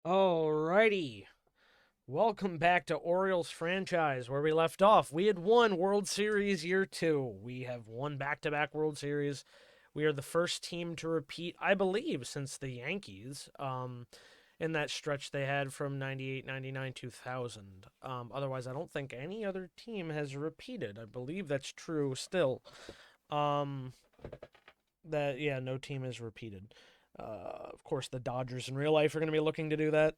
Alrighty. Welcome back to Orioles franchise, where we left off. We had won World Series year two. We have won back to back World Series. We are the first team to repeat, I believe, since the Yankees, in that stretch they had from 98, 99, 2000. Otherwise, I don't think any other team has repeated. I believe that's true still. Um, no team has repeated. Of course, the Dodgers in real life are going to be looking to do that.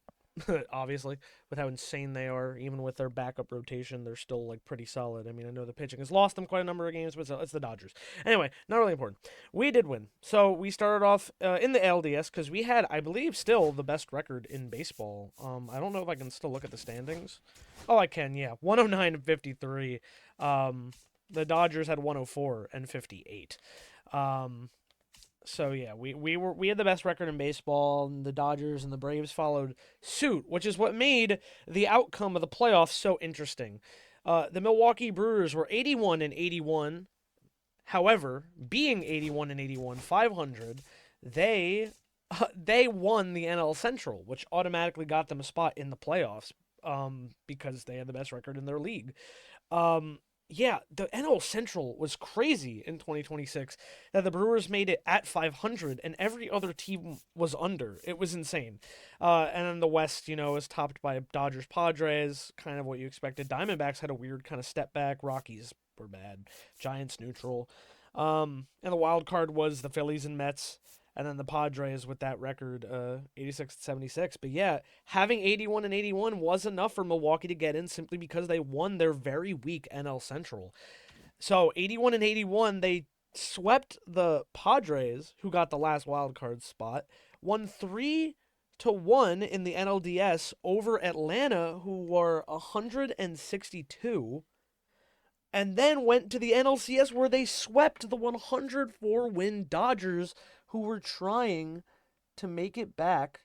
Obviously, with how insane they are, even with their backup rotation, they're still like pretty solid. I mean, I know the pitching has lost them quite a number of games, but it's the Dodgers. Anyway, not really important. We did win, so we started off in the ALDS because we had, I believe, still the best record in baseball. I don't know if I can still look at the standings. Oh, I can. Yeah, 109 and 53. The Dodgers had 104 and 58. Um, so yeah, we had the best record in baseball, and the Dodgers and the Braves followed suit, which is what made the outcome of the playoffs so interesting. The Milwaukee Brewers were 81 and 81. However, being 81 and 81, 500, they they won the NL Central, which automatically got them a spot in the playoffs because they had the best record in their league. Um, yeah, the NL Central was crazy in 2026 that the Brewers made it at 500 and every other team was under. It was insane. And then the West, is topped by Dodgers, Padres, kind of what you expected. Diamondbacks had a weird kind of step back. Rockies were bad. Giants neutral. And the wild card was the Phillies and Mets and then the Padres with that record, 86 and 76. But yeah, having 81 and 81 was enough for Milwaukee to get in simply because they won their very weak NL Central. So 81 and 81, they swept the Padres, who got the last wild card spot, won 3-1 in the NLDS over Atlanta, who were 162, and then went to the NLCS where they swept the 104 win Dodgers, who were trying to make it back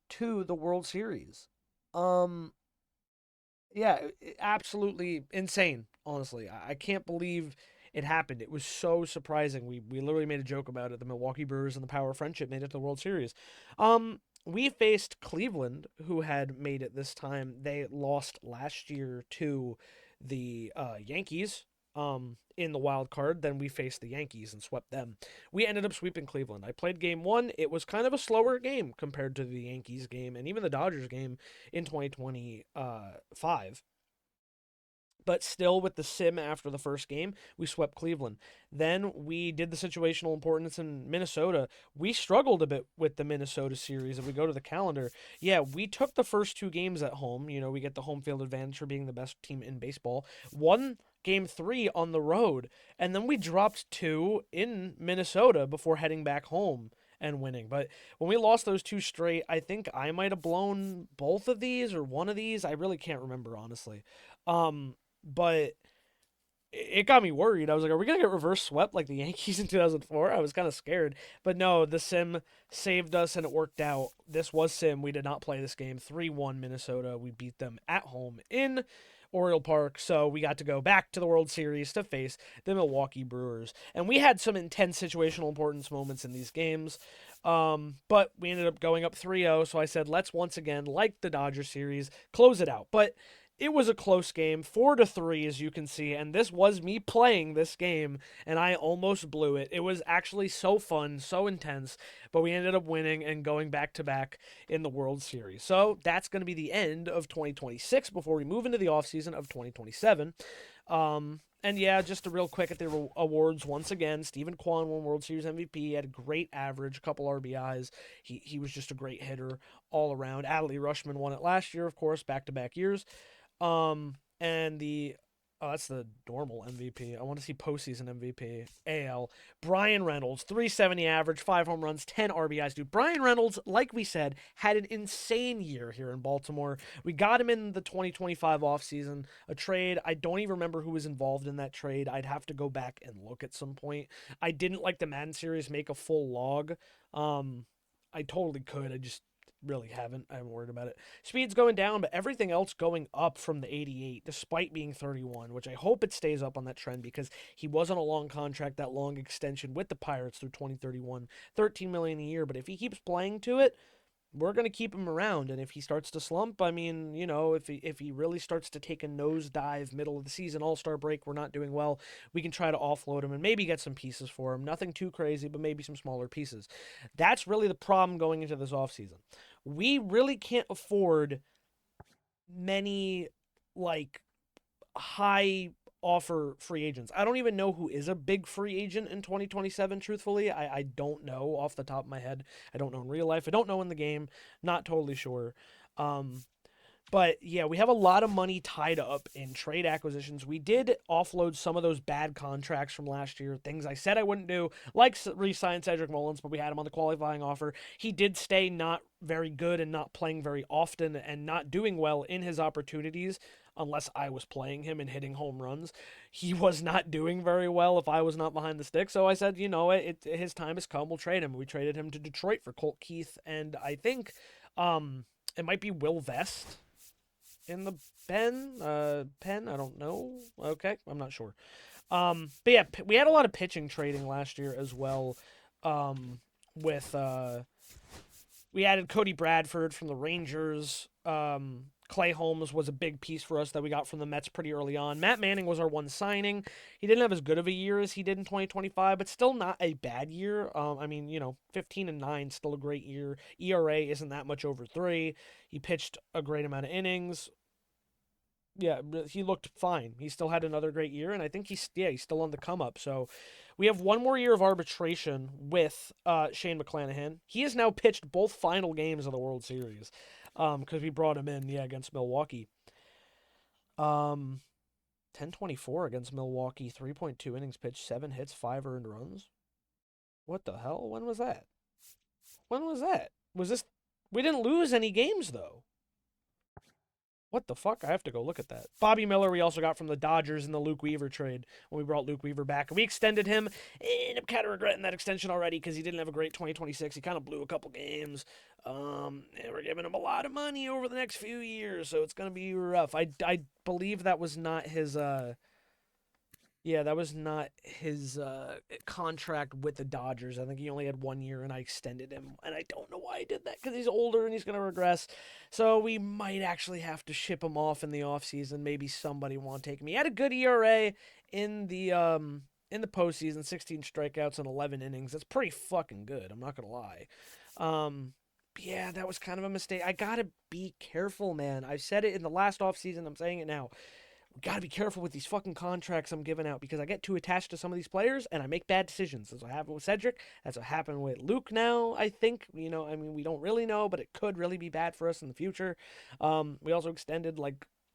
to the World Series. Um, yeah, absolutely insane. Honestly, I can't believe it happened. It was so surprising. We literally made a joke about it. The Milwaukee Brewers and the Power of Friendship made it to the World Series. We faced Cleveland, who had made it this time. They lost last year to the Yankees. In the wild card, then we faced the Yankees and swept them. We ended up sweeping Cleveland. I played game one. It was kind of a slower game compared to the Yankees game and even the Dodgers game in 2025. But still, with the sim after the first game, we swept Cleveland. Then we did the situational importance in Minnesota. We struggled a bit with the Minnesota series. If we go to the calendar, yeah, we took the first two games at home. We get the home field advantage for being the best team in baseball. Won game three on the road, and then we dropped two in Minnesota before heading back home and winning. But when we lost those two straight, I think I might have blown both of these or one of these. I really can't remember, honestly. But it got me worried. I was like, are we going to get reverse swept like the Yankees in 2004? I was kind of scared. But no, the sim saved us and it worked out. This was sim. We did not play this game. 3-1 Minnesota. We beat them at home in Oriole Park. So we got to go back to the World Series to face the Milwaukee Brewers. And we had some intense situational importance moments in these games. But we ended up going up 3-0. So I said, let's once again, like the Dodger series, close it out. But it was a close game, 4-3, as you can see, and this was me playing this game, and I almost blew it. It was actually so fun, so intense, but we ended up winning and going back to back in the World Series. So that's going to be the end of 2026 before we move into the offseason of 2027. And yeah, just a real quick at the awards once again. Stephen Kwan won World Series MVP. He had a great average, a couple RBIs. He was just a great hitter all around. Adley Rushman won it last year, of course, back to back years. And that's the normal MVP. I want to see postseason MVP. AL. Brian Reynolds, 370 average, 5 home runs, 10 RBIs. Dude, Brian Reynolds, like we said, had an insane year here in Baltimore. We got him in the 2025 offseason, a trade. I don't even remember who was involved in that trade. I'd have to go back and look at some point. I didn't like the Madden series make a full log. I totally could. I just really haven't. I haven't worried about it. Speed's going down, but everything else going up from the 88, despite being 31, which I hope it stays up on that trend because he was on a long contract, that long extension with the Pirates through 2031, $13 million a year. But if he keeps playing to it, we're going to keep him around. And if he starts to slump, I mean, if he really starts to take a nosedive middle of the season, All-Star break, we're not doing well, we can try to offload him and maybe get some pieces for him. Nothing too crazy, but maybe some smaller pieces. That's really the problem going into this offseason. We really can't afford many, like, high offer free agents. I don't even know who is a big free agent in 2027, truthfully. I don't know off the top of my head. I don't know in real life. I don't know in the game. Not totally sure. Um, but yeah, we have a lot of money tied up in trade acquisitions. We did offload some of those bad contracts from last year, things I said I wouldn't do, like re-sign Cedric Mullins, but we had him on the qualifying offer. He did stay not very good and not playing very often and not doing well in his opportunities unless I was playing him and hitting home runs. He was not doing very well if I was not behind the stick. So I said, his time has come. We'll trade him. We traded him to Detroit for Colt Keith, and I think it might be Will Vest in the pen. I don't know. Okay, I'm not sure. But yeah, we had a lot of pitching trading last year as well. With we added Cody Bradford from the Rangers. Clay Holmes was a big piece for us that we got from the Mets pretty early on. Matt Manning was our one signing. He didn't have as good of a year as he did in 2025, but still not a bad year. 15-9, still a great year. ERA isn't that much over 3. He pitched a great amount of innings. Yeah, he looked fine. He still had another great year, and I think he's still on the come up. So we have one more year of arbitration with Shane McClanahan. He has now pitched both final games of the World Series because we brought him in, against Milwaukee. 10-24 against Milwaukee, 3.2 innings pitched, 7 hits, 5 earned runs. What the hell? When was that? Was this? We didn't lose any games, though. What the fuck? I have to go look at that. Bobby Miller, we also got from the Dodgers in the Luke Weaver trade when we brought Luke Weaver back. We extended him, and I'm kind of regretting that extension already because he didn't have a great 2026. He kind of blew a couple games. And we're giving him a lot of money over the next few years, so it's going to be rough. I believe that was not his contract with the Dodgers. I think he only had 1 year, and I extended him. And I don't know why I did that, because he's older and he's going to regress. So we might actually have to ship him off in the offseason. Maybe somebody won't take him. He had a good ERA in the postseason, 16 strikeouts and 11 innings. That's pretty fucking good. I'm not going to lie. Yeah, that was kind of a mistake. I got to be careful, man. I said it in the last offseason. I'm saying it now. We got to be careful with these fucking contracts I'm giving out because I get too attached to some of these players and I make bad decisions. That's what happened with Cedric. That's what happened with Luke now, I think. We don't really know, but it could really be bad for us in the future. We also extended,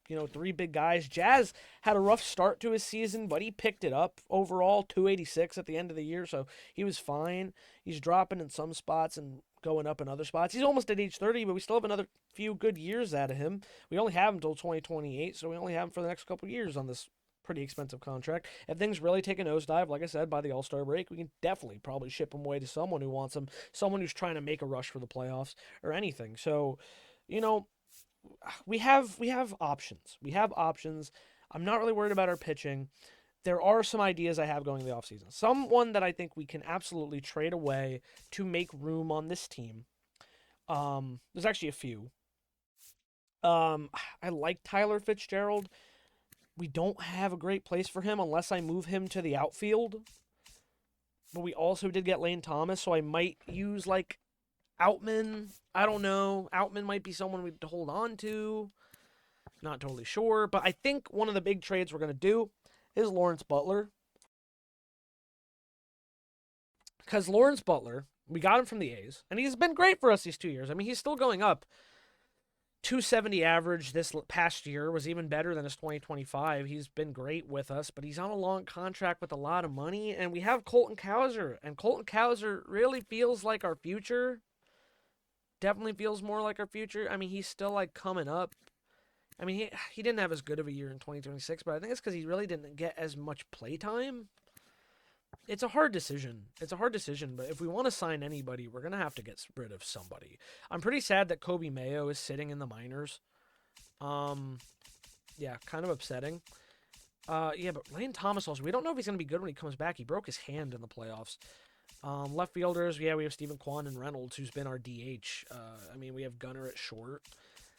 3 big guys. Jazz had a rough start to his season, but he picked it up overall, 286 at the end of the year, so he was fine. He's dropping in some spots and going up in other spots. He's almost at age 30, but we still have another few good years out of him. We only have him until 2028, so we only have him for the next couple years on this pretty expensive contract. If things really take a nosedive, like I said, by the All-Star break, we can definitely probably ship him away to someone who wants him, someone who's trying to make a rush for the playoffs or anything. So, we have options. We have options. I'm not really worried about our pitching. There are some ideas I have going in the offseason. Someone that I think we can absolutely trade away to make room on this team. There's actually a few. I like Tyler Fitzgerald. We don't have a great place for him unless I move him to the outfield. But we also did get Lane Thomas, so I might use, Outman. I don't know. Outman might be someone we'd hold on to. Not totally sure. But I think one of the big trades we're going to do is Lawrence Butler. Because Lawrence Butler, we got him from the A's, and he's been great for us these 2 years. I mean, he's still going up. 270 average this past year was even better than his 2025. He's been great with us, but he's on a long contract with a lot of money, and we have Colton Cowser, and Colton Cowser really feels like our future. Definitely feels more like our future. I mean, he's still, coming up. I mean, he didn't have as good of a year in 2026, but I think it's because he really didn't get as much play time. It's a hard decision. But if we want to sign anybody, we're going to have to get rid of somebody. I'm pretty sad that Kobe Mayo is sitting in the minors. Yeah, kind of upsetting. But Lane Thomas also, we don't know if he's going to be good when he comes back. He broke his hand in the playoffs. Left fielders, yeah, we have Stephen Kwan and Reynolds, who's been our DH. I mean, we have Gunnar at short.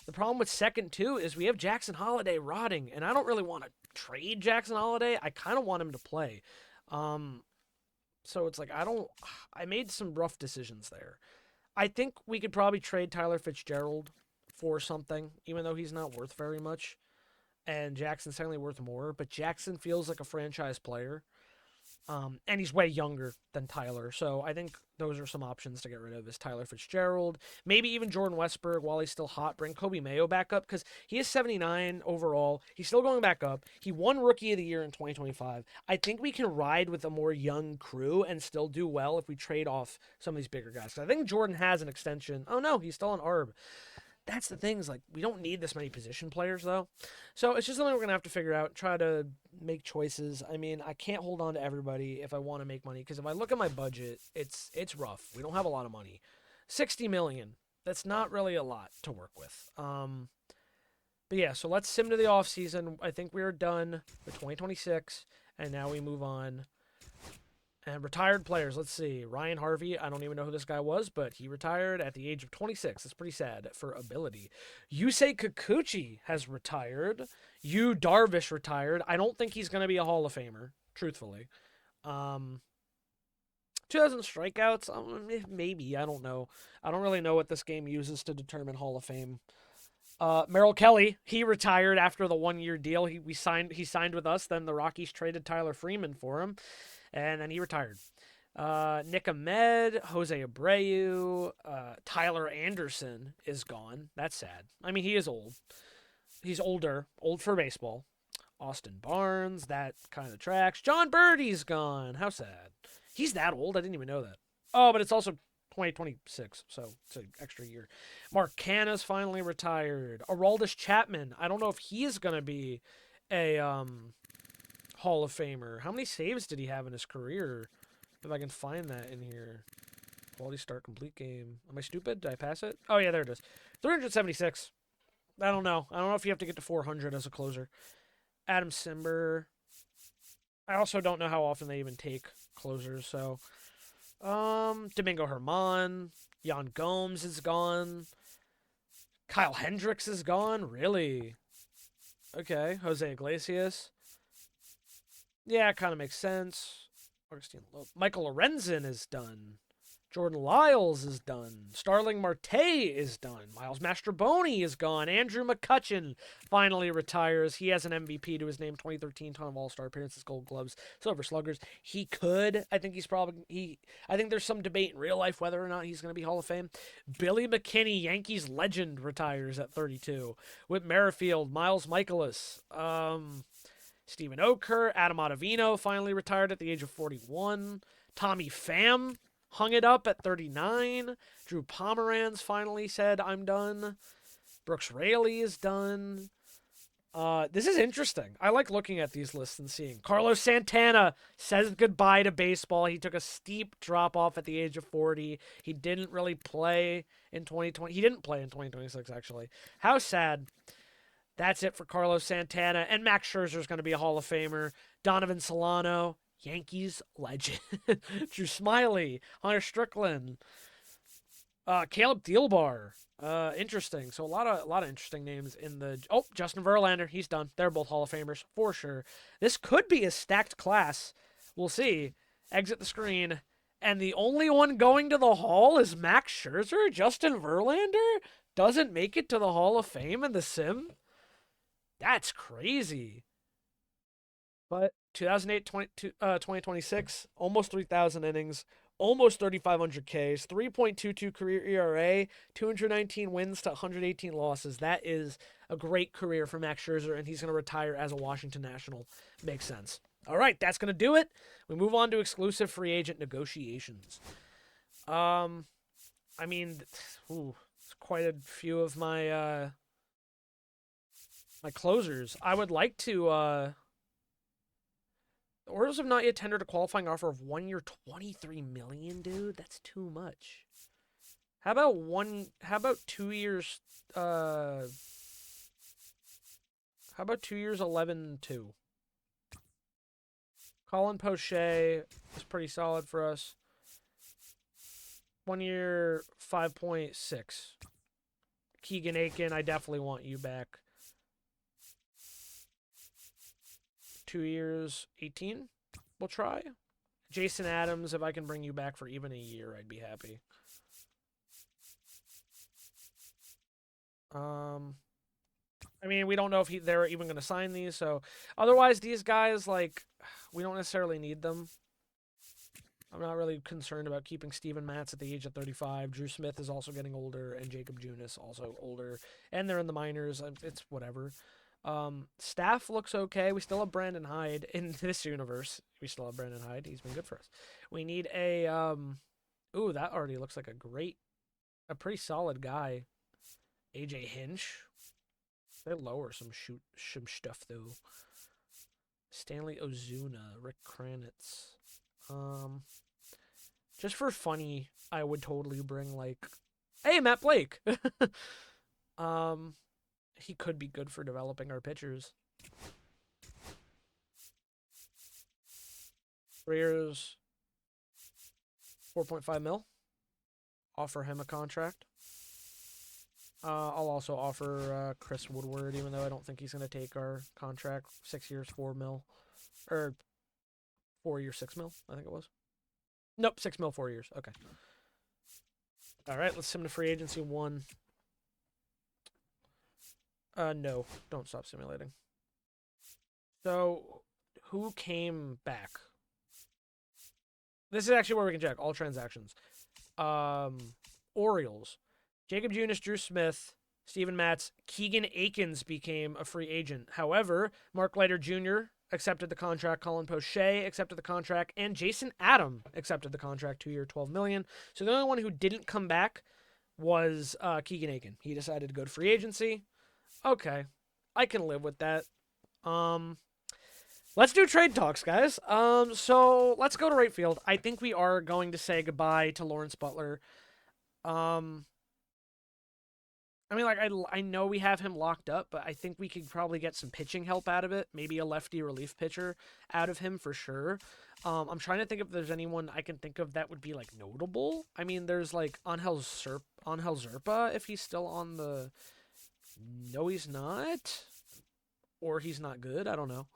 The problem with second, too, is we have Jackson Holiday rotting, and I don't really want to trade Jackson Holiday. I kind of want him to play. Um, so it's like, I made some rough decisions there. I think we could probably trade Tyler Fitzgerald for something, even though he's not worth very much. And Jackson's certainly worth more, but Jackson feels like a franchise player. And he's way younger than Tyler. So I think those are some options to get rid of is Tyler Fitzgerald. Maybe even Jordan Westberg while he's still hot. Bring Kobe Mayo back up because he is 79 overall. He's still going back up. He won Rookie of the Year in 2025. I think we can ride with a more young crew and still do well if we trade off some of these bigger guys. I think Jordan has an extension. Oh no, he's still an ARB. That's the thing is like we don't need this many position players though. So it's just something we're gonna have to figure out, try to make choices. I mean, I can't hold on to everybody if I want to make money because if I look at my budget, it's rough. We don't have a lot of money. 60 million. That's not really a lot to work with. But yeah, so let's sim to the off season. I think we're done with 2026 and now we move on. And retired players, let's see. Ryan Harvey, I don't even know who this guy was, but he retired at the age of 26. It's pretty sad for ability. Yusei Kikuchi has retired. Yu Darvish retired. I don't think he's going to be a Hall of Famer, truthfully. 2,000 strikeouts, maybe. I don't know. I don't really know what this game uses to determine Hall of Fame. Merrill Kelly, he retired after the 1-year deal. He signed with us. Then the Rockies traded Tyler Freeman for him. And then he retired. Nick Ahmed, Jose Abreu, Tyler Anderson is gone. That's sad. I mean, he is old. He's old for baseball. Austin Barnes, that kind of tracks. John Birdie's gone. How sad. He's that old. I didn't even know that. Oh, but it's also 2026, so it's an extra year. Mark Canha's finally retired. Aroldis Chapman. I don't know if he is going to be a Hall of Famer. How many saves did he have in his career? If I can find that in here. Quality start, complete game. Am I stupid? Did I pass it? Oh, yeah, there it is. 376. I don't know. I don't know if you have to get to 400 as a closer. Adam Simber. I also don't know how often they even take closers, so. Domingo Herman. Jan Gomes is gone. Kyle Hendricks is gone? Really? Okay. Jose Iglesias. Yeah, it kind of makes sense. Michael Lorenzen is done. Jordan Lyles is done. Starling Marte is done. Miles Mastrobuoni is gone. Andrew McCutchen finally retires. He has an MVP to his name. 2013 ton of All-Star appearances, Gold Gloves, Silver Sluggers. He could. I think I think there's some debate in real life whether or not he's going to be Hall of Fame. Billy McKinney, Yankees legend, retires at 32. Whit Merrifield, Miles Michaelis. Stephen Oker, Adam Ottavino finally retired at the age of 41. Tommy Pham hung it up at 39. Drew Pomeranz finally said, I'm done. Brooks Raley is done. This is interesting. I like looking at these lists and seeing. Carlos Santana says goodbye to baseball. He took a steep drop off at the age of 40. He didn't really play in 2020. He didn't play in 2026, actually. How sad. That's it for Carlos Santana. And Max Scherzer is going to be a Hall of Famer. Donovan Solano, Yankees legend. Drew Smiley, Hunter Strickland, Caleb Thielbar. Interesting. So a lot of interesting names in the. Oh, Justin Verlander, he's done. They're both Hall of Famers for sure. This could be a stacked class. We'll see. Exit the screen. And the only one going to the Hall is Max Scherzer. Justin Verlander doesn't make it to the Hall of Fame in the sim. That's crazy. But 2026, almost 3,000 innings, almost 3,500 Ks, 3.22 career ERA, 219 wins to 118 losses. That is a great career for Max Scherzer, and he's going to retire as a Washington National. Makes sense. All right, that's going to do it. We move on to exclusive free agent negotiations. I mean, it's quite a few of my closers. I would like to. The Orioles have not yet tendered a qualifying offer of 1 year, $23 million, dude. That's too much. How about 2 years? How about 2 years, 11-2? Colin Poche is pretty solid for us. 1 year, 5.6. Keegan Aiken, I definitely want you back. 2 years, 18. We'll try. Jason Adams, if I can bring you back for even a year, I'd be happy. I mean, we don't know if they're even going to sign these, so otherwise, these guys, like, we don't necessarily need them. I'm not really concerned about keeping Steven Matz at the age of 35. Drew Smith is also getting older, and Jacob Junis also older, and they're in the minors. It's whatever. Staff looks okay. We still have Brandon Hyde in this universe. We still have Brandon Hyde. He's been good for us. We need a ooh, that already looks like a pretty solid guy. AJ Hinch. They lower some stuff though. Stanley Ozuna, Rick Kranitz. Just for funny, I would totally bring like, hey, Matt Blake. He could be good for developing our pitchers. 3 years, 4.5 mil. Offer him a contract. I'll also offer Chris Woodward, even though I don't think he's going to take our contract. 6 years, 4 mil. Or 4 years, 6 mil, I think it was. Nope, 6 mil, 4 years. Okay. All right, let's sim to free agency 1. No, don't stop simulating. So, who came back? This is actually where we can check all transactions. Orioles. Jacob Junis, Drew Smith, Steven Matz, Keegan Aikens became a free agent. However, Mark Leiter Jr. accepted the contract, Colin Poche accepted the contract, and Jason Adam accepted the contract, 2 year, $12 million. So the only one who didn't come back was Keegan Aiken. He decided to go to free agency. Okay, I can live with that. Let's do trade talks, guys. So let's go to right field. I think we are going to say goodbye to Lawrence Butler. I mean, like, I know we have him locked up, but I think we could probably get some pitching help out of it. Maybe a lefty relief pitcher out of him for sure. I'm trying to think if there's anyone I can think of that would be, like, notable. I mean, there's, like, Angel Zerpa, if he's still on the... No, he's not. Or he's not good. I don't know.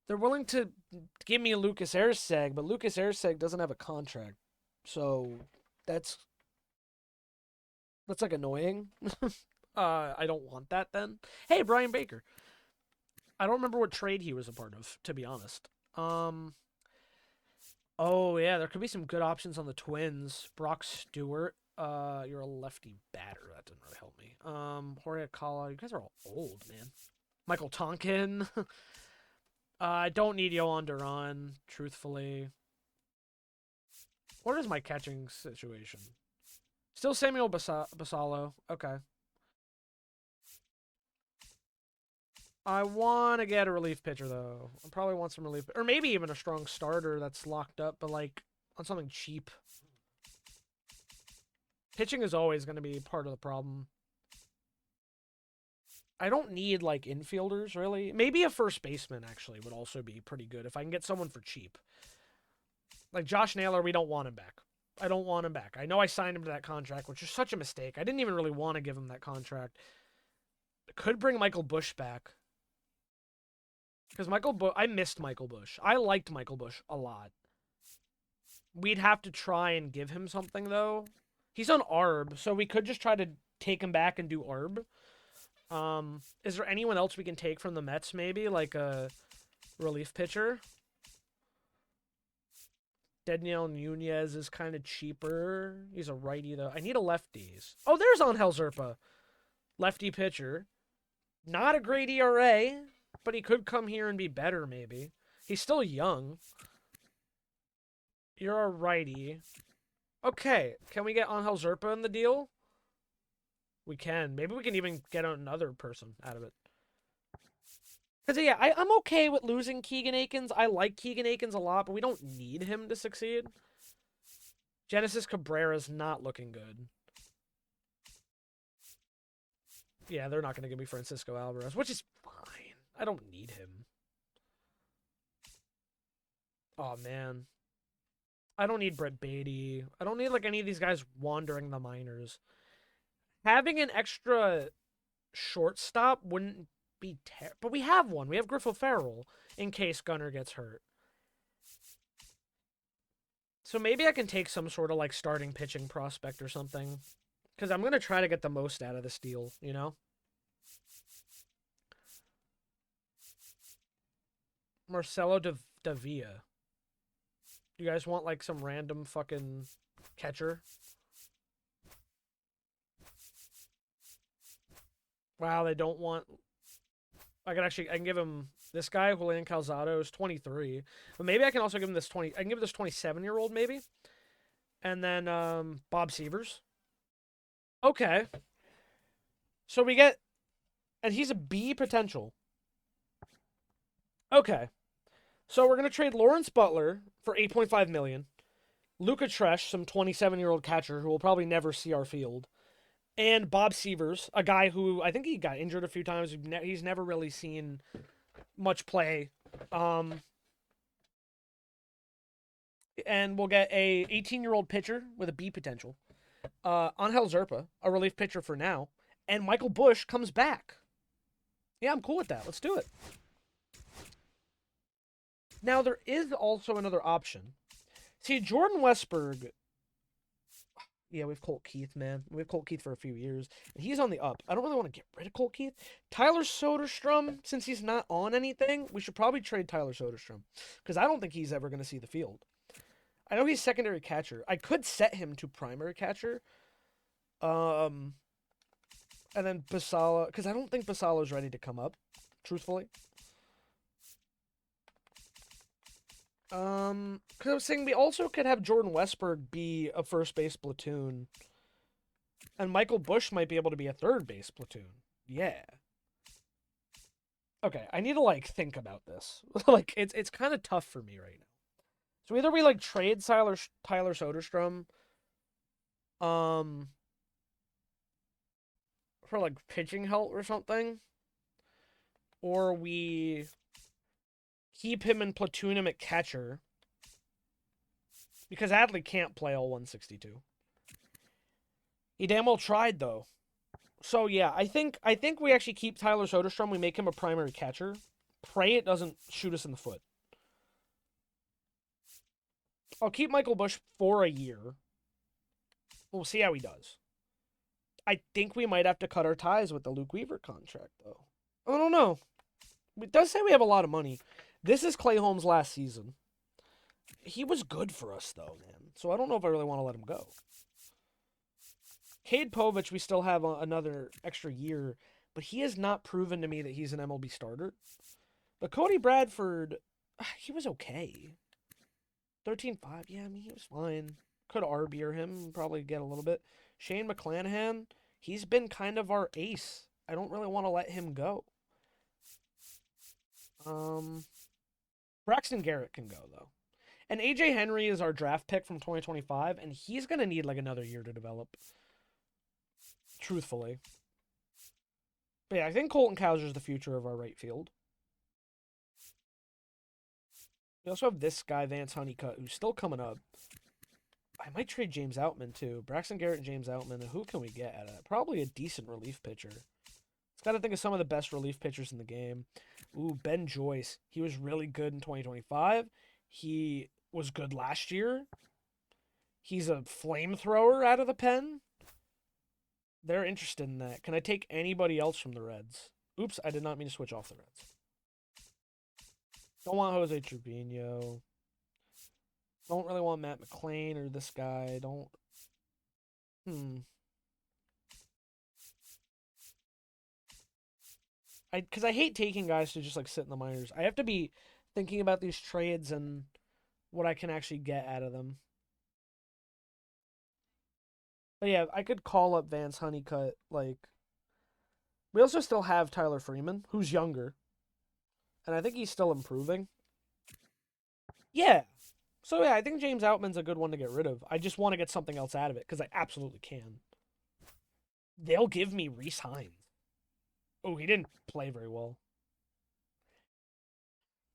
They're willing to give me Lucas Erceg, but Lucas Erceg doesn't have a contract. So, that's like annoying. I don't want that then. Hey, Brian Baker. I don't remember what trade he was a part of, to be honest. Oh yeah, there could be some good options on the Twins. Brock Stewart. You're a lefty batter. That didn't really help me. Jorge Alcala. You guys are all old, man. Michael Tonkin. I don't need Yohan Duran, truthfully. What is my catching situation? Still Samuel Basallo. Okay. I want to get a relief pitcher, though. I probably want some relief. Or maybe even a strong starter that's locked up, but, like, on something cheap. Pitching is always going to be part of the problem. I don't need, like, infielders, really. Maybe a first baseman, actually, would also be pretty good if I can get someone for cheap. Like, Josh Naylor, we don't want him back. I don't want him back. I know I signed him to that contract, which is such a mistake. I didn't even really want to give him that contract. I could bring Michael Busch back. Because I missed Michael Busch. I liked Michael Busch a lot. We'd have to try and give him something, though. He's on ARB, so we could just try to take him back and do ARB. Is there anyone else we can take from the Mets, maybe? Like a relief pitcher? Daniel Nunez is kind of cheaper. He's a righty, though. I need a lefties. Oh, there's Angel Zerpa. Lefty pitcher. Not a great ERA, but he could come here and be better, maybe. He's still young. You're a righty. Okay, can we get Angel Zerpa in the deal? We can. Maybe we can even get another person out of it. Because, yeah, I'm okay with losing Keegan Aikens. I like Keegan Aikens a lot, but we don't need him to succeed. Genesis Cabrera's not looking good. Yeah, they're not going to give me Francisco Alvarez, which is fine. I don't need him. Oh, man. I don't need Brett Beatty. I don't need like any of these guys wandering the minors. Having an extra shortstop wouldn't be terrible. But we have one. We have Griffo Farrell in case Gunnar gets hurt. So maybe I can take some sort of like starting pitching prospect or something. Because I'm going to try to get the most out of this deal, you know? Marcelo Davia. You guys want like some random fucking catcher? Wow, they don't want. I can give him this guy, Julian Calzado, is 23. But maybe I can also give him this 20. I can give this 27-year-old maybe. And then Bob Severs. Okay. So we get. And he's a B potential. Okay. So we're going to trade Lawrence Butler for 8.5 million. Luca Tresh, some 27-year-old catcher who will probably never see our field. And Bob Severs, a guy who I think he got injured a few times. He's never really seen much play. And we'll get a 18-year-old pitcher with a B potential. Angel Zerpa, a relief pitcher for now. And Michael Busch comes back. Yeah, I'm cool with that. Let's do it. Now, there is also another option. See, Jordan Westburg. Yeah, we have Colt Keith, man. We have Colt Keith for a few years. And he's on the up. I don't really want to get rid of Colt Keith. Tyler Soderstrom, since he's not on anything, we should probably trade Tyler Soderstrom. Because I don't think he's ever going to see the field. I know he's secondary catcher. I could set him to primary catcher. And then Basala, because I don't think Basala's ready to come up, truthfully. Because I was saying we also could have Jordan Westburg be a first base platoon. And Michael Busch might be able to be a third base platoon. Yeah. Okay, I need to like think about this. Like it's kind of tough for me right now. So either we like trade Tyler Soderstrom um for like pitching help or something, or we keep him and platoon him at catcher because Adley can't play all 162. He damn well tried though. So yeah, I think we actually keep Tyler Soderstrom. We make him a primary catcher. Pray it doesn't shoot us in the foot. I'll keep Michael Busch for a year. We'll see how he does. I think we might have to cut our ties with the Luke Weaver contract though. I don't know. It does say we have a lot of money. This is Clay Holmes' last season. He was good for us though, man. So I don't know if I really want to let him go. Cade Povich, we still have another extra year, but he has not proven to me that he's an MLB starter. But Cody Bradford, he was okay. 13.5, yeah, I mean, he was fine. Could RB'er him, probably get a little bit. Shane McClanahan, he's been kind of our ace. I don't really want to let him go. Braxton Garrett can go, though. And AJ Henry is our draft pick from 2025, and he's going to need like another year to develop. Truthfully. But yeah, I think Colton Cowser is the future of our right field. We also have this guy, Vance Honeycutt, who's still coming up. I might trade James Outman, too. Braxton Garrett and James Outman. Who can we get at it? Probably a decent relief pitcher. It's got to think of some of the best relief pitchers in the game. Ooh, Ben Joyce. He was really good in 2025. He was good last year. He's a flamethrower out of the pen. They're interested in that. Can I take anybody else from the Reds? Oops, I did not mean to switch off the Reds. Don't want Jose Trevino. Don't really want Matt McClain or this guy. Don't. Because I hate taking guys to just like sit in the minors. I have to be thinking about these trades and what I can actually get out of them. But yeah, I could call up Vance Honeycutt. Like, we also still have Tyler Freeman, who's younger, and I think he's still improving. Yeah. So yeah, I think James Outman's a good one to get rid of. I just want to get something else out of it because I absolutely can. They'll give me Reese Hines. Oh, he didn't play very well.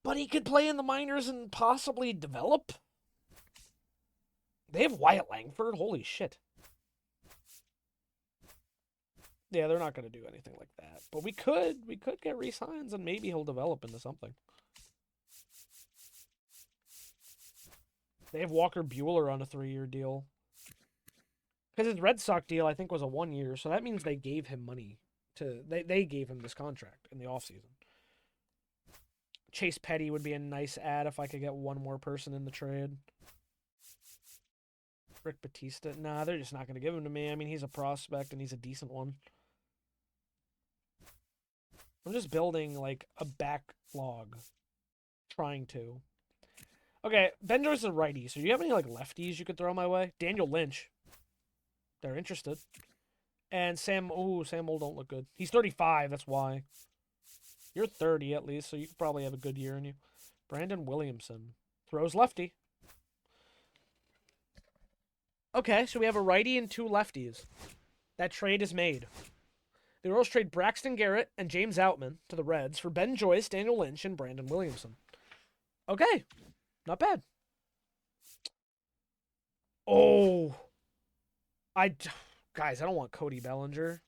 But he could play in the minors and possibly develop. They have Wyatt Langford? Holy shit. Yeah, they're not going to do anything like that. But we could get Rhys Hines, and maybe he'll develop into something. They have Walker Buehler on a 3-year deal. Because his Red Sox deal, I think, was a 1-year, so that means they gave him money. They gave him this contract in the offseason. Chase Petty would be a nice add if I could get one more person in the trade. Rick Batista. Nah, they're just not going to give him to me. I mean, he's a prospect, and he's a decent one. I'm just building, like, a backlog. Trying to. Okay, Ben Joyce is a righty, so do you have any, like, lefties you could throw my way? Daniel Lynch. They're interested. And Sam... Ooh, Sam Moll don't look good. He's 35, that's why. You're 30, at least, so you could probably have a good year in you. Brandon Williamson. Throws lefty. Okay, so we have a righty and 2 lefties. That trade is made. The Orioles trade Braxton Garrett and James Outman to the Reds for Ben Joyce, Daniel Lynch, and Brandon Williamson. Okay, not bad. Oh, guys, I don't want Cody Bellinger.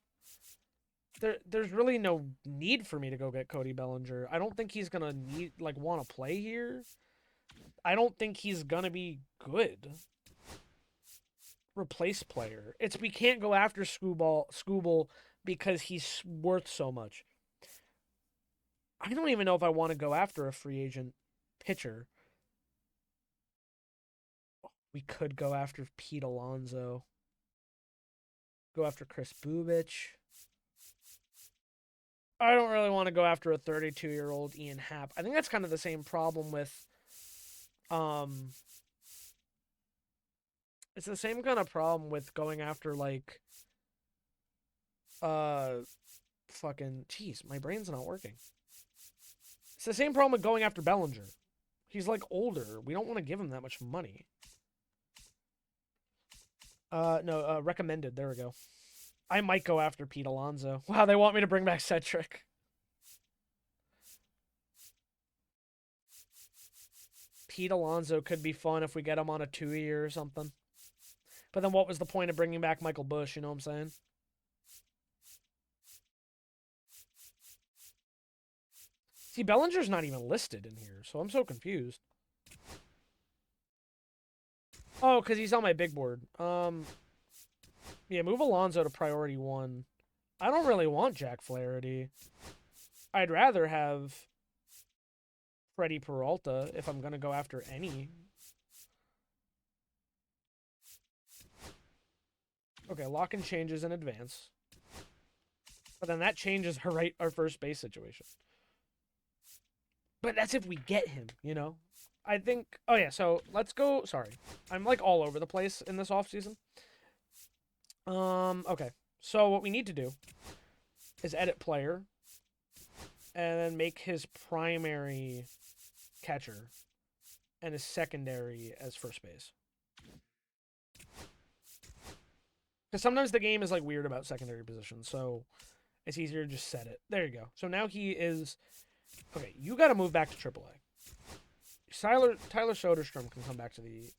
There's really no need for me to go get Cody Bellinger. I don't think he's gonna want to play here. I don't think he's gonna be good. Replace player. We can't go after Scooble because he's worth so much. I don't even know if I want to go after a free agent pitcher. We could go after Pete Alonso. Go after Chris Bubich. I don't really want to go after a 32-year-old Ian Happ. I think that's kind of the same problem with it's the same kind of problem with going after, like, fucking, jeez, my brain's not working. It's the same problem with going after Bellinger. He's, like, older. We don't want to give him that much money. No, recommended. There we go. I might go after Pete Alonso. Wow, they want me to bring back Cedric. Pete Alonso could be fun if we get him on a 2-year or something. But then what was the point of bringing back Michael Bush, you know what I'm saying? See, Bellinger's not even listed in here, so I'm so confused. Oh, because he's on my big board. Yeah, move Alonso to priority 1. I don't really want Jack Flaherty. I'd rather have Freddie Peralta if I'm going to go after any. Okay, lock-in changes in advance. But then that changes our first base situation. But that's if we get him, you know? I think... Oh, yeah, so let's go... Sorry. I'm, like, all over the place in this offseason. Okay. So what we need to do is edit player and then make his primary catcher and his secondary as first base. Because sometimes the game is, like, weird about secondary positions, so it's easier to just set it. There you go. So now he is... Okay, you got to move back to AAA. Tyler Soderstrom can come back to the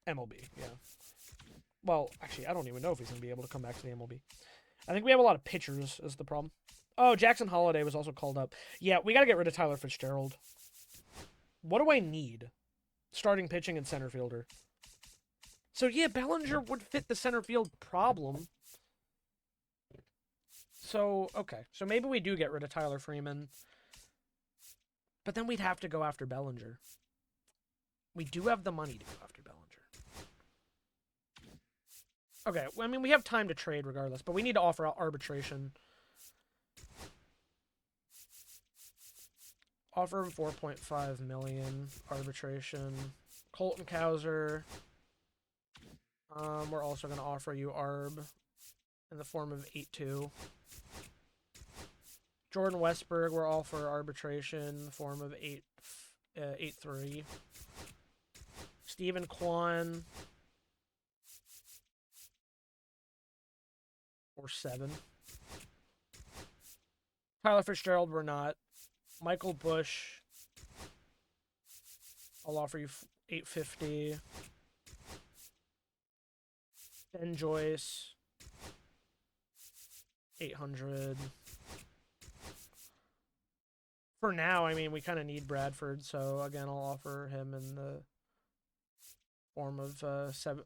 MLB, yeah. Well, actually, I don't even know if he's going to be able to come back to the MLB. I think we have a lot of pitchers is the problem. Oh, Jackson Holliday was also called up. Yeah, we got to get rid of Tyler Fitzgerald. What do I need? Starting pitching and center fielder. So, yeah, Bellinger would fit the center field problem. So, okay. So maybe we do get rid of Tyler Freeman. But then we'd have to go after Bellinger. We do have the money to go after Bellinger. Okay, well, I mean, we have time to trade regardless, but we need to offer out arbitration. Offer him $4.5 million arbitration. Colton Cowser. We're also going to offer you ARB in the form of 8-2. Jordan Westberg, we're all for arbitration in the form of 8-3. Stephen Kwan. Or 7. Tyler Fitzgerald, we're not. Michael Bush, I'll offer you $850. Ben Joyce. 800. For now, I mean, we kind of need Bradford, so again, I'll offer him in the form of seven.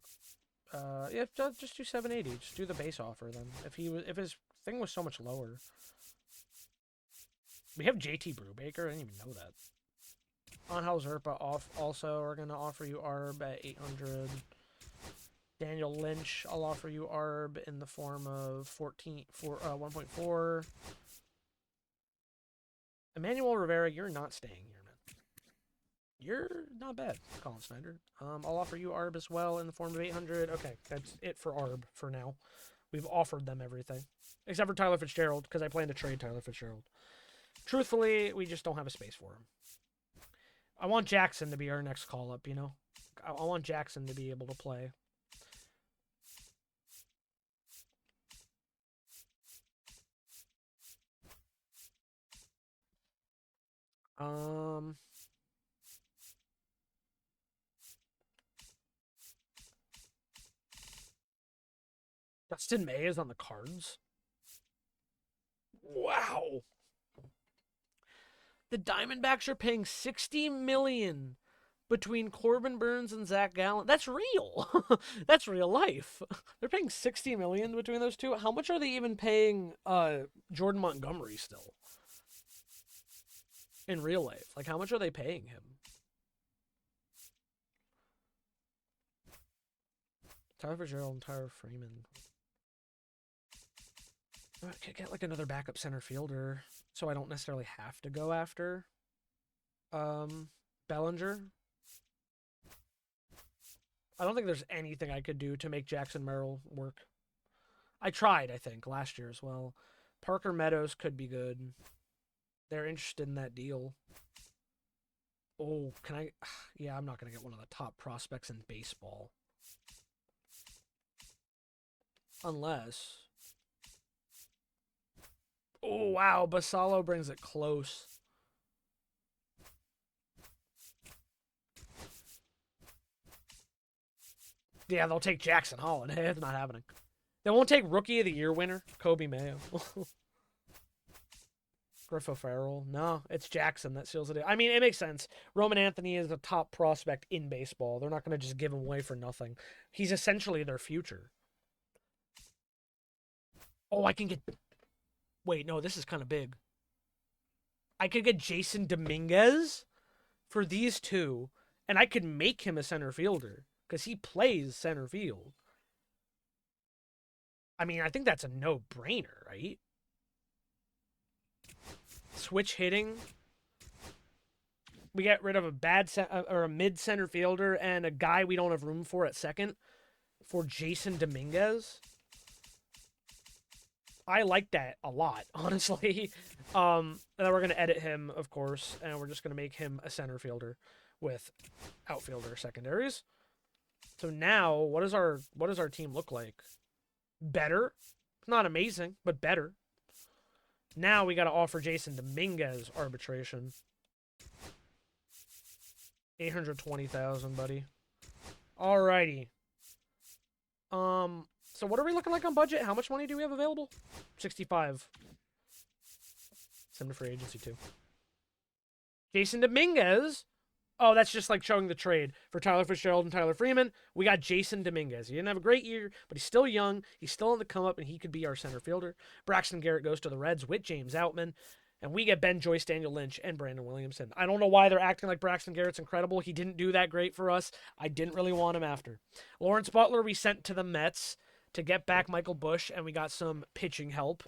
Yeah, just do 780. Just do the base offer then. If his thing was so much lower. We have JT Brubaker. I didn't even know that. Angel Zerpa off. Also, we're gonna offer you Arb at 800. Daniel Lynch, I'll offer you Arb in the form of 1.4. Emmanuel Rivera, you're not staying here, man. You're not bad, Colin Snyder. I'll offer you Arb as well in the form of 800. Okay, that's it for Arb for now. We've offered them everything. Except for Tyler Fitzgerald, because I plan to trade Tyler Fitzgerald. Truthfully, we just don't have a space for him. I want Jackson to be our next call-up, you know? I want Jackson to be able to play. Dustin May is on the Cards. Wow. The Diamondbacks are paying $60 million between Corbin Burns and Zach Gallen. That's real. That's real life. They're paying $60 million between those two. How much are they even paying Jordan Montgomery still? In real life. Like, how much are they paying him? Tyler Fitzgerald and Tyler Freeman. I could get like another backup center fielder, so I don't necessarily have to go after Bellinger. I don't think there's anything I could do to make Jackson Merrill work. I tried, I think, last year as well. Parker Meadows could be good. They're interested in that deal. Oh, can I? Yeah, I'm not going to get one of the top prospects in baseball. Unless... Oh, wow. Basallo brings it close. Yeah, they'll take Jackson Holland. Hey, it's not happening. They won't take Rookie of the Year winner, Kobe Mayo. Griffo Farrell. No, it's Jackson that seals it. I mean, it makes sense. Roman Anthony is a top prospect in baseball. They're not going to just give him away for nothing. He's essentially their future. Oh, I can get... Wait, no, this is kind of big. I could get Jason Dominguez for these two, and I could make him a center fielder because he plays center field. I mean, I think that's a no-brainer, right? Switch hitting. We get rid of a mid center fielder and a guy we don't have room for at second for Jason Dominguez. I like that a lot, honestly. And then we're going to edit him, of course, and we're just going to make him a center fielder with outfielder secondaries. So now, what does our team look like? Better. Not amazing, but better. Now we got to offer Jason Dominguez arbitration. 820,000, buddy. Alrighty. So what are we looking like on budget? How much money do we have available? 65. Send to free agency too. Jason Dominguez. Oh, that's just like showing the trade for Tyler Fitzgerald and Tyler Freeman. We got Jason Dominguez. He didn't have a great year, but he's still young. He's still on the come up, and he could be our center fielder. Braxton Garrett goes to the Reds with James Outman. And we get Ben Joyce, Daniel Lynch, and Brandon Williamson. I don't know why they're acting like Braxton Garrett's incredible. He didn't do that great for us. I didn't really want him after. Lawrence Butler we sent to the Mets to get back Michael Busch, and we got some pitching help.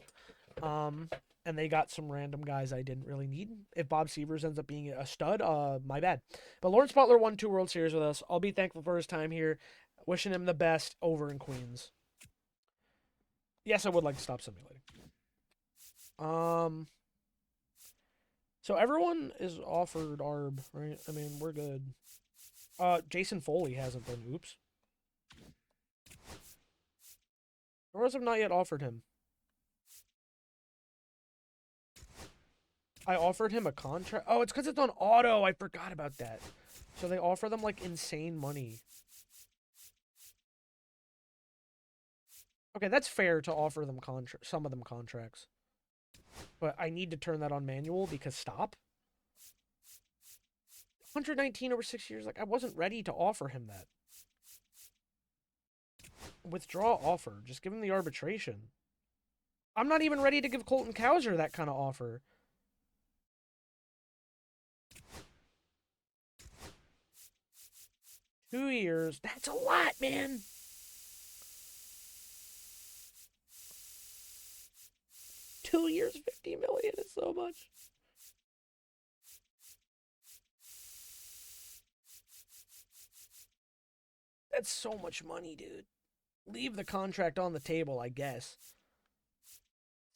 And they got some random guys I didn't really need. If Bob Severs ends up being a stud, my bad. But Lawrence Butler won 2 World Series with us. I'll be thankful for his time here. Wishing him the best over in Queens. Yes, I would like to stop simulating. So everyone is offered ARB, right? I mean, we're good. Jason Foley hasn't been. Oops. Orioles have not yet offered him. I offered him a contract. Oh, it's because it's on auto. I forgot about that. So they offer them, like, insane money. Okay, that's fair to offer them some of them contracts. But I need to turn that on manual because stop. 119 over 6 years. Like, I wasn't ready to offer him that. Withdraw offer. Just give him the arbitration. I'm not even ready to give Colton Cowser that kind of offer. Two years. That's a lot, man. $2 years, $50 million is so much. That's so much money, dude. Leave the contract on the table, I guess.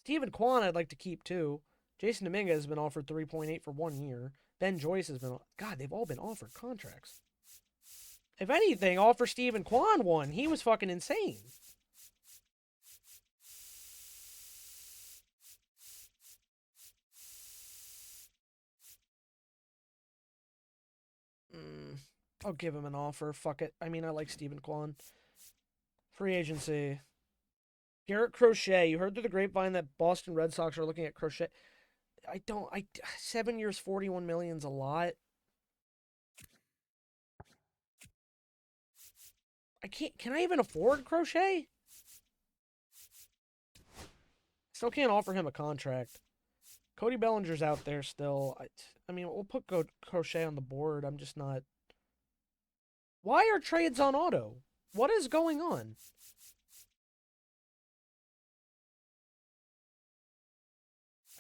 Steven Kwan, I'd like to keep too. Jason Dominguez has been offered 3.8 for 1 year. Ben Joyce has been. God, they've all been offered contracts. If anything, offer Steven Kwan one. He was fucking insane. I'll give him an offer. Fuck it. I mean, I like Steven Kwan. Free agency. Garrett Crochet. You heard through the grapevine that Boston Red Sox are looking at Crochet. 7 years, 41 million's a lot. I can't. Can I even afford Crochet? Still can't offer him a contract. Cody Bellinger's out there still. I mean, we'll put Crochet on the board. I'm just not. Why are trades on auto? What is going on?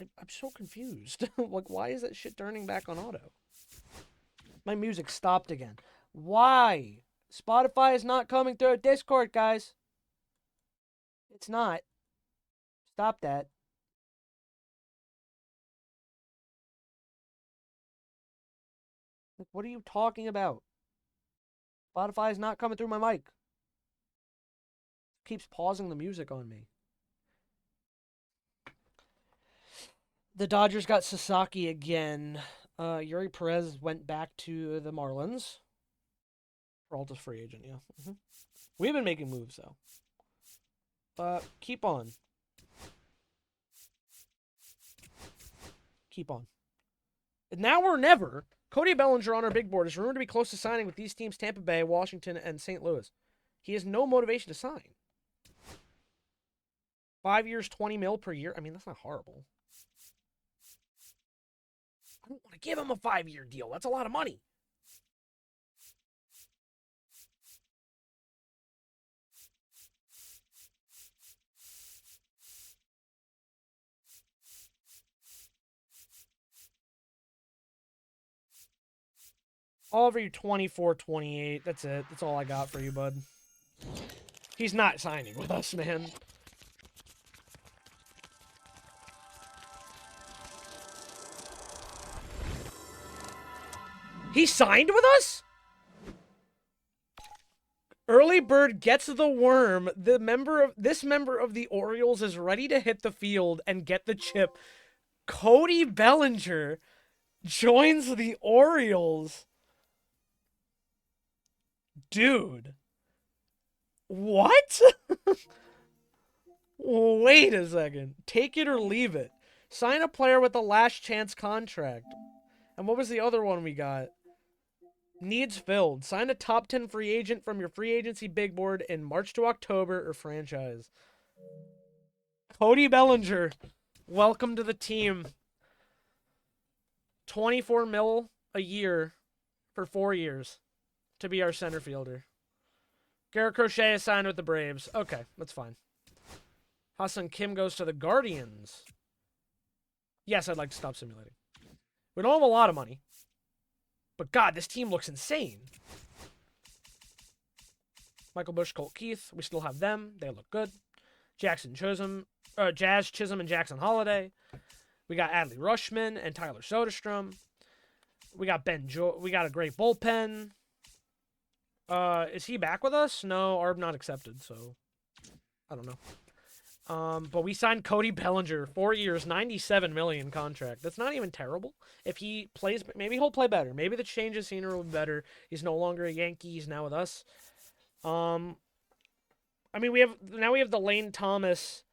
I'm so confused. Like, why is that shit turning back on auto? My music stopped again. Why? Spotify is not coming through Discord, guys. It's not. Stop that. Like, what are you talking about? Spotify is not coming through my mic. It keeps pausing the music on me. The Dodgers got Sasaki again. Yuri Perez went back to the Marlins. Peralta's free agent, yeah. We've been making moves, though. Keep on. Keep on. Now or never, Cody Bellinger on our big board is rumored to be close to signing with these teams Tampa Bay, Washington, and St. Louis. He has no motivation to sign. 5 years, 20 mil per year. I mean, that's not horrible. I don't want to give him a 5-year deal. That's a lot of money. I'll offer you 24, 28. That's it. That's all I got for you, bud. He's not signing with us, man. He signed with us? Early bird gets the worm. This member of the Orioles is ready to hit the field and get the chip. Cody Bellinger joins the Orioles. Dude. What? Wait a second. Take it or leave it. Sign a player with a last chance contract. And what was the other one we got? Needs filled. Sign a top 10 free agent from your free agency big board in March to October or franchise. Cody Bellinger, welcome to the team. 24 mil a year for 4 years to be our center fielder. Garrett Crochet is signed with the Braves. Okay, that's fine. Ha-Seong Kim goes to the Guardians. Yes, I'd like to stop simulating. We don't have a lot of money. But God, this team looks insane. Michael Busch, Colt Keith. We still have them. They look good. Jazz Chisholm, and Jackson Holiday. We got Adley Rutschman and Tyler Soderstrom. We got we got a great bullpen. Is he back with us? No, ARB not accepted, so I don't know. But we signed Cody Bellinger, 4 years, $97 million contract. That's not even terrible. If he plays, maybe he'll play better. Maybe the change of scenery will be better. He's no longer a Yankee. He's now with us. I I mean, we have the Lane Thomas,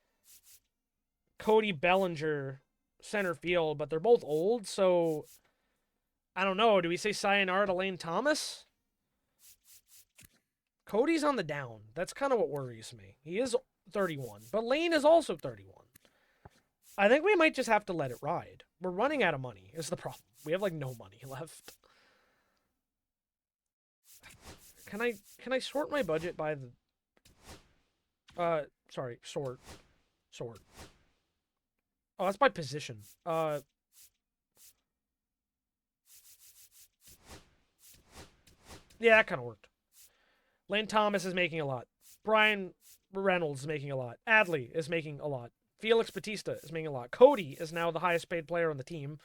Cody Bellinger center field, but they're both old, so I don't know. Do we say sayonara to Lane Thomas? Cody's on the down. That's kind of what worries me. He is 31, but Lane is also 31. I think we might just have to let it ride. We're running out of money is the problem. We have like no money left. Can I sort my budget by the sorry, sort. Oh, that's by position. Yeah, that kind of worked. Lane Thomas is making a lot. Brian Reynolds is making a lot. Adley is making a lot. Felix Bautista is making a lot. Cody is now the highest paid player on the team.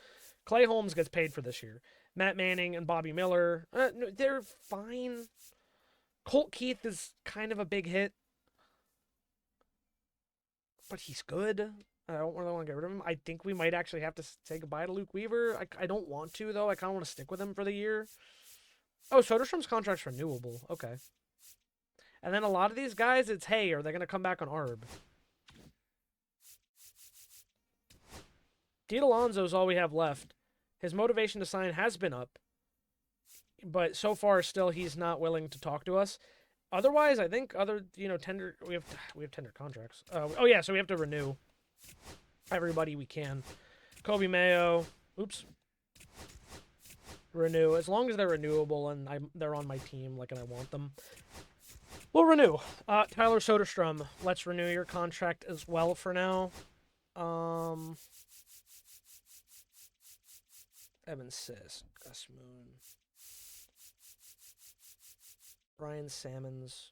Clay Holmes gets paid for this year. Matt Manning and Bobby Miller, they're fine. Colt Keith is kind of a big hit. But he's good. I don't really want to get rid of him. I think we might actually have to say goodbye to Luke Weaver. I don't want to, though. I kind of want to stick with him for the year. Oh, Soderstrom's contract's renewable. Okay. And then a lot of these guys, it's, hey, are they going to come back on ARB? Pete Alonso is all we have left. His motivation to sign has been up. But so far, still, he's not willing to talk to us. Otherwise, I think tender... We have tender contracts. Oh, yeah, so we have to renew everybody we can. Kobe Mayo. Oops. Renew. As long as they're renewable and they're on my team, and I want them. We'll renew. Tyler Soderstrom, let's renew your contract as well for now. Evan Sisk, Gus Moon, Brian Salmons.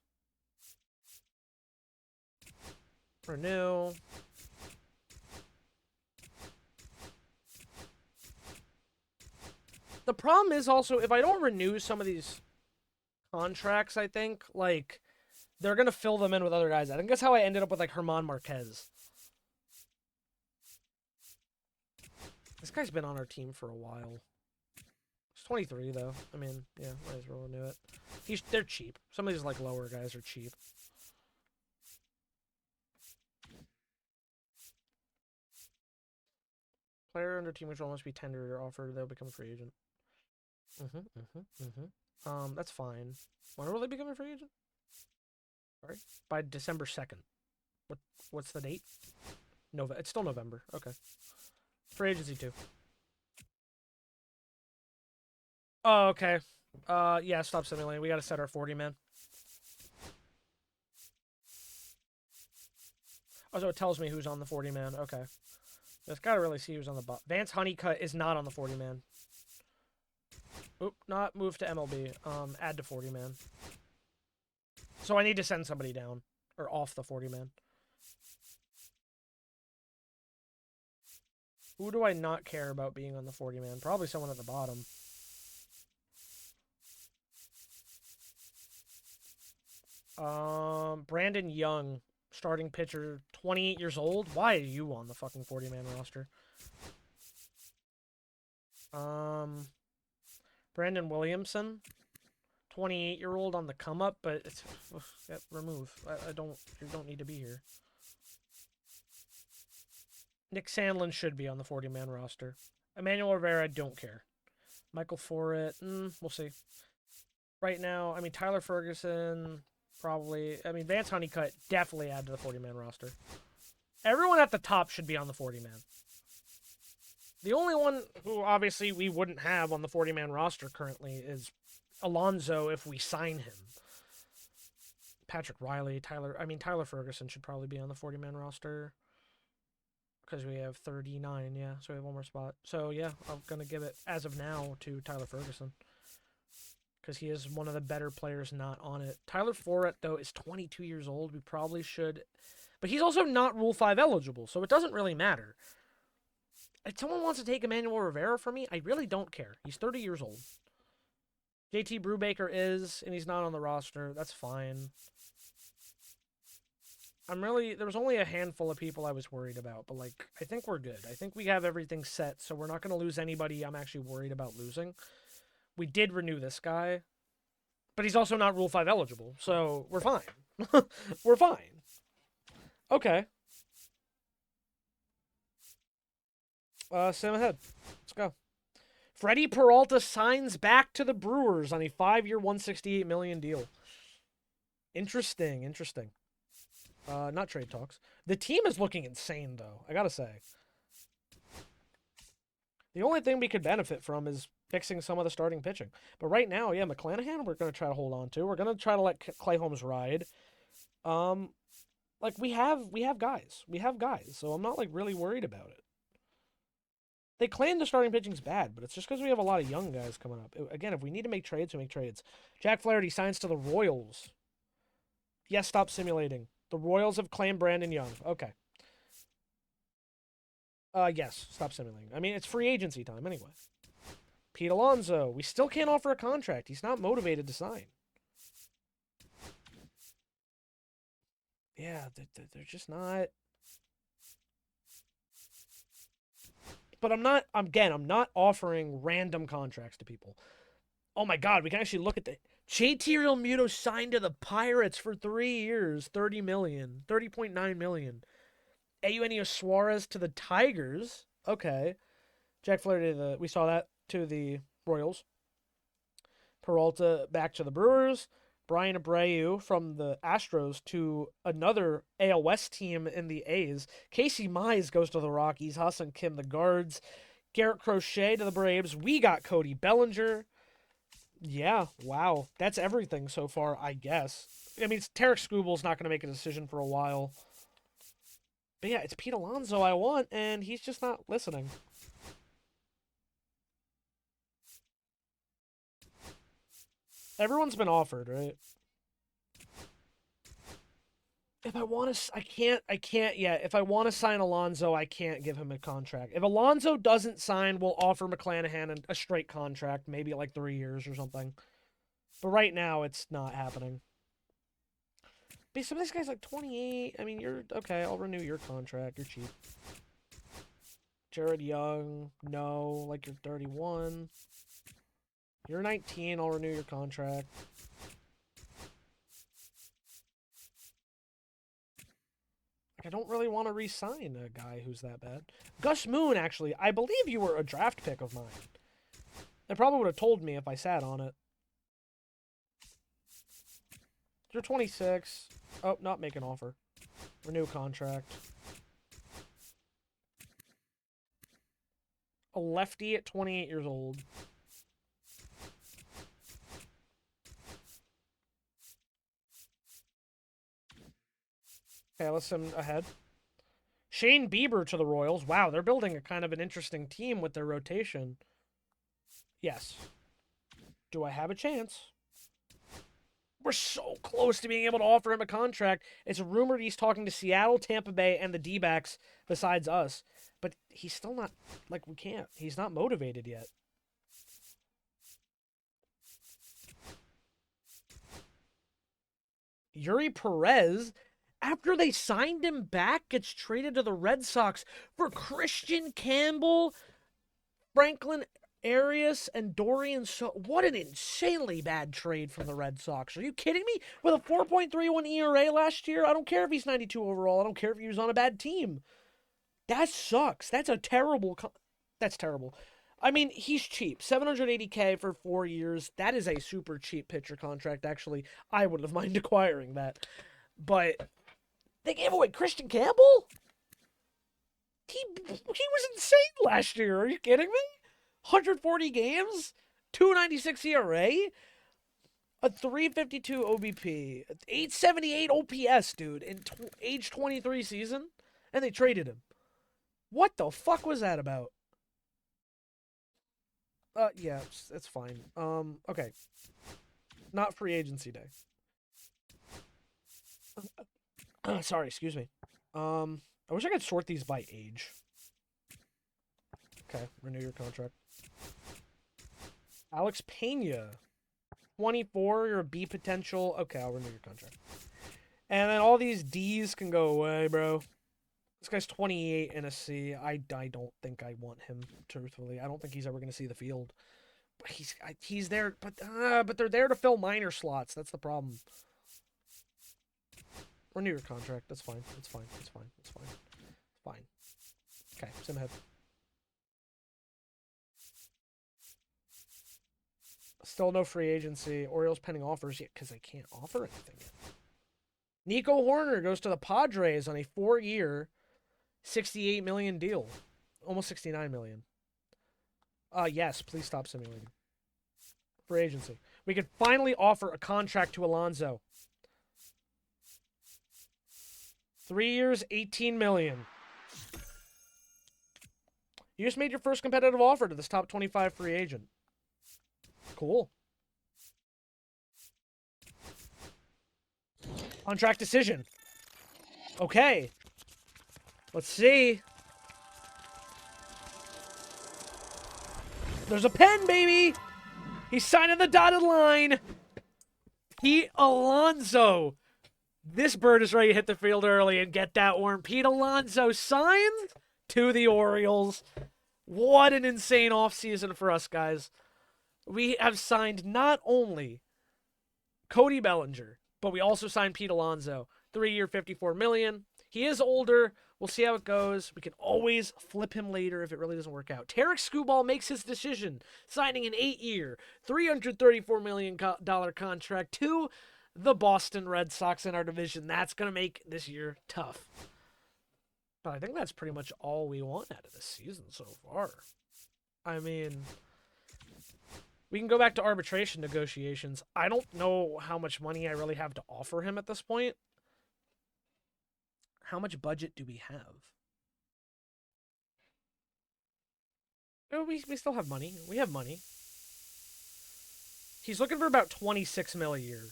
Renew. The problem is also, if I don't renew some of these contracts, I think, they're going to fill them in with other guys. I think that's how I ended up with, Herman Marquez. This guy's been on our team for a while. He's 23, though. I mean, yeah, might as well renew it. They're cheap. Some of these, lower guys are cheap. Player under team control must be tendered or offered. They'll become a free agent. That's fine. When will they become a free agent? Sorry? By December 2nd. What's the date? It's still November. Okay. Free agency 2. Oh, okay. Yeah, stop simulating. We gotta set our 40-man. Oh, so it tells me who's on the 40-man. Okay. Just gotta really see who's on the bot. Vance Honeycutt is not on the 40-man. Oop, not move to MLB. Add to 40-man. So I need to send somebody down. Or off the 40-man. Who do I not care about being on the 40-man? Probably someone at the bottom. Brandon Young, starting pitcher, 28 years old. Why are you on the fucking 40-man roster? Brandon Williamson, 28-year-old on the come up, but it's remove. You don't need to be here. Nick Sandlin should be on the 40-man roster. Emmanuel Rivera, I don't care. Michael Forret, we'll see. Right now, I mean, Tyler Ferguson, probably. I mean, Vance Honeycutt, definitely add to the 40-man roster. Everyone at the top should be on the 40-man. The only one who, obviously, we wouldn't have on the 40-man roster currently is Alonso if we sign him. Patrick Riley, Tyler Ferguson should probably be on the 40-man roster. Because we have 39, yeah. So we have one more spot. So, yeah, I'm going to give it, as of now, to Tyler Ferguson. Because he is one of the better players not on it. Tyler Forret, though, is 22 years old. We probably should... But he's also not Rule 5 eligible, so it doesn't really matter. If someone wants to take Emmanuel Rivera from me, I really don't care. He's 30 years old. JT Brubaker is, and he's not on the roster. That's fine. There was only a handful of people I was worried about, but, I think we're good. I think we have everything set, so we're not going to lose anybody I'm actually worried about losing. We did renew this guy, but he's also not Rule 5 eligible, so we're fine. We're fine. Okay. Sam ahead. Let's go. Freddie Peralta signs back to the Brewers on a 5-year, $168 million deal. Interesting, interesting. Not trade talks. The team is looking insane, though. I gotta say. The only thing we could benefit from is fixing some of the starting pitching. But right now, yeah, McClanahan, we're gonna try to hold on to. We're gonna try to let Clay Holmes ride. Um, like we have guys. We have guys, so I'm not like really worried about it. They claim the starting pitching's bad, but it's just because we have a lot of young guys coming up. Again, if we need to make trades, we make trades. Jack Flaherty signs to the Royals. Yes, stop simulating. The Royals have claimed Brandon Young. Okay. Yes, stop simulating. I mean, it's free agency time anyway. Pete Alonso. We still can't offer a contract. He's not motivated to sign. Yeah, they're just not. But I'm not offering random contracts to people. Oh my God, we can actually look at the JT Realmuto signed to the Pirates for 3 years, 30 million, 30.9 million. Eugenio Suarez to the Tigers. Okay. Jack Flaherty we saw that to the Royals. Peralta back to the Brewers. Brian Abreu from the Astros to another AL West team in the A's. Casey Mize goes to the Rockies. Hassan Kim, the Guards. Garrett Crochet to the Braves. We got Cody Bellinger. Yeah, wow. That's everything so far, I guess. I mean, Tarek Skubal's not going to make a decision for a while. But yeah, it's Pete Alonso I want, and he's just not listening. Everyone's been offered, right? If I want to, I can't yet. If I want to sign Alonso, I can't give him a contract. If Alonso doesn't sign, we'll offer McClanahan a straight contract, maybe like 3 years or something. But right now, it's not happening. But some of these guys like 28. I mean, you're okay. I'll renew your contract. You're cheap. Jared Young, no. Like you're 31. You're 19. I'll renew your contract. I don't really want to re-sign a guy who's that bad. Gus Moon, actually, I believe you were a draft pick of mine. They probably would have told me if I sat on it. You're 26. Oh, not make an offer. Renew contract. A lefty at 28 years old. Okay, let's send ahead. Shane Bieber to the Royals. Wow, they're building a kind of an interesting team with their rotation. Yes. Do I have a chance? We're so close to being able to offer him a contract. It's rumored he's talking to Seattle, Tampa Bay, and the D-backs besides us. But he's still not, like, we can't. He's not motivated yet. Yuri Perez, after they signed him back, gets traded to the Red Sox for Christian Campbell, Franklin Arias, and Dorian. So, what an insanely bad trade from the Red Sox. Are you kidding me? With a 4.31 ERA last year, I don't care if he's 92 overall. I don't care if he was on a bad team. That sucks. That's a terrible. That's terrible. I mean, he's cheap. $780K for 4 years. That is a super cheap pitcher contract, actually. I wouldn't have minded acquiring that. But they gave away Christian Campbell? He was insane last year. Are you kidding me? 140 games, 296 ERA, a 352 OBP, 878 OPS, dude, in age 23 season, and they traded him. What the fuck was that about? Yeah, it's fine. Okay. Not free agency day. Sorry, excuse me. I wish I could sort these by age. Okay, renew your contract. Alex Pena, 24, you're a B potential. Okay, I'll renew your contract. And then all these D's can go away, bro. This guy's 28 and a C. I don't think I want him, truthfully. I don't think he's ever going to see the field. But he's there, but they're there to fill minor slots. That's the problem. Renew your contract. That's fine. It's fine. It's fine. It's fine. It's fine. Okay, sim ahead. Still no free agency. Orioles pending offers yet because they can't offer anything yet. Nico Horner goes to the Padres on a 4-year, $68 million deal. Almost $69 million. Yes, please stop simulating. Free agency. We could finally offer a contract to Alonso. 3 years, $18 million. You just made your first competitive offer to this top 25 free agent. Cool. Contract decision. Okay. Let's see. There's a pen, baby! He's signing the dotted line. Pete Alonso. This bird is ready to hit the field early and get that worm. Pete Alonso signs to the Orioles. What an insane offseason for us, guys. We have signed not only Cody Bellinger, but we also signed Pete Alonso. 3-year, $54 million. He is older. We'll see how it goes. We can always flip him later if it really doesn't work out. Tarek Skubal makes his decision, signing an 8-year, $334 million contract to the Boston Red Sox in our division. That's going to make this year tough. But I think that's pretty much all we want out of this season so far. I mean, we can go back to arbitration negotiations. I don't know how much money I really have to offer him at this point. How much budget do we have? Oh, we still have money. We have money. He's looking for about $26 million a year.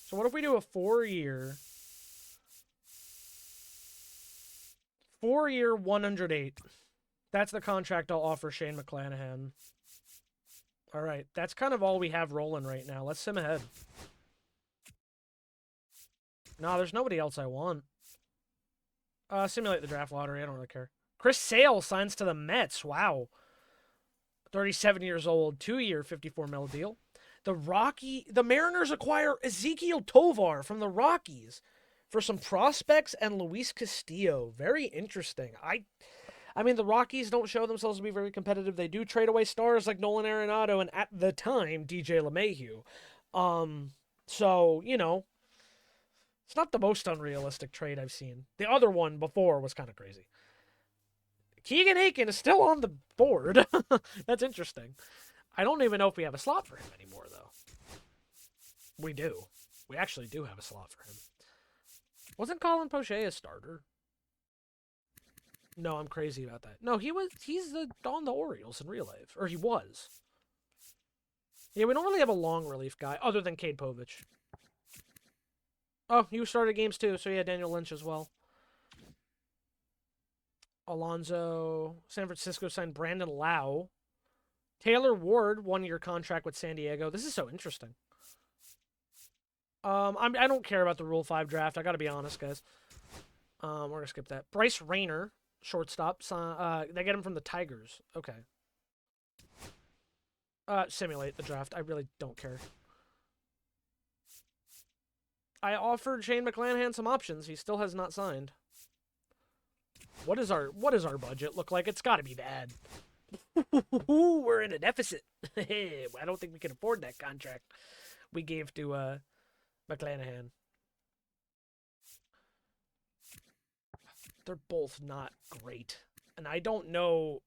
So what if we do a 4-year... 4-year, $108. That's the contract I'll offer Shane McClanahan. All right, that's kind of all we have rolling right now. Let's sim ahead. No, there's nobody else I want. Simulate the draft lottery. I don't really care. Chris Sale signs to the Mets. Wow. 37 years old. 2-year, $54 million deal. The Mariners acquire Ezekiel Tovar from the Rockies for some prospects and Luis Castillo. Very interesting. I mean, the Rockies don't show themselves to be very competitive. They do trade away stars like Nolan Arenado and, at the time, DJ LeMahieu. So, you know, it's not the most unrealistic trade I've seen. The other one before was kind of crazy. Keegan Aiken is still on the board. That's interesting. I don't even know if we have a slot for him anymore, though. We do. We actually do have a slot for him. Wasn't Colin Poche a starter? No, I'm crazy about that. No, he's on the Orioles in real life. Or he was. Yeah, we don't really have a long relief guy other than Cade Povich. Oh, you started games too, so yeah, Daniel Lynch as well. Alonso. San Francisco signed Brandon Lau. Taylor Ward, 1-year contract with San Diego. This is so interesting. I don't care about the Rule 5 draft. I gotta be honest, guys. We're gonna skip that. Bryce Rayner, shortstop. They get him from the Tigers. Okay. Simulate the draft. I really don't care. I offered Shane McClanahan some options. He still has not signed. What does our budget look like? It's got to be bad. We're in a deficit. I don't think we can afford that contract we gave to McClanahan. They're both not great. And I don't know.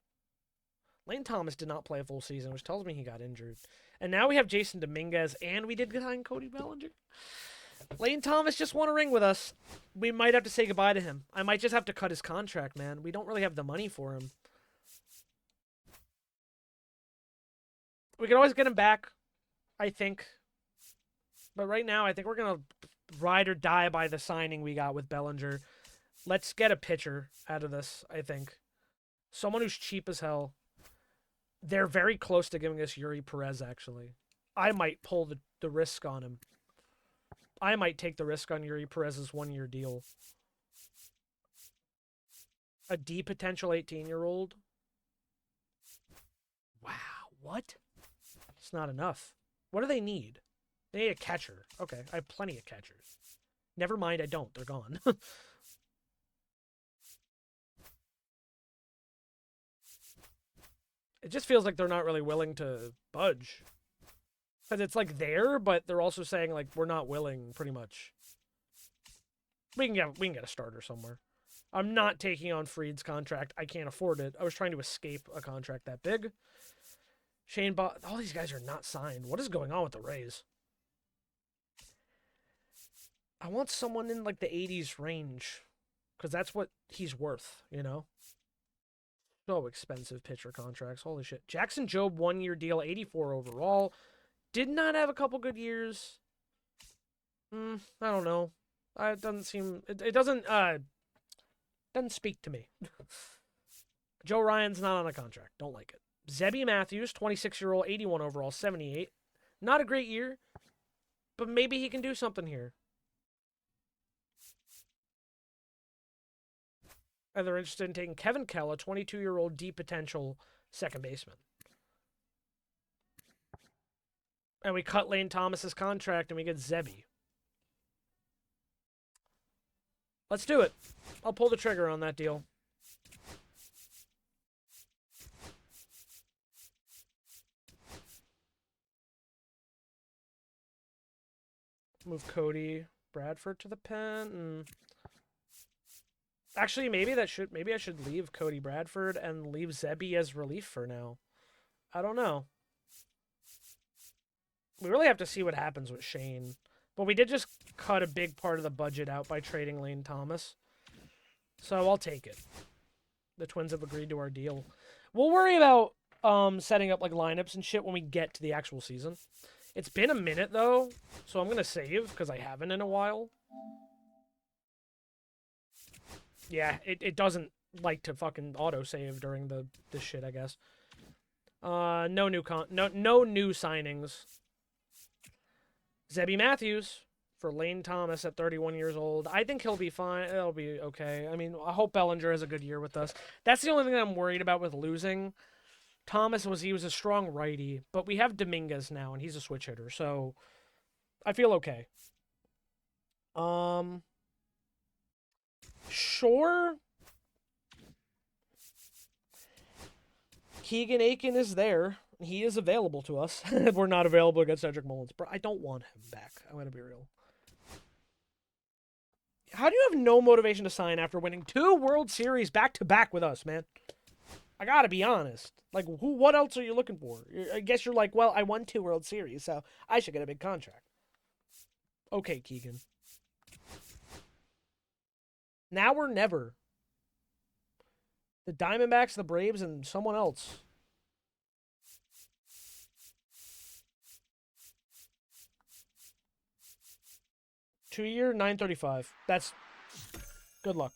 Lane Thomas did not play a full season, which tells me he got injured. And now we have Jason Dominguez, and we did sign Cody Bellinger. Lane Thomas just won a ring with us. We might have to say goodbye to him. I might just have to cut his contract, man. We don't really have the money for him. We can always get him back, I think. But right now, I think we're going to ride or die by the signing we got with Bellinger. Let's get a pitcher out of this, I think. Someone who's cheap as hell. They're very close to giving us Yuri Perez, actually. I might pull the risk on him. I might take the risk on Yuri Perez's 1-year deal. A D potential 18-year-old. Wow, what? It's not enough. What do they need? They need a catcher. Okay, I have plenty of catchers. Never mind, I don't. They're gone. It just feels like they're not really willing to budge. Because it's like there, but they're also saying like we're not willing, pretty much. We can get a starter somewhere. I'm not taking on Fried's contract. I can't afford it. I was trying to escape a contract that big. Shane all these guys are not signed. What is going on with the Rays? I want someone in like the 80s range. Because that's what he's worth, you know? So expensive pitcher contracts. Holy shit. Jackson Jobe, 1-year deal, 84 overall. Did not have a couple good years. I don't know. It doesn't seem... It doesn't speak to me. Joe Ryan's not on a contract. Don't like it. Zebby Matthews, 26-year-old, 81 overall, 78. Not a great year, but maybe he can do something here. And they're interested in taking Kevin Kell, a 22-year-old deep potential second baseman. And we cut Lane Thomas's contract and we get Zebby. Let's do it. I'll pull the trigger on that deal. Move Cody Bradford to the pen. Actually, maybe I should leave Cody Bradford and leave Zebby as relief for now. I don't know. We really have to see what happens with Shane. But we did just cut a big part of the budget out by trading Lane Thomas. So I'll take it. The Twins have agreed to our deal. We'll worry about setting up like lineups and shit when we get to the actual season. It's been a minute though, so I'm going to save because I haven't in a while. Yeah, it doesn't like to fucking auto-save during this shit, I guess. No new signings. Zebby Matthews for Lane Thomas at 31 years old. I think he'll be fine. It'll be okay. I mean, I hope Bellinger has a good year with us. That's the only thing that I'm worried about with losing. Thomas was a strong righty, but we have Dominguez now, and he's a switch hitter, so I feel okay. Sure. Keegan Aiken is there. He is available to us. We're not available against Cedric Mullins. But I don't want him back. I'm going to be real. How do you have no motivation to sign after winning 2 World Series back-to-back with us, man? I got to be honest. Like, what else are you looking for? I guess you're like, well, I won 2 World Series, so I should get a big contract. Okay, Keegan. Now or never. The Diamondbacks, the Braves, and someone else. Two-year, $935. That's good luck.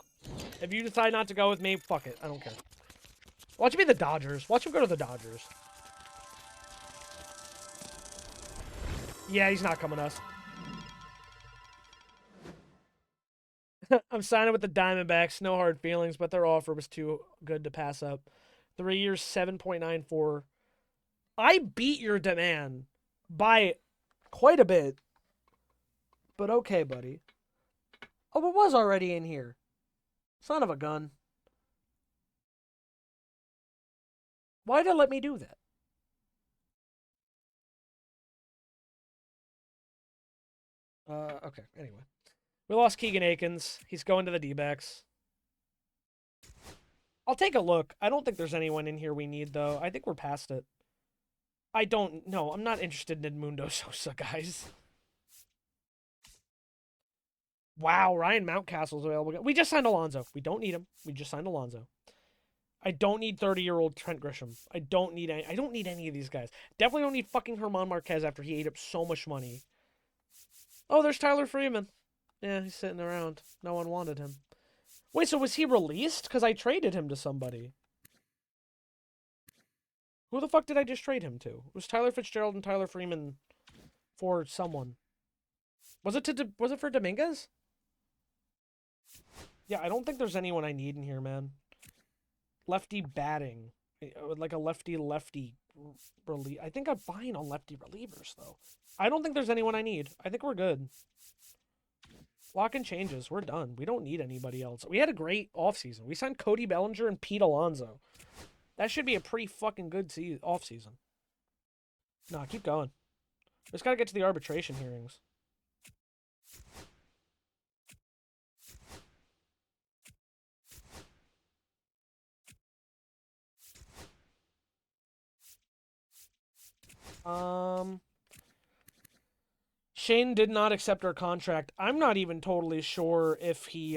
If you decide not to go with me, fuck it. I don't care. Watch him be the Dodgers. Watch him go to the Dodgers. Yeah, he's not coming to us. I'm signing with the Diamondbacks. No hard feelings, but their offer was too good to pass up. 3 years, 7.94. I beat your demand by quite a bit. But okay, buddy. Oh, it was already in here. Son of a gun. Why did it let me do that? Okay, anyway. We lost Keegan Akins. He's going to the D-backs. I'll take a look. I don't think there's anyone in here we need, though. I think we're past it. I don't know. I'm not interested in Edmundo Sosa, guys. Wow, Ryan Mountcastle's available. We just signed Alonso. We don't need him. We just signed Alonso. I don't need 30-year-old Trent Grisham. I don't need any of these guys. Definitely don't need fucking Herman Marquez after he ate up so much money. Oh, there's Tyler Freeman. Yeah, he's sitting around. No one wanted him. Wait, so was he released? Because I traded him to somebody. Who the fuck did I just trade him to? It was Tyler Fitzgerald and Tyler Freeman for someone. Was it for Dominguez? Yeah, I don't think there's anyone I need in here, man. Lefty batting. Like a lefty relief. I think I'm buying on lefty relievers, though. I don't think there's anyone I need. I think we're good. Lock in changes. We're done. We don't need anybody else. We had a great offseason. We signed Cody Bellinger and Pete Alonso. That should be a pretty fucking good offseason. Nah, keep going. Just gotta get to the arbitration hearings. Shane did not accept our contract. I'm not even totally sure if he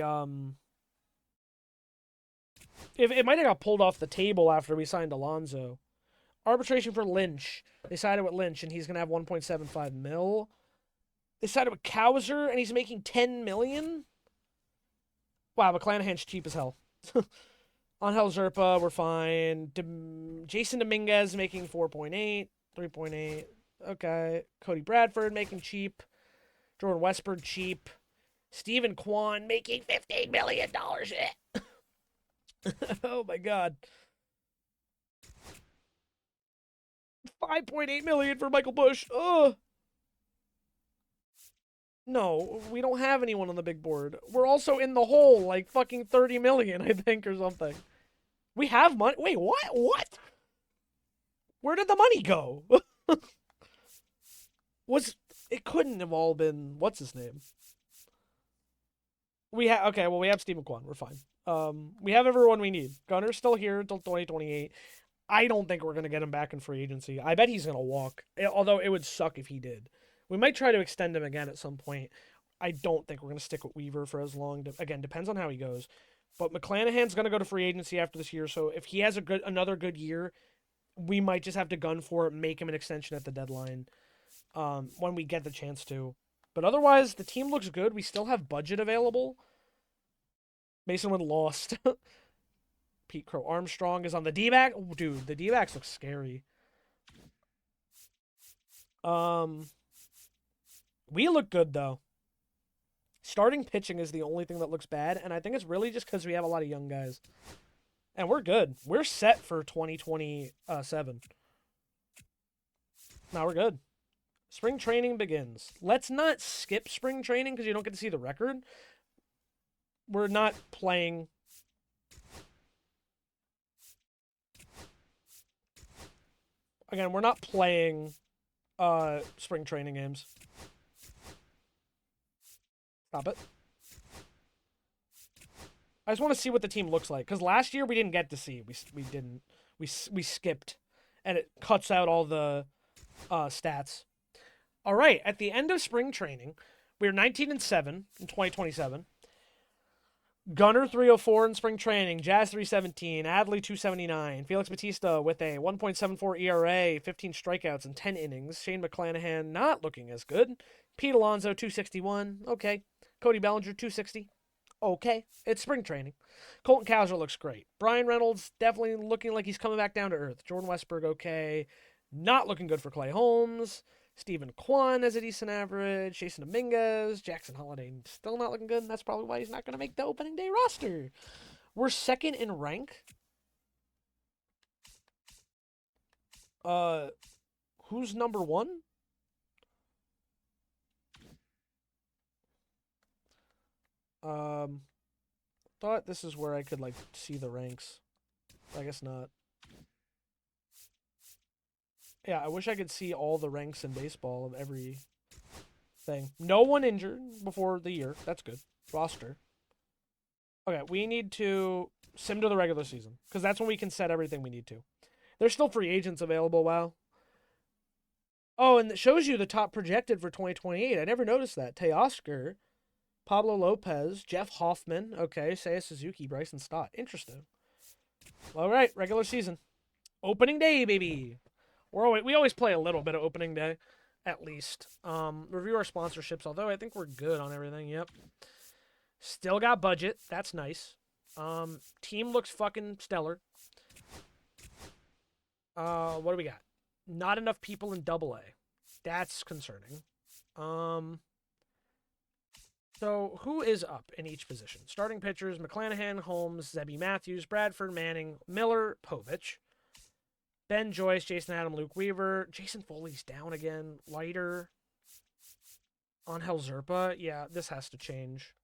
if it might have got pulled off the table after we signed Alonso. Arbitration for Lynch. They sided with Lynch and he's gonna have 1.75 mil. They sided with Cowser and he's making 10 million. Wow, McClanahan's cheap as hell. Angel Zerpa, we're fine. Jason Dominguez making 4.8, 3.8. Okay. Cody Bradford making cheap. Jordan Westburg cheap. Stephen Kwan making $15 million. Oh my god. 5.8 million for Michael Bush. Ugh. No, we don't have anyone on the big board. We're also in the hole, like fucking 30 million, I think, or something. We have money. Wait, what? What? Where did the money go? It couldn't have all been what's his name? We have okay, well we have Stephen Kwan. We're fine. We have everyone we need. Gunner's still here until 2028. I don't think we're gonna get him back in free agency. I bet he's gonna walk. Although it would suck if he did. We might try to extend him again at some point. I don't think we're gonna stick with Weaver for as long. Again, depends on how he goes. But McClanahan's gonna go to free agency after this year. So if he has another good year, we might just have to gun for it, make him an extension at the deadline. When we get the chance to. But otherwise, the team looks good. We still have budget available. Mason Wood lost. Pete Crow Armstrong is on the D-back. Oh, dude, the D-backs look scary. We look good, though. Starting pitching is the only thing that looks bad, and I think it's really just because we have a lot of young guys. And we're good. We're set for 2027. Now we're good. Spring training begins. Let's not skip spring training because you don't get to see the record. We're not playing. Again, we're not playing spring training games. Stop it. I just want to see what the team looks like because last year we didn't get to see. We skipped, and it cuts out all the stats. All right, at the end of spring training, we're 19-7 in 2027. Gunner 304 in spring training, Jazz 317, Adley 279, Felix Bautista with a 1.74 ERA, 15 strikeouts in 10 innings. Shane McClanahan not looking as good. Pete Alonso 261, okay. Cody Bellinger 260, okay. It's spring training. Colton Cowser looks great. Brian Reynolds definitely looking like he's coming back down to earth. Jordan Westburg okay. Not looking good for Clay Holmes. Stephen Kwan has a decent average. Jason Dominguez. Jackson Holliday still not looking good. And that's probably why he's not going to make the opening day roster. We're second in rank. Who's number one? Thought this is where I could, like, see the ranks. I guess not. Yeah, I wish I could see all the ranks in baseball of every thing. No one injured before the year. That's good. Roster. Okay, we need to sim to the regular season because that's when we can set everything we need to. There's still free agents available, wow. Oh, and it shows you the top projected for 2028. I never noticed that. Teoscar, Pablo Lopez, Jeff Hoffman, okay, Seiya Suzuki, Bryson Stott. Interesting. All right, regular season. Opening day, baby. We always play a little bit of opening day, at least. Review our sponsorships, although I think we're good on everything. Yep. Still got budget. That's nice. Team looks fucking stellar. What do we got? Not enough people in AA. That's concerning. So who is up in each position? Starting pitchers: McClanahan, Holmes, Zebby Matthews, Bradford, Manning, Miller, Povich. Ben Joyce, Jason Adam, Luke Weaver. Jason Foley's down again. Leiter. Angel Zerpa? Yeah, this has to change.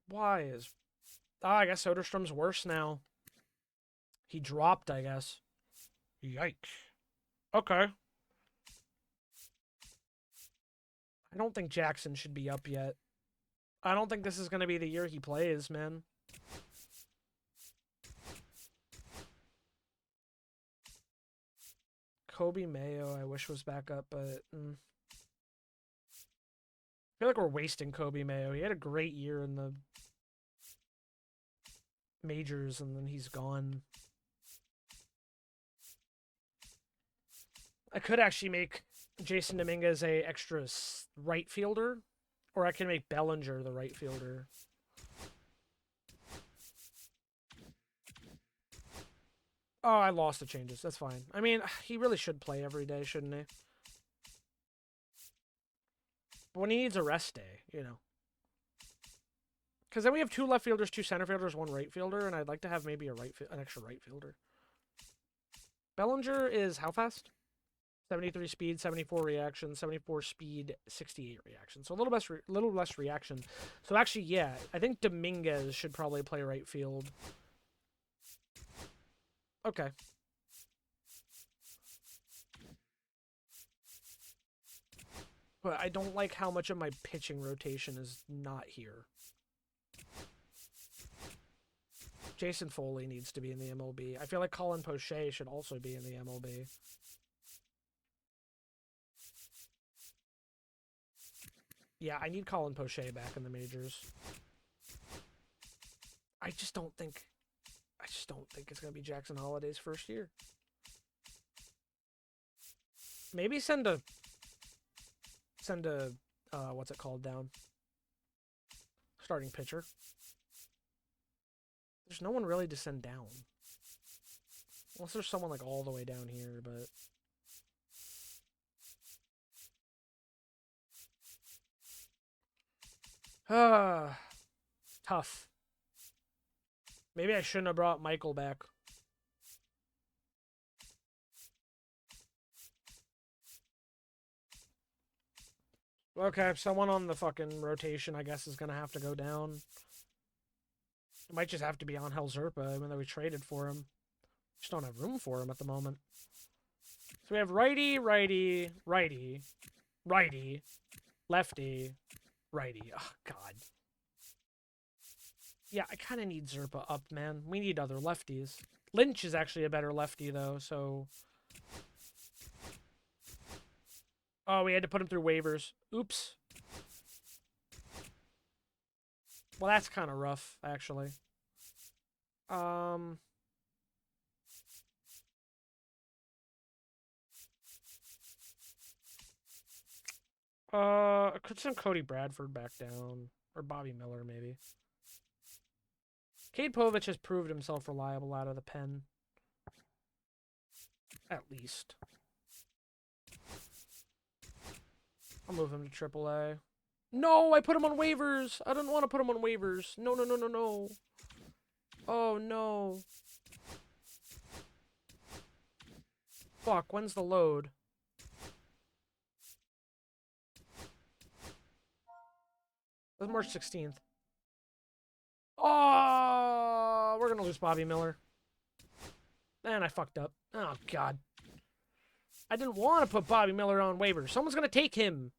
Why is... Ah, I guess Soderstrom's worse now. He dropped, I guess. Yikes. Okay. I don't think Jackson should be up yet. I don't think this is going to be the year he plays, man. Kobe Mayo, I wish was back up, but... I feel like we're wasting Kobe Mayo. He had a great year in the majors, and then he's gone. I could actually make Jason Dominguez a extra right fielder, or I can make Bellinger the right fielder. Oh, I lost the changes. That's fine. I mean, he really should play every day, shouldn't he? But when he needs a rest day, you know. Because then we have 2 left fielders, 2 center fielders, 1 right fielder, and I'd like to have maybe an extra right fielder. Bellinger is how fast? 73 speed, 74 reaction, 74 speed, 68 reaction. So a little less reaction. So actually, yeah, I think Dominguez should probably play right field. Okay. But I don't like how much of my pitching rotation is not here. Jason Foley needs to be in the MLB. I feel like Colin Poche should also be in the MLB. Yeah, I need Colin Poche back in the majors. I just don't think it's going to be Jackson Holliday's first year. Maybe send a what's it called down? Starting pitcher. There's no one really to send down. Unless there's someone like all the way down here, but tough. Maybe I shouldn't have brought Michael back. Okay, someone on the fucking rotation, I guess, is going to have to go down. It might just have to be Angel Zerpa, even though we traded for him. Just don't have room for him at the moment. So we have righty, righty, righty, righty, lefty, righty. Oh, God. Yeah, I kind of need Zerpa up, man. We need other lefties. Lynch is actually a better lefty, though, so... Oh, we had to put him through waivers. Oops. Well, that's kind of rough, actually. I could send Cody Bradford back down. Or Bobby Miller, maybe. Cade Povich has proved himself reliable out of the pen. At least. I'll move him to AAA. No, I put him on waivers. I didn't want to put him on waivers. No, no, no, no, no. Oh, no. Fuck, when's the load? That's March 16th. Oh, we're going to lose Bobby Miller. Man, I fucked up. Oh, God. I didn't want to put Bobby Miller on waivers. Someone's going to take him.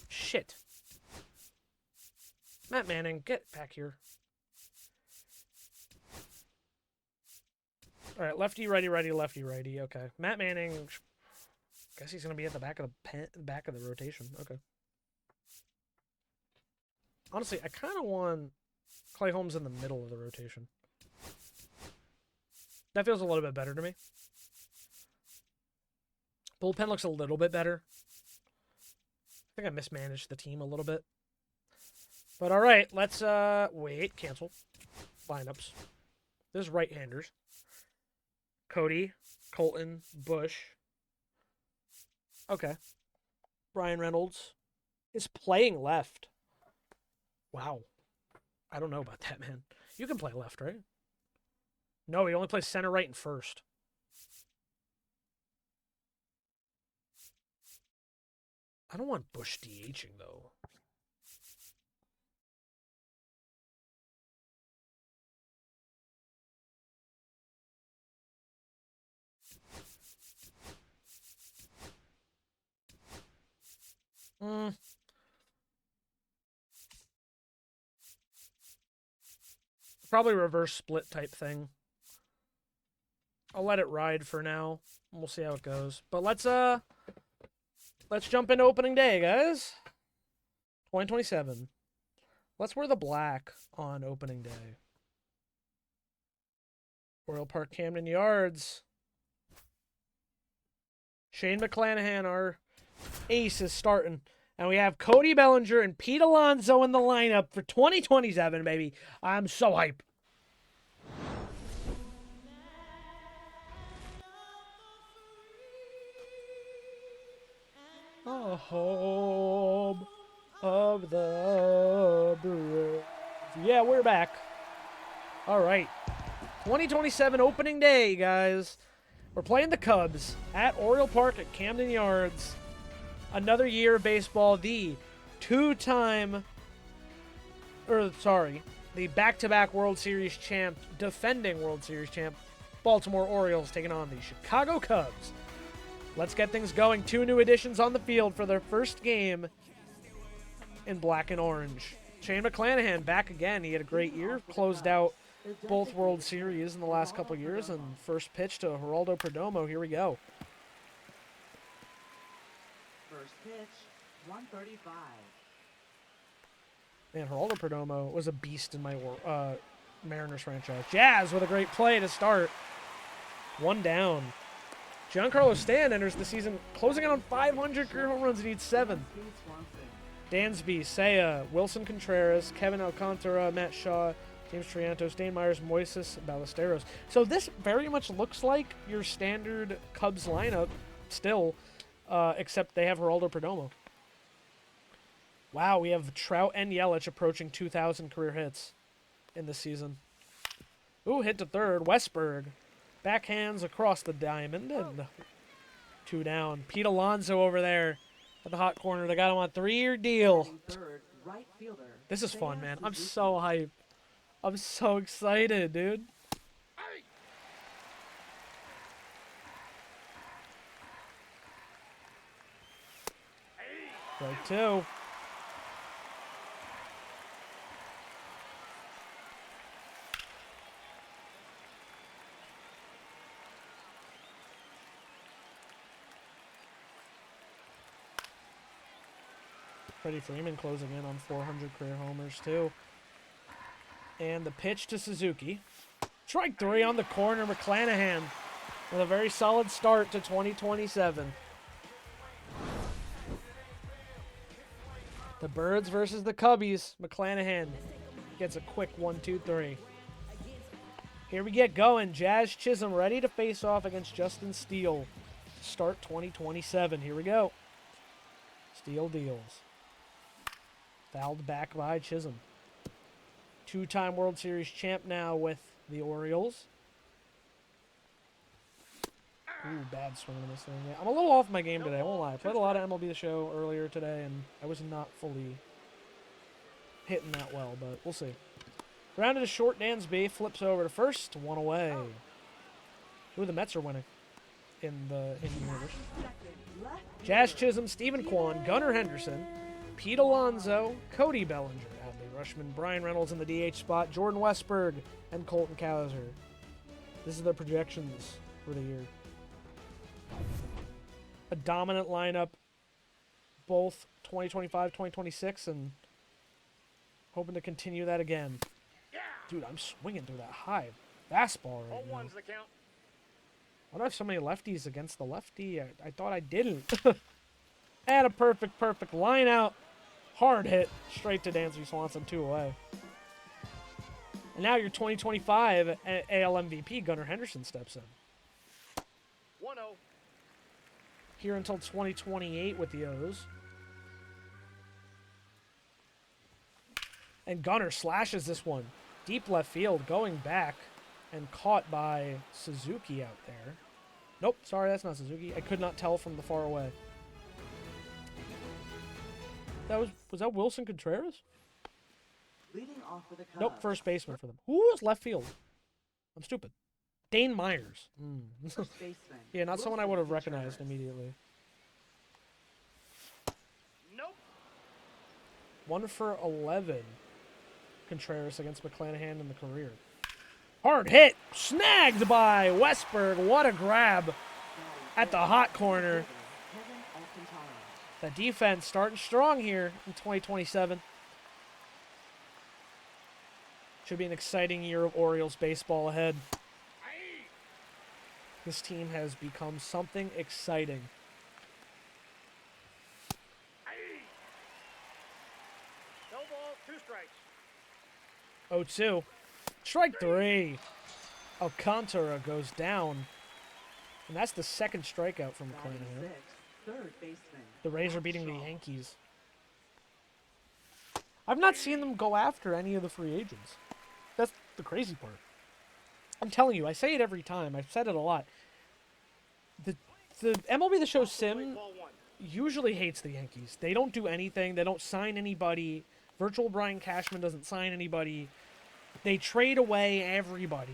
Shit. Matt Manning, get back here. All right, lefty, righty, righty, lefty, righty. Okay. Matt Manning, guess he's going to be at the back of the rotation. Okay. Honestly, I kind of want Clay Holmes in the middle of the rotation. That feels a little bit better to me. Bullpen looks a little bit better. I think I mismanaged the team a little bit. But all right, let's wait, cancel lineups. This is right-handers. Cody, Colton, Bush. Okay. Brian Reynolds is playing left. Wow. I don't know about that, man. You can play left, right? No, he only plays center, right, and first. I don't want Bush DHing, though. Probably reverse split type thing. I'll let it ride for now. We'll see how it goes. But let's jump into opening day, guys. 2027. Let's wear the black on opening day. Royal Park Camden Yards. Shane McClanahan, our ace, is starting. And we have Cody Bellinger and Pete Alonso in the lineup for 2027, baby. I'm so hype. A home of the Brave. Yeah, we're back. All right. 2027 opening day, guys. We're playing the Cubs at Oriole Park at Camden Yards. Another year of baseball. The back-to-back World Series champ, defending World Series champ, Baltimore Orioles taking on the Chicago Cubs. Let's get things going. 2 new additions on the field for their first game in black and orange. Shane McClanahan back again. He had a great year. Closed out both World Series in the last couple of years. And first pitch to Geraldo Perdomo. Here we go. First pitch, 135. Man, Geraldo Perdomo was a beast in my Mariners franchise. Jazz with a great play to start. 1 down. Giancarlo Stanton enters the season closing in on 500 career home runs. He needs 7. Dansby, Seiya, Wilson Contreras, Kevin Alcantara, Matt Shaw, James Triantos, Dane Myers, Moises Ballesteros. So this very much looks like your standard Cubs lineup still, except they have Geraldo Perdomo. Wow, we have Trout and Yelich approaching 2,000 career hits in this season. Ooh, hit to third. Westberg. Backhands across the diamond, and 2 down. Pete Alonso over there at the hot corner. They got him on a 3-year deal. This is fun, man. I'm so hyped. I'm so excited, dude. Strike 2. Freddie Freeman closing in on 400 career homers, too. And the pitch to Suzuki. Strike 3 on the corner. McClanahan with a very solid start to 2027. The Birds versus the Cubbies. McClanahan gets a quick 1-2-3. Here we get going. Jazz Chisholm ready to face off against Justin Steele to start 2027. Here we go. Steele deals. Fouled back by Chisholm. 2-time World Series champ now with the Orioles. Ooh, bad swing on this thing. Yeah, I'm a little off my game today, I won't lie. I played a lot of MLB The Show earlier today, and I was not fully hitting that well, but we'll see. Grounded to short, Dansby flips over to first. 1 away. Ooh, the Mets are winning in the universe. Jazz Chisholm, Stephen Kwan, Gunnar Henderson, Pete Alonso, Cody Bellinger, Adley Rushman, Brian Reynolds in the DH spot, Jordan Westberg, and Colton Cowser. This is their projections for the year. A dominant lineup, both 2025, 2026, and hoping to continue that again. Dude, I'm swinging through that high fastball right now. Why do I have so many lefties against the lefty? I thought I didn't. And a perfect line out. Hard hit straight to Dansby Swanson, 2 away. And now your 2025 AL MVP, Gunnar Henderson, steps in. 1-0. Here until 2028 with the O's. And Gunnar slashes this one. Deep left field, going back, and caught by Suzuki out there. Nope, sorry, that's not Suzuki. I could not tell from the far away. Was that Wilson Contreras? Leading off for the Cubs. Nope, first baseman for them. Who was left field? I'm stupid. Dane Myers. First baseman. Yeah, not someone I Wilson would have Contreras. recognized immediately. Nope. 1 for 11. Contreras against McClanahan in the career. Hard hit. Snagged by Westberg. What a grab at the hot corner. Kevin Alcantara. The defense starting strong here in 2027. Should be an exciting year of Orioles baseball ahead. This team has become something exciting. No ball, 2 strikes. 0-2. Strike 3. Alcantara goes down. And that's the second strikeout from Batting McClanahan. sixth, third baseman. The Rays are Matt beating the Shaw. Yankees. I've not seen them go after any of the free agents. That's the crazy part. I'm telling you, I say it every time. I've said it a lot. The MLB The Show Sim Ball 1. usually hates the Yankees. They don't do anything. They don't sign anybody. Virtual Brian Cashman doesn't sign anybody. They trade away everybody.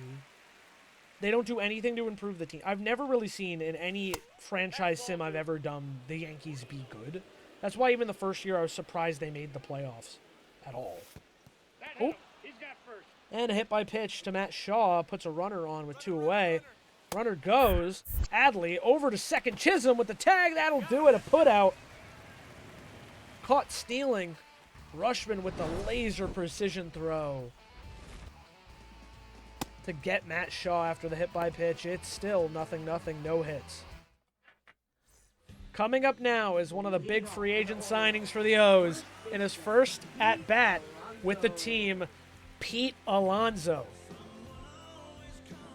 They don't do anything to improve the team. I've never really seen in any franchise sim I've ever done the Yankees be good. That's why even the first year I was surprised they made the playoffs at all. That Oh. hit him. He's got first. And a hit by pitch to Matt Shaw puts a runner on with 2 away. Runner goes. Adley over to second. Chisholm with the tag. That'll do it. A put out. Caught stealing. Rushman with the laser precision throw to get Matt Shaw after the hit by pitch. It's still 0-0, no hits. Coming up now is one of the big free agent signings for the O's in his first at bat with the team. Pete Alonso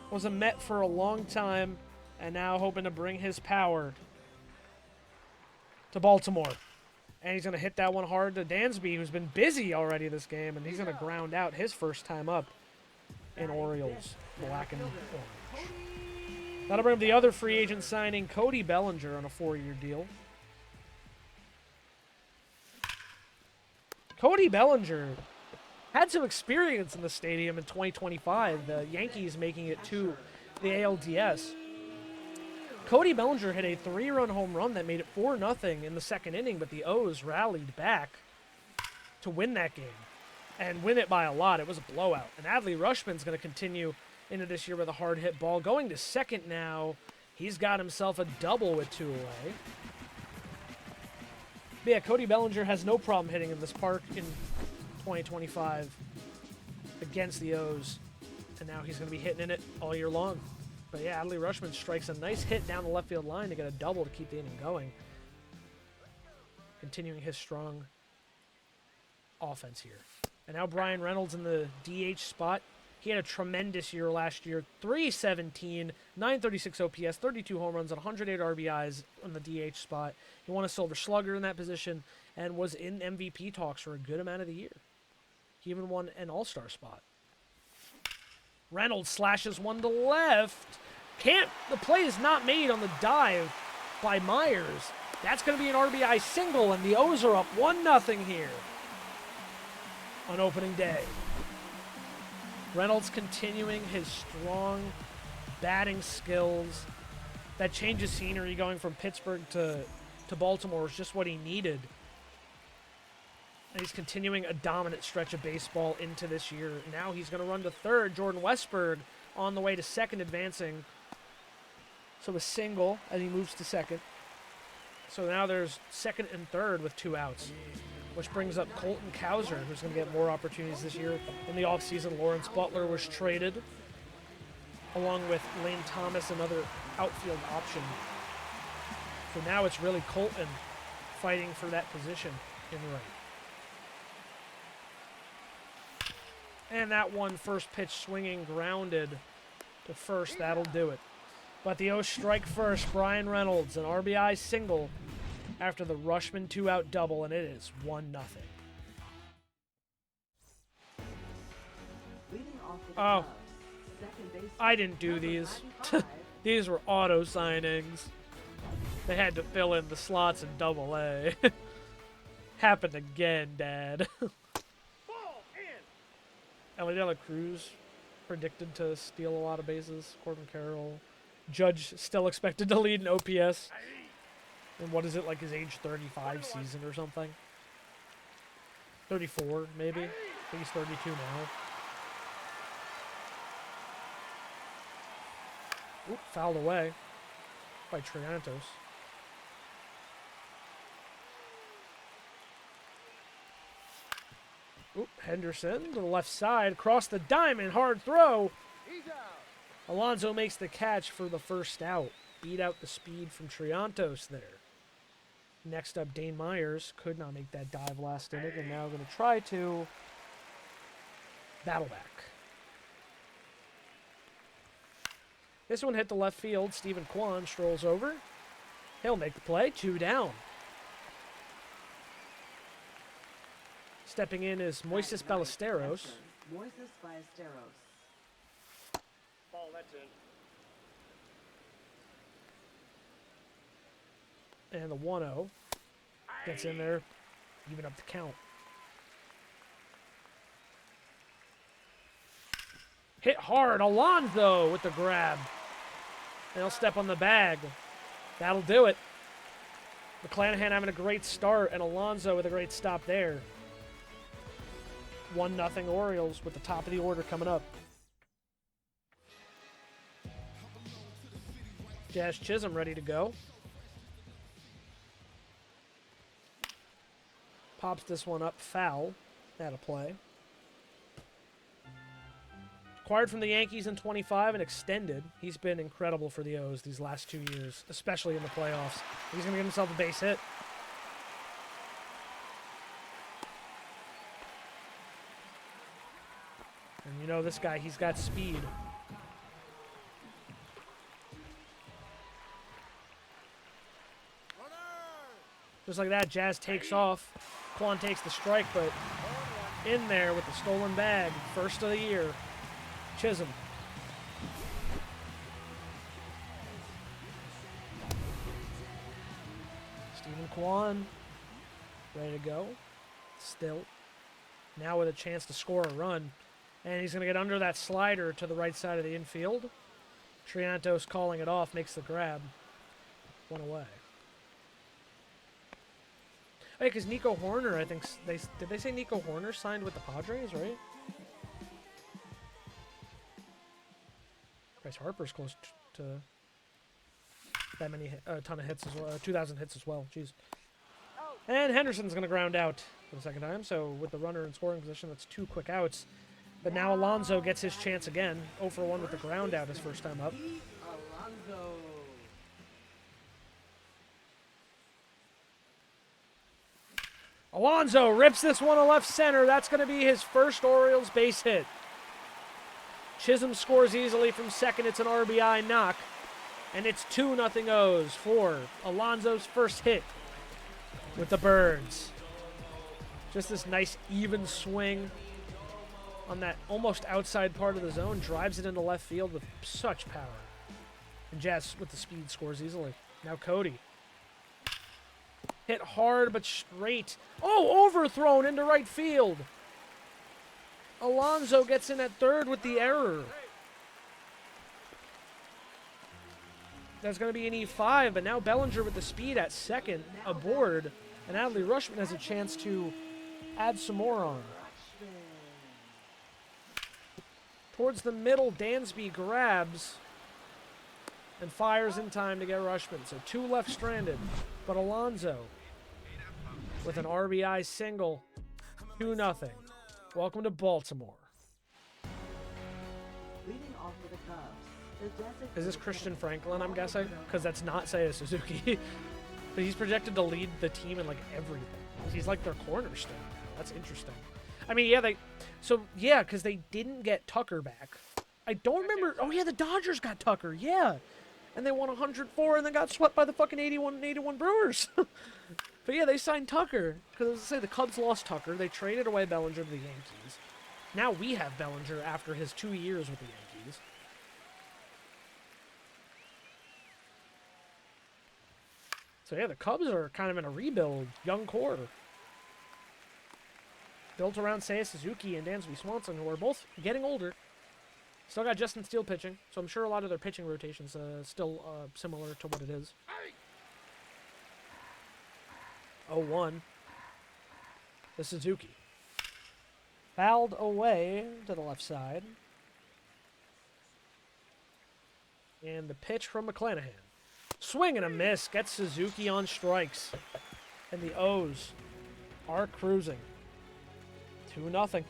was a Met for a long time and now hoping to bring his power to Baltimore. And he's going to hit that one hard to Dansby, who's been busy already this game, and he's going to ground out his first time up in Orioles black and orange. That'll bring up the other free agent signing, Cody Bellinger, on a 4-year deal. Cody Bellinger had some experience in the stadium in 2025, the Yankees making it to the ALDS. Cody Bellinger hit a 3-run home run that made it 4-0 in the second inning, but the O's rallied back to win that game and win it by a lot. It was a blowout. And Adley Rushman's going to continue into this year with a hard hit ball. Going to second now, he's got himself a double with 2 away. But yeah, Cody Bellinger has no problem hitting in this park in 2025 against the O's, and now he's going to be hitting in it all year long. But yeah, Adley Rushman strikes a nice hit down the left field line to get a double to keep the inning going. Continuing his strong offense here. And now Brian Reynolds in the DH spot. He had a tremendous year last year. 317, 936 OPS, 32 home runs, and 108 RBIs in the DH spot. He won a Silver Slugger in that position and was in MVP talks for a good amount of the year. He even won an All-Star spot. Reynolds slashes one to left. The play is not made on the dive by Myers. That's going to be an RBI single, and the O's are up 1-0 here on opening day. Reynolds continuing his strong batting skills. That change of scenery going from Pittsburgh to Baltimore is just what he needed. And he's continuing a dominant stretch of baseball into this year. Now he's going to run to third. Jordan Westberg on the way to second, advancing. So a single as he moves to second. So now there's second and third with 2 outs, which brings up Colton Cowser, who's going to get more opportunities this year. In the offseason, Lawrence Butler was traded, along with Lane Thomas, another outfield option. So now it's really Colton fighting for that position in right. And that one first pitch swinging grounded to first. That'll do it. But the O's strike first. Brian Reynolds, an RBI single after the Rushman 2-out double, and it is 1-0. Leading off for the Oh, Cubs, second baseman, I didn't do number these. 95, These were auto signings. They had to fill in the slots in Double-A. Happened again, Dad. Ball in. Ellie Cruz predicted to steal a lot of bases. Corbin Carroll. Judge still expected to lead in OPS. And what is it, like his age 35 season or something? 34, maybe? I think he's 32 now. Oop, fouled away by Triantos. Oop, Henderson to the left side, across the diamond, hard throw. He's out. Alonso makes the catch for the first out. Beat out the speed from Triantos there. Next up, Dane Myers could not make that dive last inning, and now going to try to battle back. This one hit the left field. Stephen Kwan strolls over. He'll make the play. 2 down. Stepping in is Moises Ballesteros. Moises Ballesteros. Ball, that's in. And the 1-0 gets in there, even up the count. Hit hard. Alonso with the grab. And he'll step on the bag. That'll do it. McClanahan having a great start, and Alonso with a great stop there. 1-0 Orioles with the top of the order coming up. Jazz Chisholm ready to go. Pops this one up, foul. That'll play. Acquired from the Yankees in 25 and extended. He's been incredible for the O's these last 2 years, especially in the playoffs. He's going to give himself a base hit. And you know this guy, he's got speed. Just like that, Jazz takes off. Kwan takes the strike, but in there with the stolen bag. First of the year. Chisholm. Stephen Kwan. Ready to go. Still. Now with a chance to score a run. And he's going to get under that slider to the right side of the infield. Triantos calling it off, makes the grab. 1 away. Hey, because Nico Horner, I think did they say Nico Horner signed with the Padres, right? Bryce Harper's close to that many, a ton of hits as well, 2,000 hits as well. Jeez. And Henderson's going to ground out for the second time. So with the runner in scoring position, that's 2 quick outs. But now Alonso gets his chance again. 0 for 1 with the ground out his first time up. Alonso. Alonso rips this one to left center. That's going to be his first Orioles base hit. Chisholm scores easily from second. It's an RBI knock. And it's 2-0 O's for Alonso's first hit with the Birds. Just this nice even swing on that almost outside part of the zone. Drives it into left field with such power. And Jazz with the speed scores easily. Now Cody. Hit hard but straight. Oh, overthrown into right field. Alonso gets in at third with the error. That's going to be an E5, but now Bellinger with the speed at second aboard. And Adley Rutschman has a chance to add some more on. Towards the middle, Dansby grabs and fires in time to get Rutschman. So 2 left stranded, but Alonso with an RBI single, 2-0. Welcome to Baltimore. Leading off for the Cubs. The designated Is this Christian Franklin, I'm guessing? Because that's not Seiya Suzuki. But he's projected to lead the team in, like, everything. He's like their cornerstone now. That's interesting. I mean, yeah, because they didn't get Tucker back. I don't remember. Oh, yeah, the Dodgers got Tucker. Yeah. And they won 104 and then got swept by the fucking 81 Brewers. But yeah, they signed Tucker. Because, as I say, the Cubs lost Tucker. They traded away Bellinger to the Yankees. Now we have Bellinger after his 2 years with the Yankees. So yeah, the Cubs are kind of in a rebuild. Young core. built around Seiya Suzuki and Dansby Swanson, who are both getting older. Still got Justin Steele pitching, so I'm sure a lot of their pitching rotations still similar to what it is. 0-1. The Suzuki. Fouled away to the left side. And the pitch from McClanahan. Swing and a miss. Gets Suzuki on strikes. And the O's are cruising. 2-0.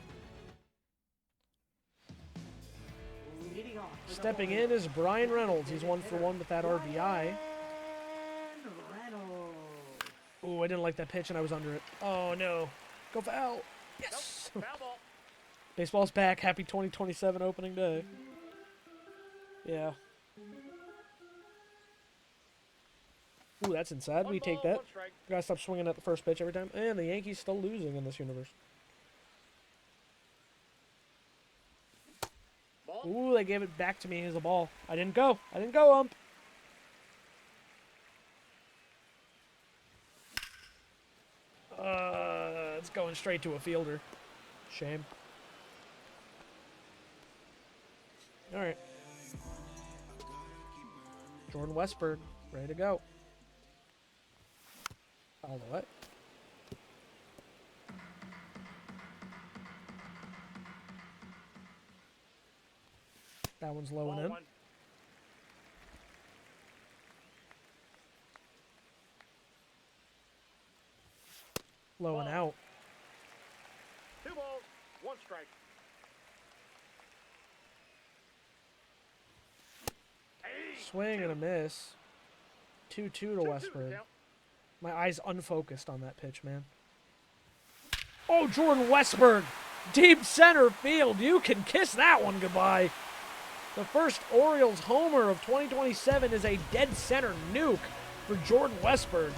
Leading off for the Stepping in Orioles, is Brian Reynolds. He's 1 for 1 with that RBI. Brian Reynolds. Ooh, I didn't like that pitch and I was under it. Oh, no. Go foul. Yes. Foul ball. Baseball's back. Happy 2027 opening day. Yeah. Ooh, that's inside. We take that. One strike. Gotta stop swinging at the first pitch every time. And the Yankees still losing in this universe. Ball. Ooh, they gave it back to me as a ball. I didn't go. Ump. It's going straight to a fielder. Shame. All right. Jordan Westberg, ready to go. All the way. That one's low and Ball in. one. Low and out. 2 balls. 1 strike. Swing and a miss. 2-2 to 2-2 Westberg. count. My eyes unfocused on that pitch, man. Oh, Jordan Westberg. Deep center field. You can kiss that one goodbye. The first Orioles homer of 2027 is a dead center nuke for Jordan Westberg.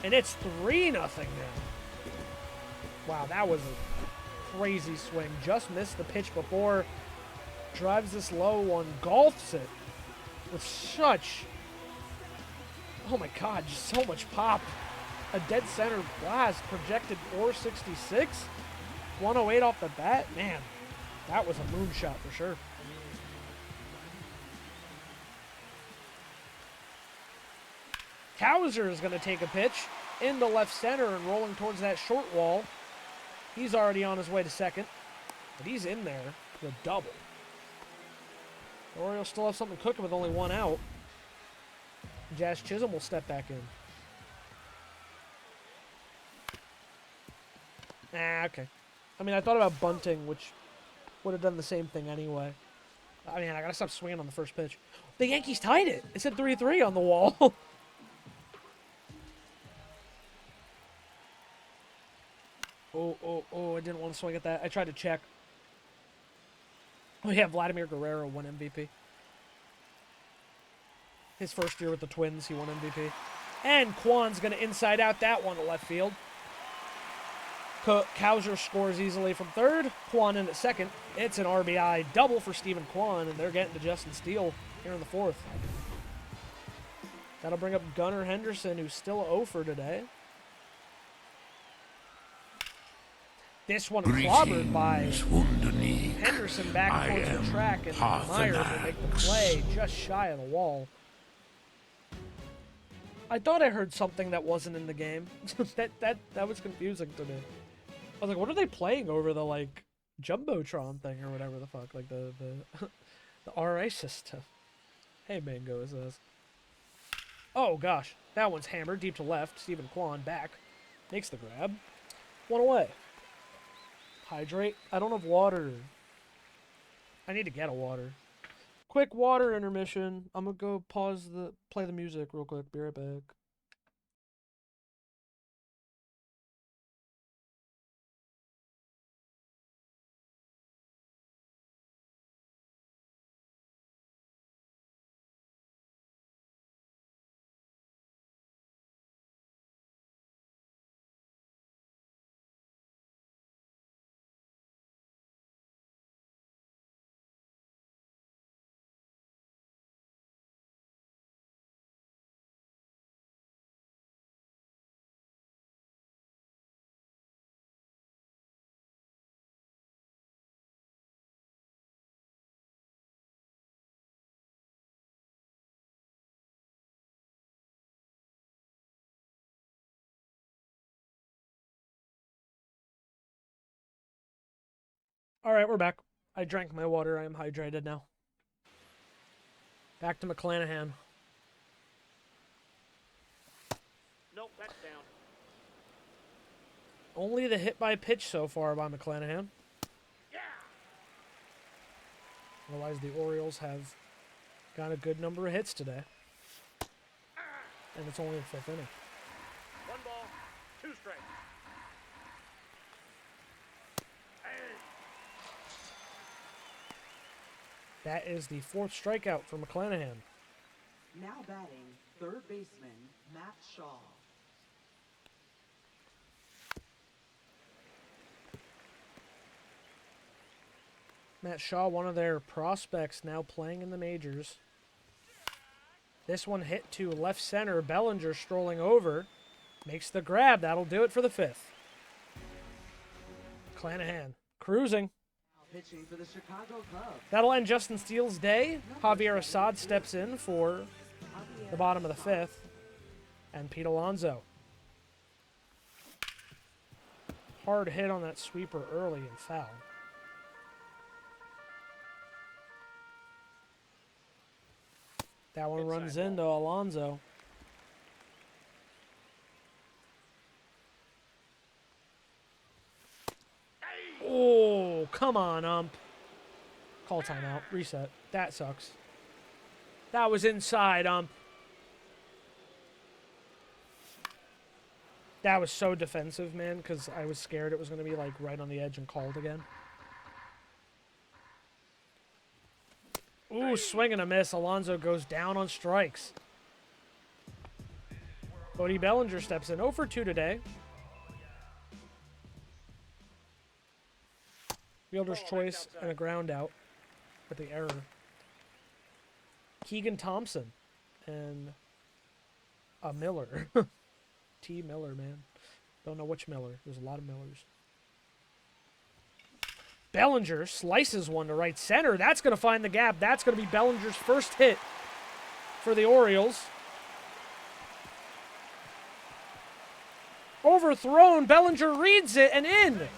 And it's 3-0 now. Wow, that was a crazy swing. Just missed the pitch before. Drives this low one. Golfs it with such... Oh my God, just so much pop. A dead center blast, projected 466. 108 off the bat. Man, that was a moonshot for sure. Kowser is going to take a pitch into left center and rolling towards that short wall. He's already on his way to second, but he's in there with a double. The Orioles still have something cooking with only 1 out. Jazz Chisholm will step back in. Okay. I mean, I thought about bunting, which would have done the same thing anyway. I mean, I gotta stop swinging on the first pitch. The Yankees tied it. It said 3-3 on the wall. Oh, I didn't want to swing at that. I tried to check. Oh, yeah, Vladimir Guerrero won MVP. His first year with the Twins, he won MVP. And Kwan's going to inside out that one to left field. Kowser scores easily from third. Kwan in at second. It's an RBI double for Stephen Kwan, and they're getting to Justin Steele here in the fourth. That'll bring up Gunnar Henderson, who's still 0 for today. This one clobbered by Henderson back towards the track, and Myers will make the play just shy of the wall. I thought I heard something that wasn't in the game. that was confusing to me. I was like, what are they playing over the, like, Jumbotron thing or whatever the fuck? Like, the RA system. Hey, Mango, is this? Oh, gosh. That one's hammered deep to left. Stephen Kwan back. Makes the grab. 1 away. Hydrate. I don't have water. I need to get a water. Quick water intermission. I'm gonna go play the music real quick. Be right back. All right, we're back. I drank my water. I am hydrated now. Back to McClanahan. Nope, that's down. Only the hit by pitch so far by McClanahan. Yeah. Otherwise, the Orioles have got a good number of hits today. And it's only the 5th inning. 1 ball, 2 strikes. That is the 4th strikeout for McClanahan. Now batting, third baseman, Matt Shaw. Matt Shaw, one of their prospects, now playing in the majors. This one hit to left center. Bellinger strolling over. Makes the grab. That'll do it for the 5th. McClanahan cruising. Pitching for the Chicago Cubs. That'll end Justin Steele's day. Javier Assad steps in for the bottom of the 5th. And Pete Alonso. Hard hit on that sweeper early and foul. That one runs into Alonso. Oh, come on, ump. Call timeout. Reset. That sucks. That was inside, ump. That was so defensive, man, because I was scared it was going to be, like, right on the edge and called again. Ooh, swing and a miss. Alonso goes down on strikes. Cody Bellinger steps in. 0 for 2 today. Fielder's choice and a ground out with the error. Keegan Thompson and a Miller. T. Miller, man. Don't know which Miller. There's a lot of Millers. Bellinger slices one to right center. That's going to find the gap. That's going to be Bellinger's first hit for the Orioles. Overthrown. Bellinger reads it and in.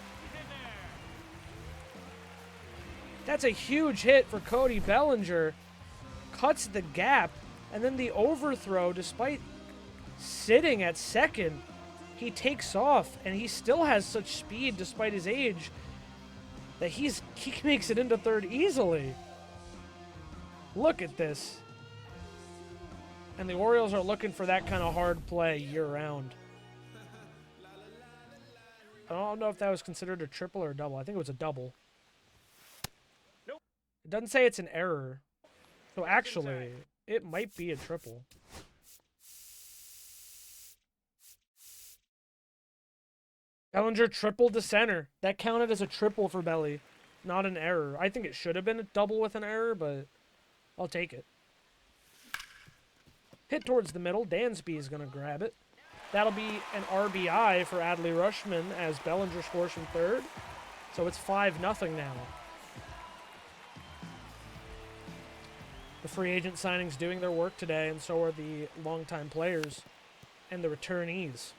That's a huge hit for Cody Bellinger. Cuts the gap. And then the overthrow, despite sitting at second, he takes off. And he still has such speed despite his age that he makes it into third easily. Look at this. And the Orioles are looking for that kind of hard play year-round. I don't know if that was considered a triple or a double. I think it was a double. Nope. It doesn't say it's an error. So actually, it might be a triple. Bellinger tripled to center. That counted as a triple for Belly, not an error. I think it should have been a double with an error, but I'll take it. Hit towards the middle. Dansby is going to grab it. That'll be an RBI for Adley Rutschman as Bellinger scores from third. So it's 5-0 now. The free agent signings doing their work today, and so are the longtime players and the returnees.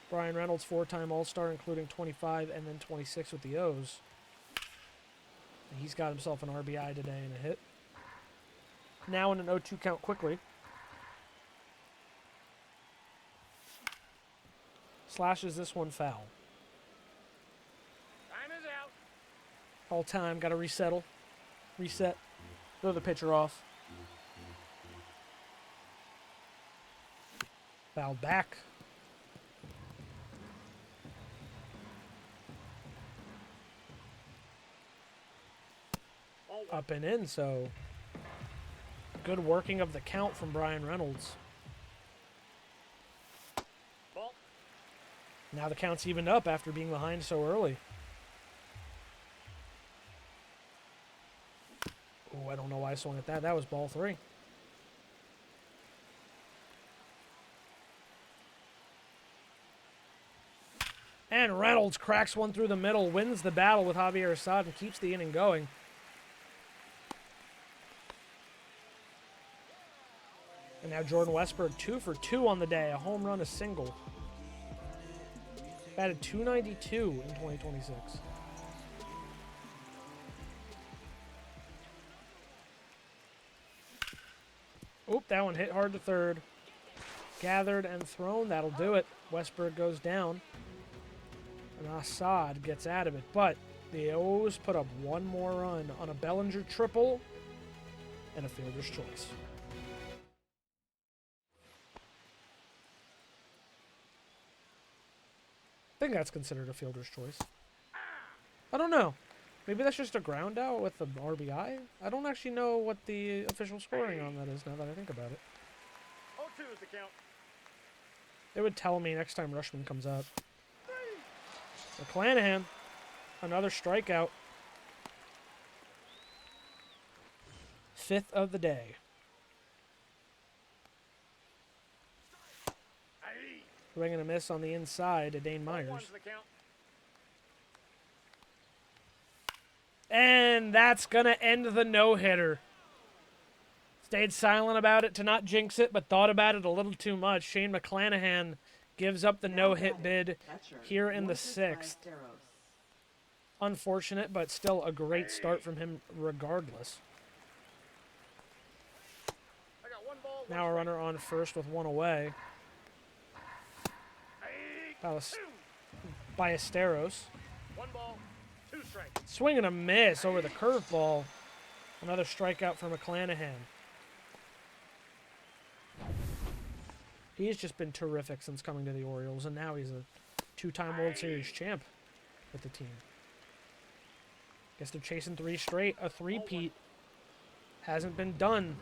Brian Reynolds, 4-time All-Star, including 25 and then 26 with the O's. And he's got himself an RBI today and a hit. Now in an 0-2 count quickly. Slashes this one foul. Time is out. All time, got to resettle. Reset. Throw the pitcher off. Foul back. Up and in, so good working of the count from Brian Reynolds. Ball. Now the count's evened up after being behind so early. Oh, I don't know why I swung at that. That was ball 3. And Reynolds cracks one through the middle, wins the battle with Javier Assad, and keeps the inning going. And now Jordan Westburg, 2 for 2 on the day. A home run, a single. Batted .292 in 2026. Oop, that one hit hard to third. Gathered and thrown. That'll do it. Westberg goes down. And Assad gets out of it. But the O's put up one more run on a Bellinger triple and a fielder's choice. I think that's considered a fielder's choice. I don't know. Maybe that's just a ground out with the RBI? I don't actually know what the official scoring on that is now that I think about it. 0-2 is the count. It would tell me next time Rushman comes out. McClanahan, another strikeout. 5th of the day. Aye. Swing and a miss on the inside to Dane 0-1 Myers. is the count. And that's going to end the no-hitter. Stayed silent about it to not jinx it, but thought about it a little too much. Shane McClanahan gives up the no-hit bid here in the 6th. Unfortunate, but still a great start from him regardless. I got 1 ball, 1 Now a strike. runner on first with 1 away. Aye. Ballesteros. 1 ball, 2 strikes. Swing and a miss over the curveball. Another strikeout for McClanahan. He's just been terrific since coming to the Orioles, and now he's a 2-time World Series champ with the team. Guess they're chasing 3 straight. A 3-peat hasn't been done,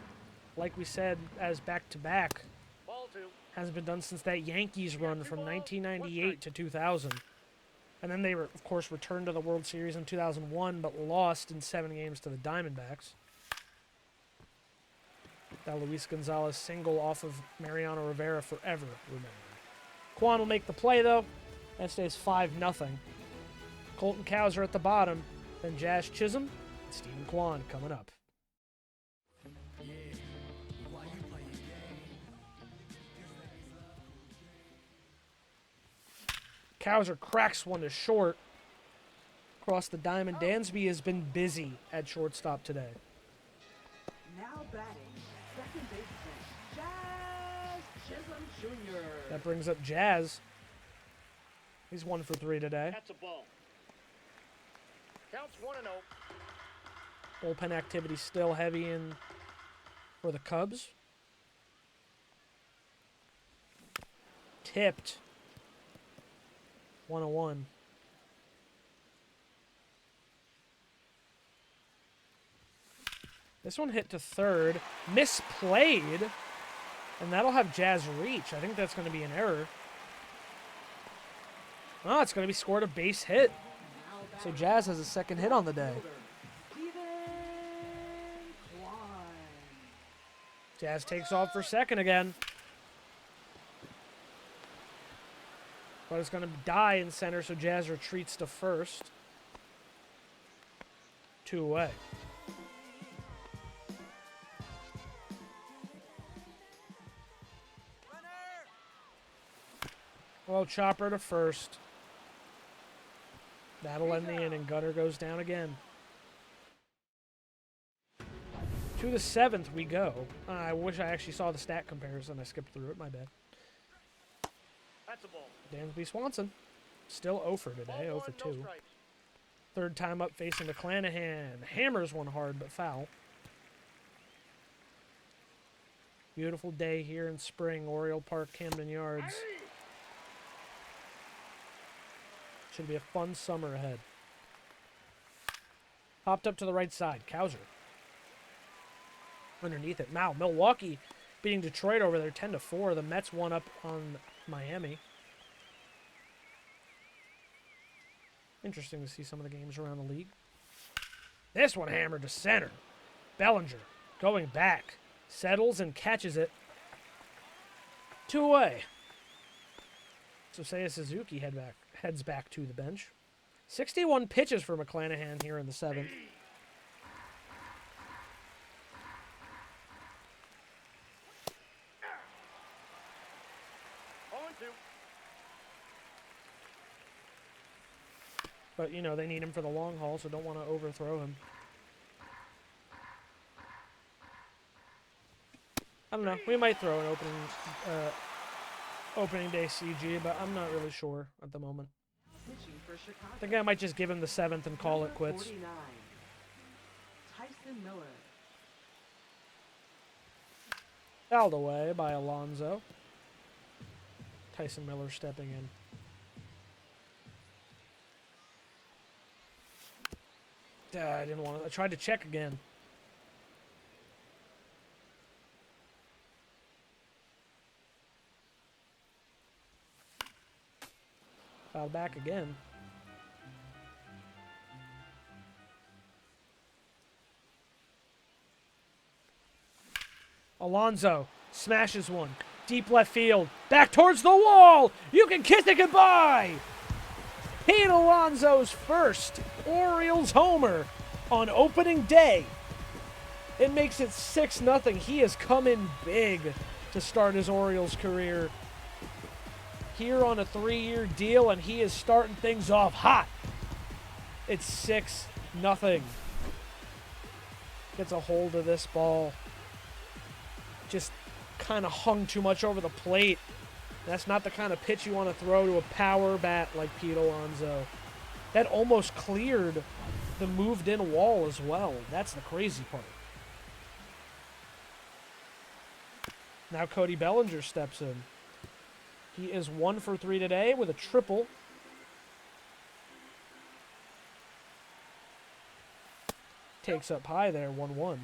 like we said, as back-to-back. Ball 2. Hasn't been done since that Yankees run from 1998 to 2000. And then they, of course, returned to the World Series in 2001, but lost in 7 games to the Diamondbacks. That Luis Gonzalez single off of Mariano Rivera forever remembered. Kwan will make the play, though. That stays 5-0. Colton Cowser at the bottom. Then Jazz Chisholm and Stephen Kwan coming up. Cowser cracks one to short. Across the diamond, Dansby has been busy at shortstop today. Now batting, second baseman, Jazz Chisholm Jr. That brings up Jazz. He's 1 for 3 today. That's a ball. Counts 1-0. Bullpen activity still heavy in for the Cubs. Tipped. 101. This one hit to third. Misplayed. And that'll have Jazz reach. I think that's going to be an error. Oh, it's going to be scored a base hit. So Jazz has a second hit on the day. Stephen Kwan. Jazz takes off for second again. But it's going to die in center, so Jazz retreats to first. 2 away. Well, chopper to first. That'll end the inning. Gunner goes down again. To the 7th we go. I wish I actually saw the stat comparison. I skipped through it. My bad. That's a ball. Dansby Swanson. Still 0 for today. 0 for 2. No strikes. Third time up facing McClanahan. Hammers one hard but foul. Beautiful day here in spring. Oriole Park, Camden Yards. Aye. Should be a fun summer ahead. Popped up to the right side. Cowser. Underneath it. Now, Milwaukee beating Detroit over there 10-4. The Mets won up on Miami. Interesting to see some of the games around the league. This one hammered to center. Bellinger going back. Settles and catches it. 2 away. So Seiya Suzuki heads back to the bench. 61 pitches for McClanahan here in the 7th. But, you know, they need him for the long haul, so don't want to overthrow him. I don't know. We might throw an opening day CG, but I'm not really sure at the moment. Pitching for Chicago. I think I might just give him the 7th and call it quits. 49. Tyson Miller. Fouled away by Alonso. Tyson Miller stepping in. I didn't want to. I tried to check again. Foul back again. Alonso smashes one. Deep left field. Back towards the wall. You can kiss it goodbye. Pete Alonso's first Orioles homer on opening day. It makes it 6-0. He has come in big to start his Orioles career. Here on a 3-year deal, and he is starting things off hot. It's 6-0. Gets a hold of this ball. Just kind of hung too much over the plate. That's not the kind of pitch you want to throw to a power bat like Pete Alonso. That almost cleared the moved-in wall as well. That's the crazy part. Now Cody Bellinger steps in. He is 1 for 3 today with a triple. Takes up high there, 1-1.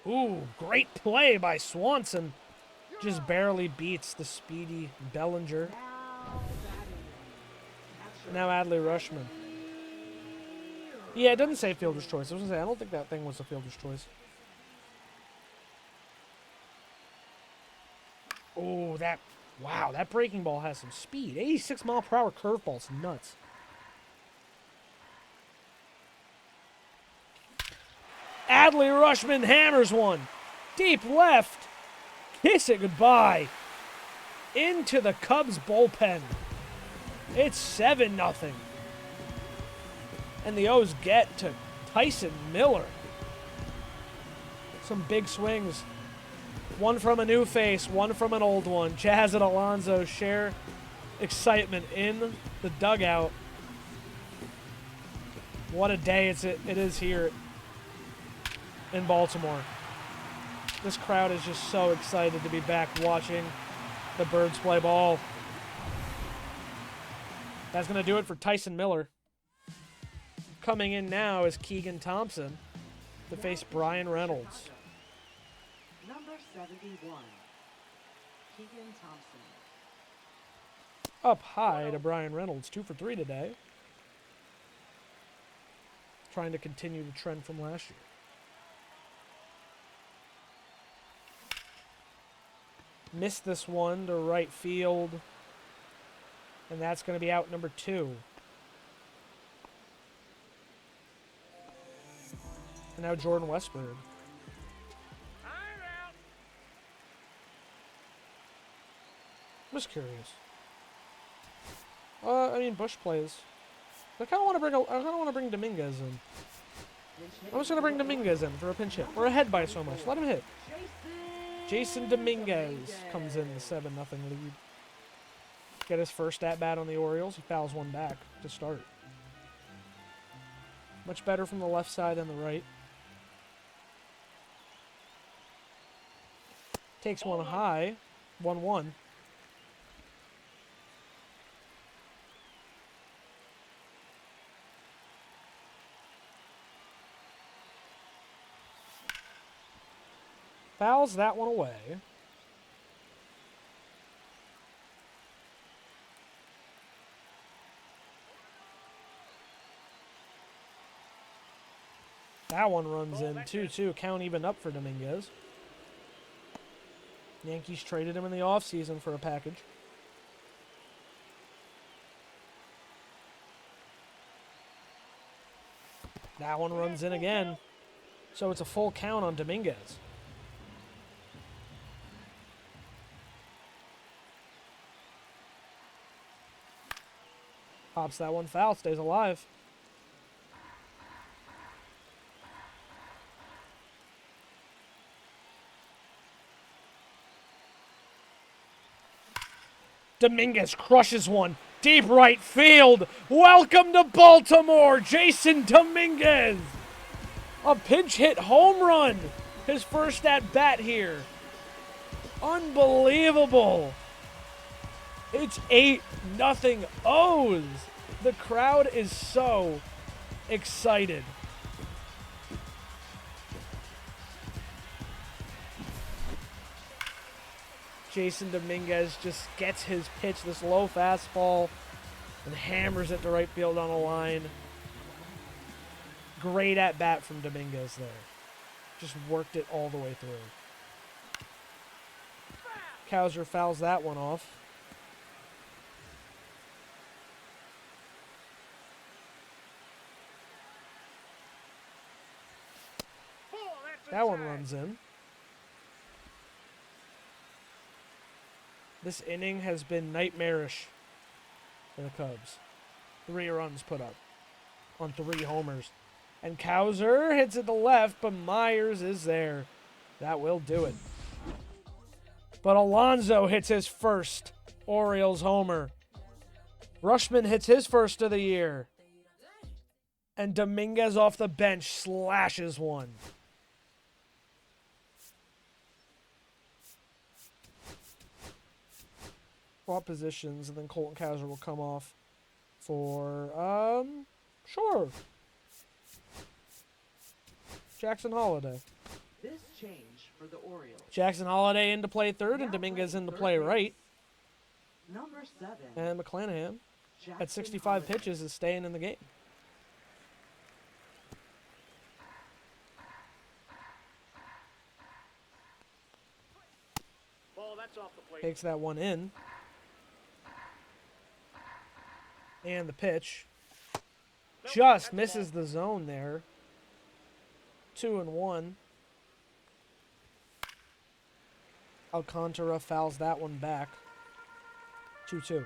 Ooh, great play by Swanson. Just barely beats the speedy Bellinger. Now Adley Rushman. Yeah, it doesn't say fielder's choice. I was going to say, I don't think that thing was a fielder's choice. Oh, wow, that breaking ball has some speed. 86-mile-per-hour curveball's nuts. Adley Rushman hammers one. Deep left. Kiss it goodbye. Into the Cubs bullpen. It's 7-0. And the O's get to Tyson Miller. Some big swings. One from a new face, one from an old one. Jazz and Alonso share excitement in the dugout. What a day it is here in Baltimore. This crowd is just so excited to be back watching the Birds play ball. That's going to do it for Tyson Miller. Coming in now is Keegan Thompson to face Brian Reynolds. Number 71. Keegan Thompson. Up high to Brian Reynolds, 2 for 3 today. Trying to continue the trend from last year. Missed this one to right field. And that's going to be out number 2. And now Jordan Westburg. I'm out. I'm just curious. I mean, Bush plays. I kind of want to bring Dominguez in. I'm just going to bring Dominguez in for a pinch hit. We're ahead by so much. Let him hit. Jason Dominguez comes in the 7-0 lead. Get his first at-bat on the Orioles. He fouls one back to start. Much better from the left side than the right. Takes one high. 1-1. Fouls that one away. That one runs in 2-2. Count even up for Dominguez. Yankees traded him in the offseason for a package. That one runs in again. So it's a full count on Dominguez. Pops that one foul, stays alive. Dominguez crushes one. Deep right field. Welcome to Baltimore, Jason Dominguez. A pinch hit home run. His first at bat here. Unbelievable. It's 8-0 O's. The crowd is so excited. Jason Dominguez just gets his pitch, this low fastball, and hammers it to right field on a line. Great at bat from Dominguez there. Just worked it all the way through. Cowser fouls that one off. That one runs in. This inning has been nightmarish for the Cubs. 3 runs put up on 3 homers. And Cowser hits it to left, but Myers is there. That will do it. But Alonso hits his first Orioles homer. Rushman hits his first of the year. And Dominguez off the bench slashes one. Swap positions, and then Colton Cowser will come off for, sure. Jackson Holiday. This change for the Orioles. Jackson Holiday into play third, and Dominguez into play right. Number 7. And McClanahan, at Jackson 65 Holiday. pitches, is staying in the game. Ball, that's off the plate. Takes that one in. And the pitch just misses the zone there. 2-1. Alcantara fouls that one back. 2-2.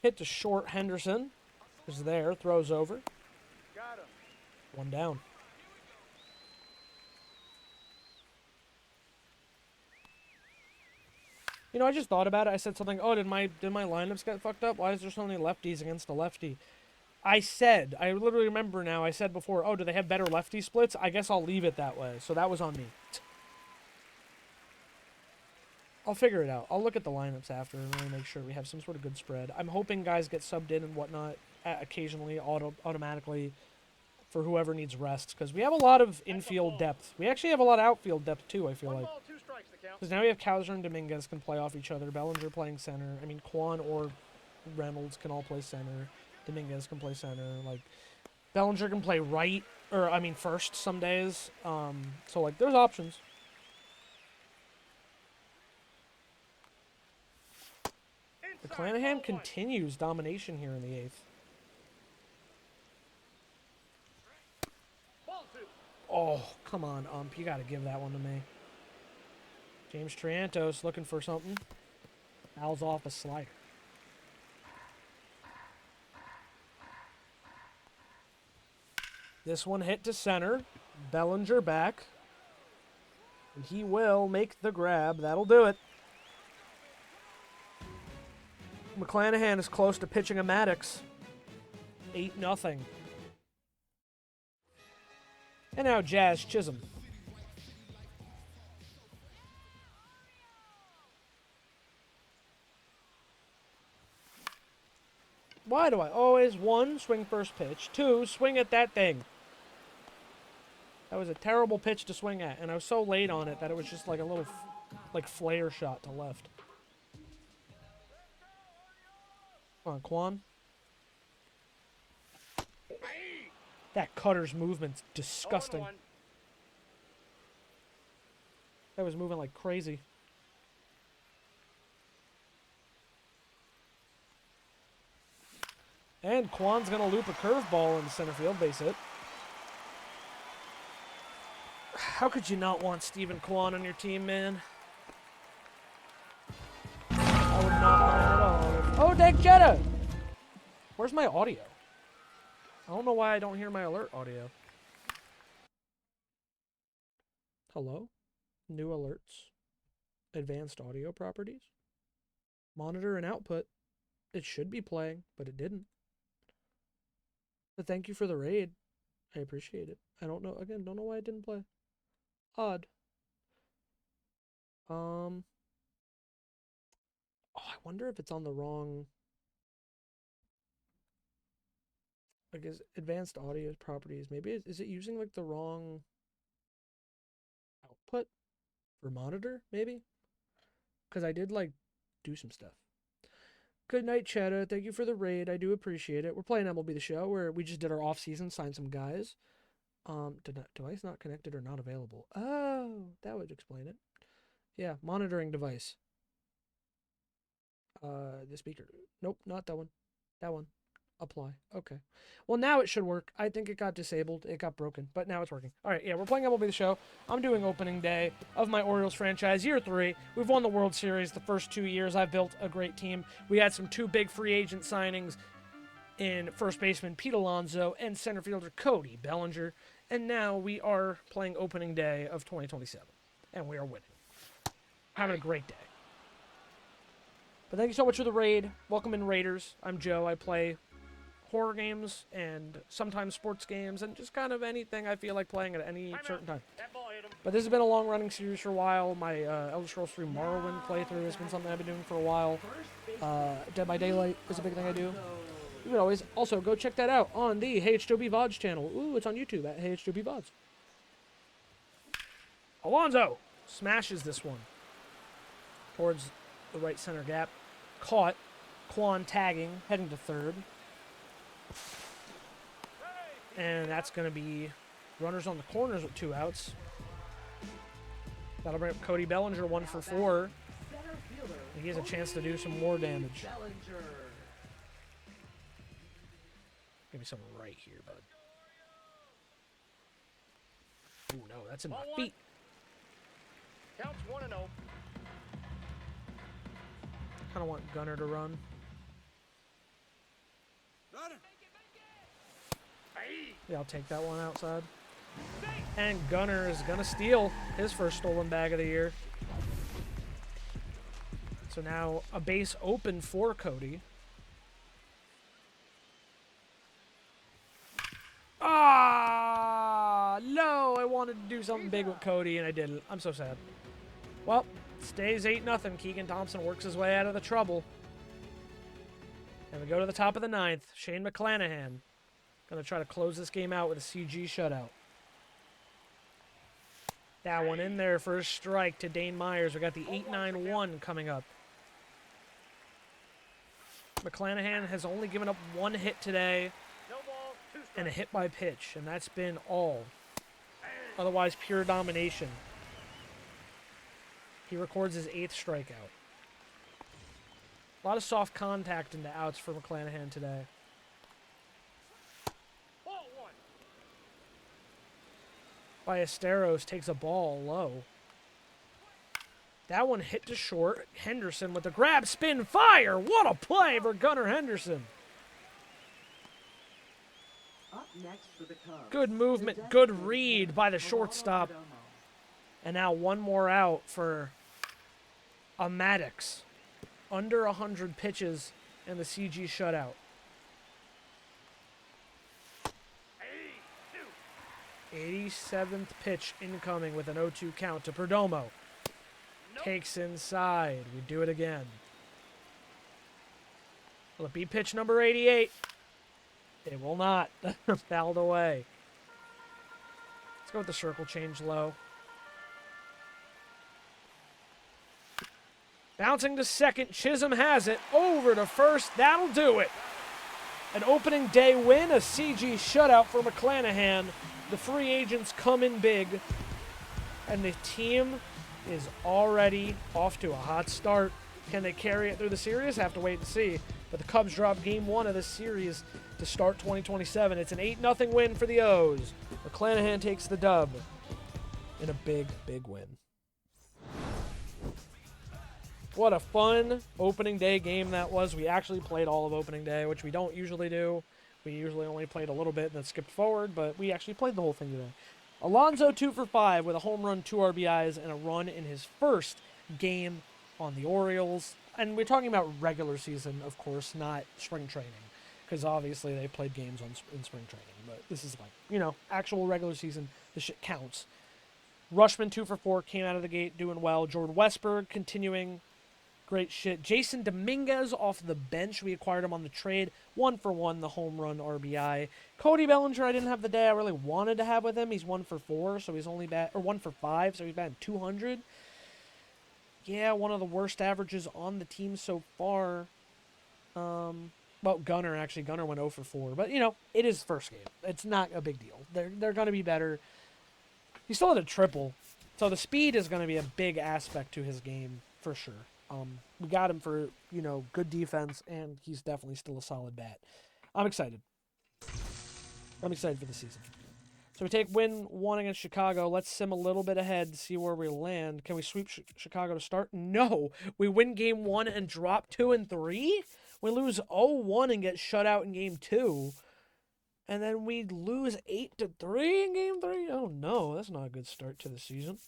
Hit to short. Henderson is there. Throws over. Got him. 1 down. You know, I just thought about it. I said something, oh, did my lineups get fucked up? Why is there so many lefties against a lefty? I literally remember now, I said before, oh, do they have better lefty splits? I guess I'll leave it that way. So that was on me. I'll figure it out. I'll look at the lineups after and really make sure we have some sort of good spread. I'm hoping guys get subbed in and whatnot occasionally, automatically, for whoever needs rest. Because we have a lot of infield depth. We actually have a lot of outfield depth, too, I feel One like. ball, 2 strikes to count. Because now we have Cowser and Dominguez can play off each other. Bellinger playing center. I mean, Kwan or Reynolds can all play center. Dominguez can play center. Like, Bellinger can play right, or, I mean, first some days. So, like, there's options. McClanahan continues domination here in the 8th. Ball 2. Oh, come on, ump. You got to give that one to me. James Triantos looking for something. Fouls off a slider. This one hit to center. Bellinger back. And he will make the grab. That'll do it. McClanahan is close to pitching a Maddox. 8-0. And now Jazz Chisholm. Why do I always, 1, swing first pitch, 2, swing at that thing? That was a terrible pitch to swing at, and I was so late on it that it was just like a little, like, flare shot to left. Come on, Kwan. That cutter's movement's disgusting. 0-1. That was moving like crazy. And Kwan's going to loop a curveball in the center field base hit. How could you not want Stephen Kwan on your team, man? I would not mind at all if Oh, Dag Jetta! Where's my audio? I don't know why I don't hear my alert audio. Hello? New alerts. Advanced audio properties. Monitor and output. It should be playing, but it didn't. But thank you for the raid. I appreciate it. I don't know, again, don't know why it didn't play. Odd. Oh, I wonder if it's on the wrong... Like, is advanced audio properties, maybe, is it using, like, the wrong output for monitor, maybe? Because I did, like, do some stuff. Good night, Cheddar. Thank you for the raid. I do appreciate it. We're playing MLB The Show, where we just did our off-season, signed some guys. Device not connected or not available. Oh, that would explain it. Yeah, monitoring device. The speaker. Nope, not that one. That one. Apply. Okay. Well, now it should work. I think it got disabled. It got broken, but now it's working. All right, yeah, we're playing MLB The Show. I'm doing opening day of my Orioles franchise, year 3. We've won the World Series the first 2 years. I've built a great team. We had some 2 big free agent signings in first baseman Pete Alonso and center fielder Cody Bellinger. And now we are playing opening day of 2027. And we are winning. Having a great day. But thank you so much for the raid. Welcome in, Raiders. I'm Joe. I play horror games and sometimes sports games and just kind of anything I feel like playing at any certain time. But this has been a long-running series for a while. My Elder Scrolls 3 Morrowind playthrough has been something I've been doing for a while. Dead by Daylight is a big thing I do. You can always also go check that out on the H2B VODs channel. Ooh, it's on YouTube at H2B VODs. Alonso smashes this one towards the right center gap. Caught. Quan tagging, heading to third. And that's going to be runners on the corners with 2 outs. That'll bring up Cody Bellinger, 1 for 4. And he has a chance to do some more damage. Give me something right here, bud. Ooh, no, that's in my feet. Counts 1-0. Kind of want Gunner to run. Yeah, I'll take that one outside. And Gunner is going to steal his first stolen bag of the year. So now a base open for Cody. Ah, no, I wanted to do something big with Cody and I didn't. I'm so sad. Well, stays 8-0. Keegan Thompson works his way out of the trouble. And we go to the top of the 9th. Shane McClanahan going to try to close this game out with a CG shutout. That one in there for a strike to Dane Myers. We got the 8-9-1 coming up. McClanahan has only given up 1 hit today and a hit by pitch, and that's been all. Otherwise, pure domination. He records his 8th strikeout. A lot of soft contact into outs for McClanahan today. Ballesteros takes a ball low. That one hit to short. Henderson with the grab, spin, fire. What a play for Gunnar Henderson. Up next for the Cubs, Good movement, good read by the shortstop. And now one more out for a Maddox. Under 100 pitches and the CG shutout. 87th pitch incoming with an 0-2 count to Perdomo. Takes inside. We do it again. Will it be pitch number 88? It will not. Fouled away. Let's go with the circle change low. Bouncing to second. Chisholm has it. Over to first. That'll do it. An opening day win. A CG shutout for McClanahan. The free agents come in big. And the team is already off to a hot start. Can they carry it through the series? Have to wait and see. But the Cubs drop game 1 of this series to start 2027. It's an 8-0 win for the O's. McClanahan takes the dub in a big, big win. What a fun opening day game that was. We actually played all of opening day, which we don't usually do. We usually only played a little bit and then skipped forward, but we actually played the whole thing today. Alonso 2 for 5 with a home run, 2 RBIs, and a run in his first game on the Orioles. And we're talking about regular season, of course, not spring training, because obviously they played games in spring training. But this is like, actual regular season. This shit counts. Rushman 2 for 4 came out of the gate doing well. Jordan Westberg continuing great shit. Jason Dominguez off the bench. We acquired him on the trade. 1 for 1, the home run RBI. Cody Bellinger, I didn't have the day I really wanted to have with him. He's 1 for 4, so he's only bat, or 1 for 5, so he's batting 200. Yeah, one of the worst averages on the team so far. Well, Gunnar went 0 for 4, but it is first game. It's not a big deal. They're going to be better. He still had a triple, so the speed is going to be a big aspect to his game for sure. We got him for, good defense, and he's definitely still a solid bat. I'm excited. I'm excited for the season. So we take win 1 against Chicago. Let's sim a little bit ahead to see where we land. Can we sweep Chicago to start? No. We win game 1 and drop 2 and 3? We lose 0-1 and get shut out in game 2. And then we lose 8-3 in game 3? Oh, no. That's not a good start to the season.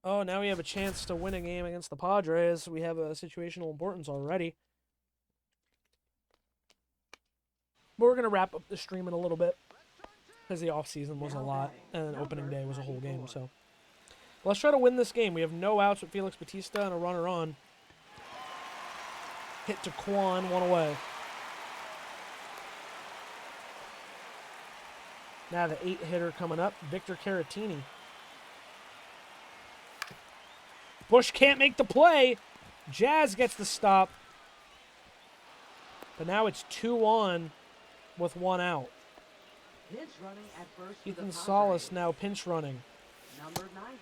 Oh, now we have a chance to win a game against the Padres. We have a situational importance already. But we're going to wrap up the stream in a little bit, because the offseason was a lot, and opening day was a whole game. So let's try to win this game. We have no outs with Felix Bautista and a runner on. Hit to Kwan, 1 away. Now the 8-hitter coming up, Victor Caratini. Bush can't make the play. Jazz gets the stop. But now it's 2-on with 1 out. Pinch running at first. For the Ethan Padres. Salas now pinch running. Number 90.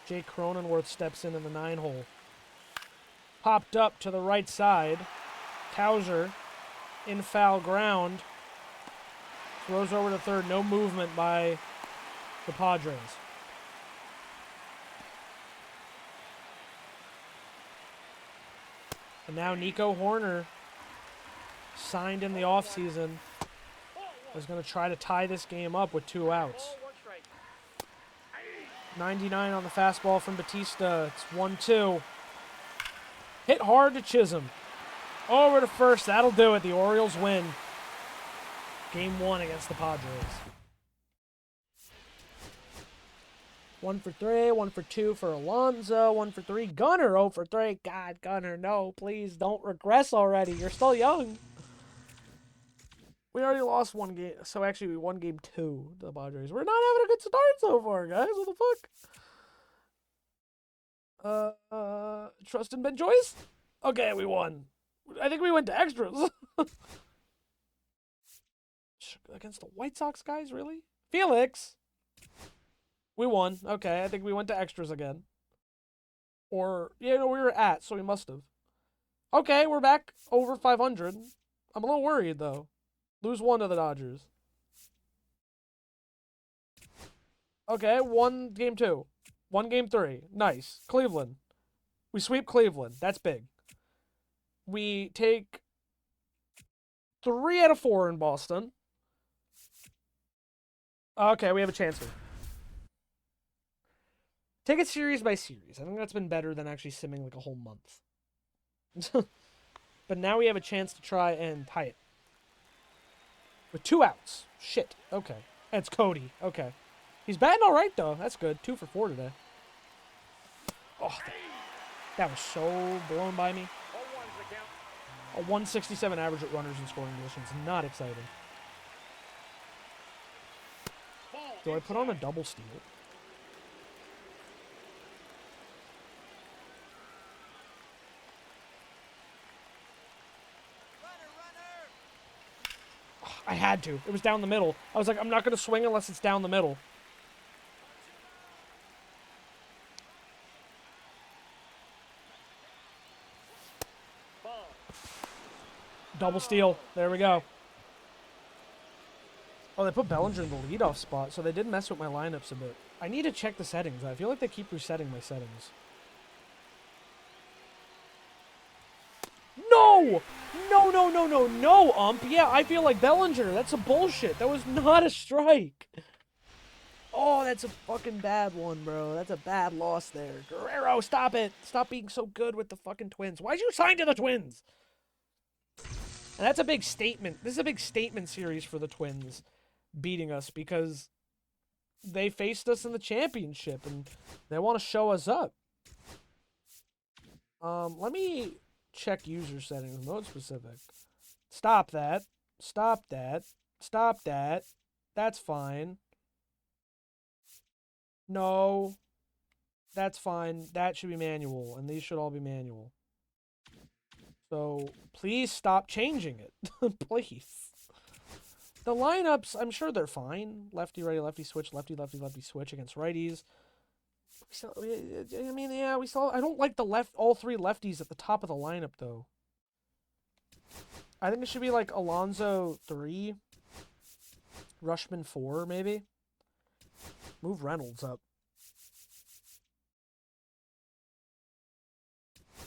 Jake Cronenworth steps in the 9-hole. Popped up to the right side. Towser in foul ground. Throws over to third. No movement by the Padres. And now Nico Horner, signed in the offseason, is going to try to tie this game up with 2 outs. 99 on the fastball from Batista. It's 1-2. Hit hard to Chisholm. Over to first. That'll do it. The Orioles win. Game 1 against the Padres. 1 for 3, 1 for 2 for Alonso, 1 for 3. Gunnar 0 for 3. God, Gunnar, no, please don't regress already. You're still young. We already lost 1 game. So actually, we won game 2 to the Padres. We're not having a good start so far, guys. What the fuck? Trust in Ben Joyce? Okay, we won. I think we went to extras. Against the White Sox, guys, really? Felix! We won. Okay, I think we went to extras again. Or, we were at, so we must have. Okay, we're back over 500. I'm a little worried, though. Lose 1 to the Dodgers. Okay, 1 game 2. 1 game 3. Nice. Cleveland. We sweep Cleveland. That's big. We take 3 out of 4 in Boston. Okay, we have a chance here. Take it series by series. I think that's been better than actually simming like a whole month. But now we have a chance to try and tie it. With 2 outs. Shit. Okay. It's Cody. Okay. He's batting all right, though. That's good. 2 for 4 today. Oh, that was so blown by me. A 167 average at runners in scoring positions. Not exciting. Do I put on a double steal? I had to. It was down the middle. I was like, I'm not going to swing unless it's down the middle. Double steal. There we go. Oh, they put Bellinger in the leadoff spot, so they did mess with my lineups a bit. I need to check the settings. I feel like they keep resetting my settings. No! No, no, no, no, no, ump. Yeah, I feel like Bellinger. That's a bullshit. That was not a strike. Oh, that's a fucking bad one, bro. That's a bad loss there. Guerrero, stop it. Stop being so good with the fucking Twins. Why'd you sign to the Twins? And that's a big statement. This is a big statement series for the Twins beating us because they faced us in the championship and they want to show us up. Let me check user settings, mode specific. Stop that. Stop that. Stop that. That's fine. No. That's fine. That should be manual, and these should all be manual. So, please stop changing it. Please. The lineups, I'm sure they're fine. Lefty, righty, lefty switch, lefty, lefty, lefty switch against righties. I mean, yeah, we saw. I don't like all three lefties at the top of the lineup, though. I think it should be like Alonso 3, Rushman 4, maybe. Move Reynolds up.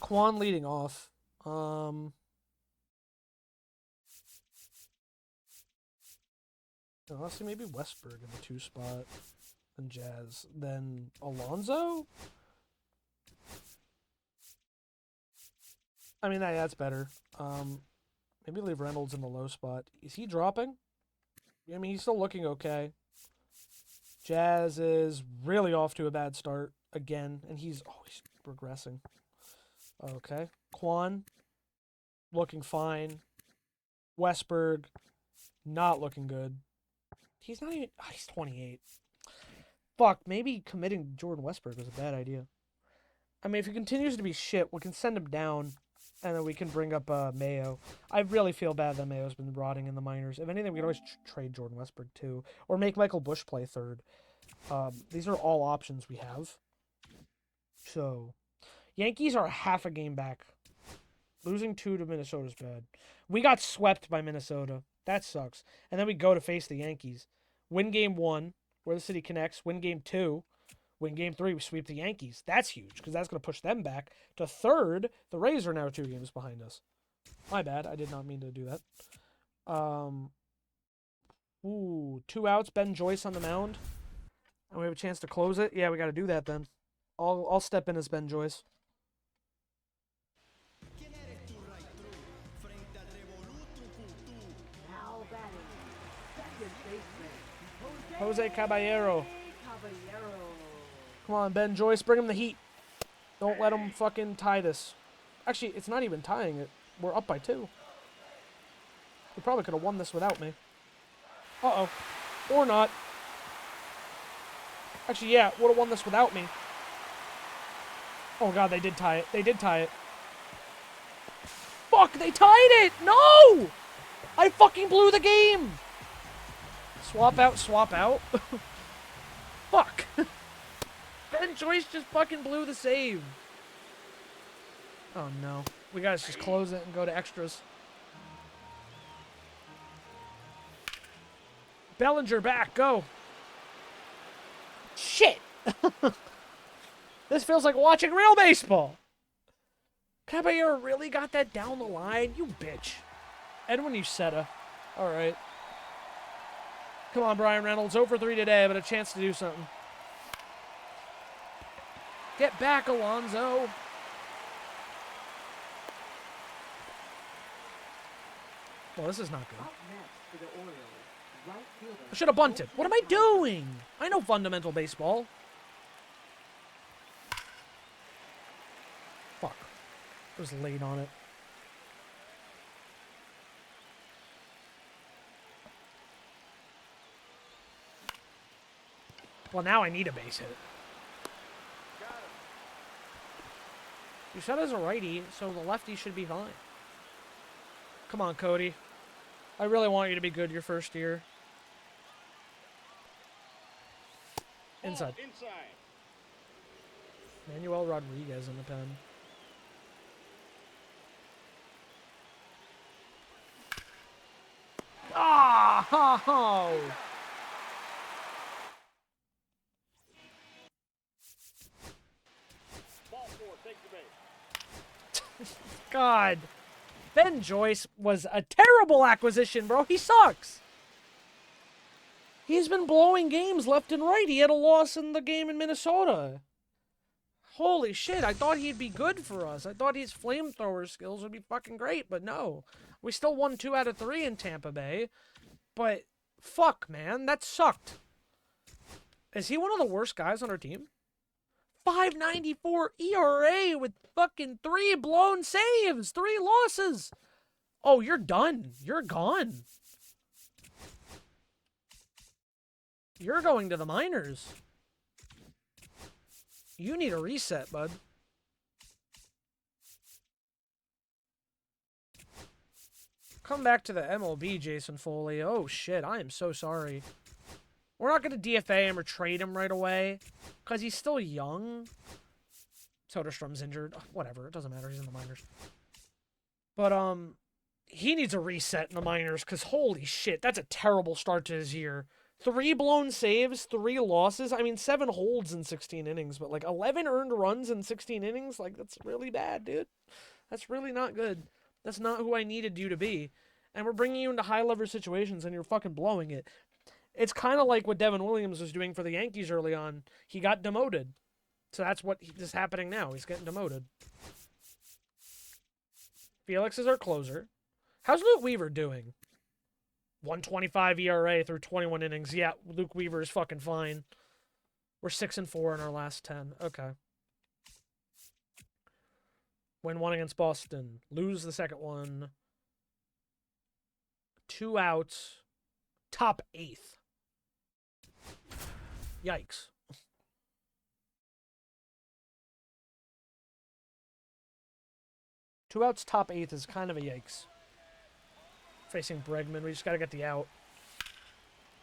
Quan leading off. Honestly, maybe Westberg in the 2 spot. And Jazz. Then Alonso? I mean, that's better. Maybe leave Reynolds in the low spot. Is he dropping? I mean, he's still looking okay. Jazz is really off to a bad start again, and he's always regressing. Okay. Quan, looking fine. Westberg, not looking good. He's not even... Oh, he's 28. Fuck, maybe committing Jordan Westberg was a bad idea. I mean, if he continues to be shit, we can send him down, and then we can bring up Mayo. I really feel bad that Mayo's been rotting in the minors. If anything, we could always trade Jordan Westberg, too. Or make Michael Busch play third. These are all options we have. So, Yankees are half a game back. Losing 2 to Minnesota is bad. We got swept by Minnesota. That sucks. And then we go to face the Yankees. Win game 1, where the city connects. Win game 2. Win game 3, we sweep the Yankees. That's huge, because that's going to push them back to third. The Rays are now 2 games behind us. My bad. I did not mean to do that. 2 outs. Ben Joyce on the mound. And we have a chance to close it. Yeah, we got to do that then. I'll step in as Ben Joyce. Now batting, second baseman, Jose Caballero. Caballero. Come on, Ben Joyce. Bring him the heat. Don't let him fucking tie this. Actually, it's not even tying it. We're up by 2. We probably could have won this without me. Uh-oh. Or not. Actually, yeah, would have won this without me. Oh, God, they did tie it. They did tie it. Fuck, they tied it! No! I fucking blew the game! Swap out, swap out. Fuck. Ben Joyce just fucking blew the save. Oh, no. We gotta just close it and go to extras. Bellinger back, go. Shit! This feels like watching real baseball. Caballero really got that down the line? You bitch. Edwin Uceta. Alright. Come on, Brian Reynolds. 0 for 3 today, but a chance to do something. Get back, Alonso. Well, this is not good. Up next for the Orioles, right fielder. I should have bunted. What am I doing? I know fundamental baseball. Fuck. I was late on it. Well, now I need a base hit. You said as a righty, so the lefty should be fine. Come on, Cody. I really want you to be good your first year. Inside. Manuel Rodriguez in the pen. Ah! Oh. Ball four, take the base. God. Ben Joyce was a terrible acquisition, bro. He sucks. He's been blowing games left and right. He had a loss in the game in Minnesota. Holy shit, I thought he'd be good for us. I thought his flamethrower skills would be fucking great, but no. We still won 2 out of 3 in Tampa Bay. But, fuck, man, that sucked. Is he one of the worst guys on our team? 5.94 ERA with fucking 3 blown saves, 3 losses. Oh, you're done. You're gone. You're going to the minors. You need a reset, bud. Come back to the MLB, Jason Foley. Oh, shit. I am so sorry. We're not going to DFA him or trade him right away because he's still young. Soderstrom's injured. Whatever. It doesn't matter. He's in the minors. But, he needs a reset in the minors because holy shit, that's a terrible start to his year. 3 blown saves, 3 losses. I mean, 7 holds in 16 innings, but like 11 earned runs in 16 innings, like that's really bad, dude. That's really not good. That's not who I needed you to be. And we're bringing you into high leverage situations and you're fucking blowing it. It's kind of like what Devin Williams was doing for the Yankees early on. He got demoted. So that's what is happening now. He's getting demoted. Felix is our closer. How's Luke Weaver doing? 1.25 ERA through 21 innings. Yeah, Luke Weaver is fucking fine. We're 6-4 in our last 10. Okay. Win 1 against Boston. Lose the second one. 2 outs. Top 8th. Yikes. Two outs, top 8th is kind of a yikes. Facing Bregman, we just got to get the out.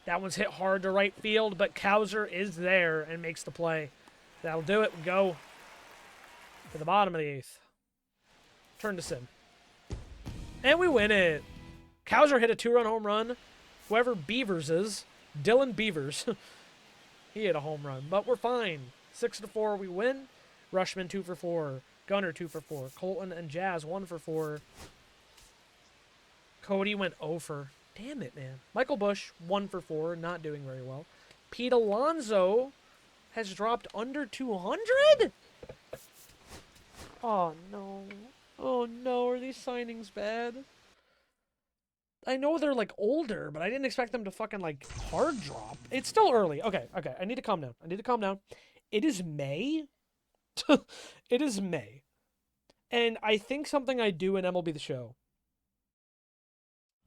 That one's hit hard to right field, but Cowser is there and makes the play. That'll do it. We go to the bottom of the 8th. Turn to Sim. And we win it. Cowser hit a 2-run home run. Whoever Beavers is, Dylan Beavers, he hit a home run. But we're fine. 6-4, we win. Rushman 2 for 4. Gunner 2 for 4. Colton and Jazz 1 for 4. Cody went 0 for. Damn it, man. Michael Bush 1 for 4. Not doing very well. Pete Alonso has dropped under 200? Oh, no. Oh, no. Are these signings bad? I know they're, like, older, but I didn't expect them to fucking, like, hard drop. It's still early. Okay. I need to calm down. It is May. It is May. And I think something I do in MLB The Show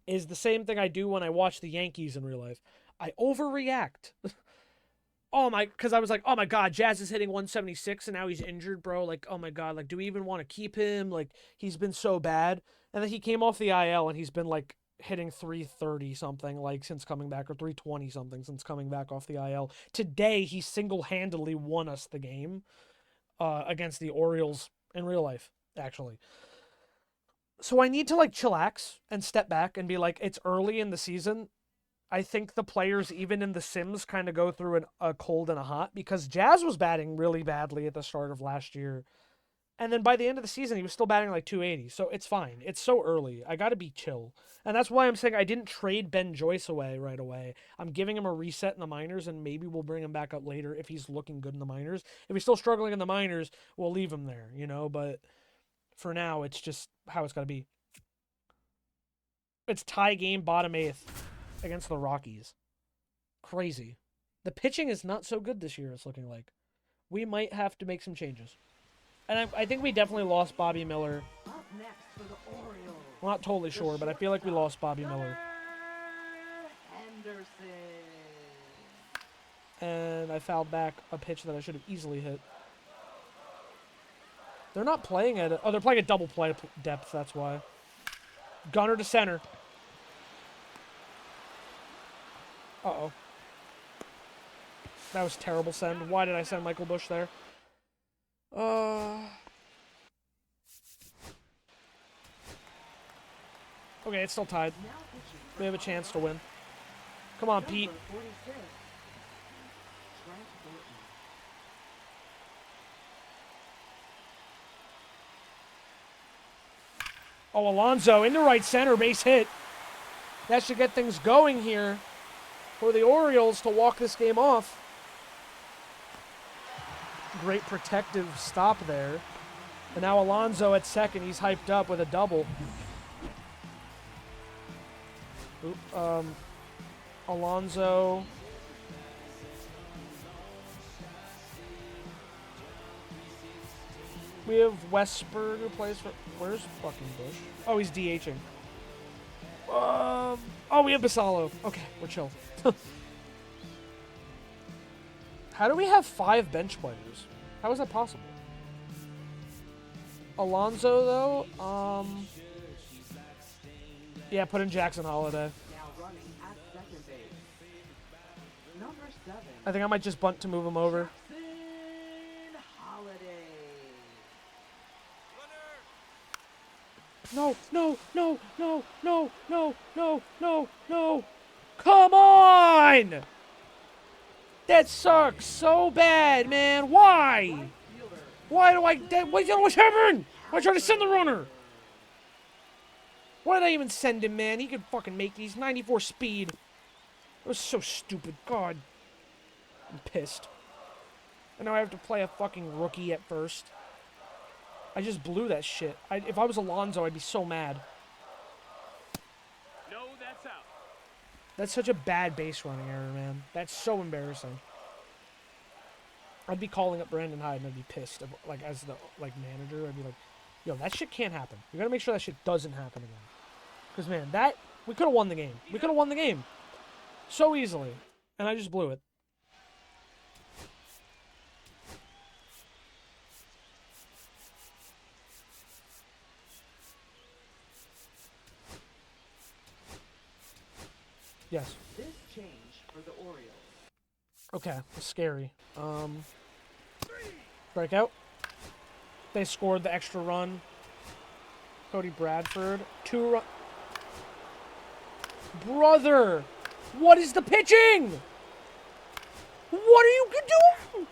is the same thing I do when I watch the Yankees in real life. I overreact. Because I was like, oh my God, Jazz is hitting 176 and now he's injured, bro. Like, oh my God, like, do we even want to keep him? Like, he's been so bad. And then he came off the IL and he's been like hitting 330 something, like, since coming back, or 320 something since coming back off the IL. Today, he single-handedly won us the game against the Orioles in real life, actually. So I need to, like, chillax and step back and be like, it's early in the season. I think the players, even in the Sims, kind of go through a cold and a hot, because Jazz was batting really badly at the start of last year. And then by the end of the season, he was still batting like 280. So it's fine. It's so early. I got to be chill. And that's why I'm saying I didn't trade Ben Joyce away right away. I'm giving him a reset in the minors, and maybe we'll bring him back up later if he's looking good in the minors. If he's still struggling in the minors, we'll leave him there, you know? But for now, it's just how it's got to be. It's tie game, bottom 8th against the Rockies. Crazy. The pitching is not so good this year, it's looking like. We might have to make some changes. And I think we definitely lost Bobby Miller. Up next for the Orioles. I'm not totally sure, but I feel like we lost Bobby Miller. Henderson. And I fouled back a pitch that I should have easily hit. They're not playing at it. Oh, they're playing at double play depth, that's why. Gunner to center. Uh-oh. That was terrible send. Why did I send Michael Bush there? Okay, it's still tied. We have a chance to win. Come on, Pete. Number 46, Trent Thornton. Oh, Alonso into right center, base hit. That should get things going here for the Orioles to walk this game off. Great protective stop there. And now Alonso at second. He's hyped up with a double. Oop, Alonso. We have Westberg who plays for... Where's fucking Bush? Oh, he's DHing. Oh, we have Basallo. Okay, we're chill. How do we have 5 bench players? How is that possible? Alonso, though, yeah, put in Jackson Holiday. Now running at second base. Number 7, I think I might just bunt to move him over. Jackson Holiday. No, no, no, no, no, no, no, no, no. Come on! That sucks so bad, man. Why? Fielder. Why do I... What's happening? I tried to send the runner. Why did I even send him, man? He could fucking make these. 94 speed. It was so stupid. God. I'm pissed. And now I have to play a fucking rookie at first. I just blew that shit. If I was Alonso, I'd be so mad. No, that's out. That's such a bad base running error, man. That's so embarrassing. I'd be calling up Brandon Hyde and I'd be pissed. Like, as the manager, I'd be like, yo, that shit can't happen. We gotta make sure that shit doesn't happen again. Because, man, we could have won the game. We could have won the game. So easily. And I just blew it. Yes. This change for the Orioles. Okay, that's scary. Strikeout. They scored the extra run. Cody Bradford. 2 run. Brother! What is the pitching? What are you doing?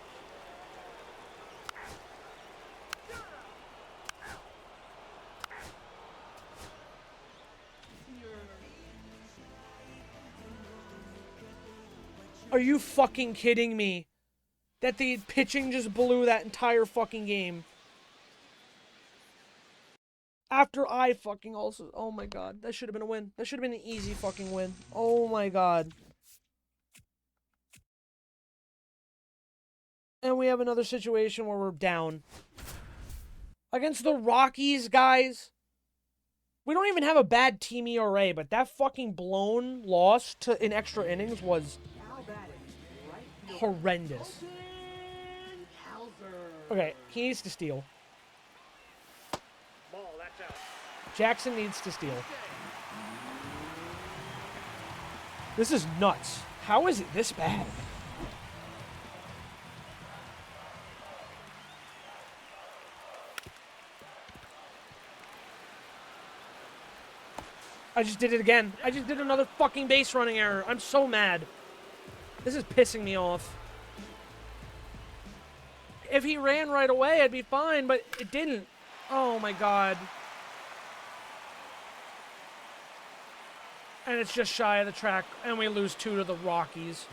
Are you fucking kidding me? That the pitching just blew that entire fucking game. After I fucking also... Oh my god. That should have been a win. That should have been an easy fucking win. Oh my god. And we have another situation where we're down. Against the Rockies, guys. We don't even have a bad team ERA, but that fucking blown loss in extra innings was Now batting right fielder. horrendous. Hauser. Okay, he needs to steal. Ball, that's out. Jackson needs to steal. This is nuts. How is it this bad? I just did it again. I just did another fucking base running error. I'm so mad. This is pissing me off. If he ran right away, I'd be fine, but it didn't. Oh my god. And it's just shy of the track, and we lose 2 to the Rockies.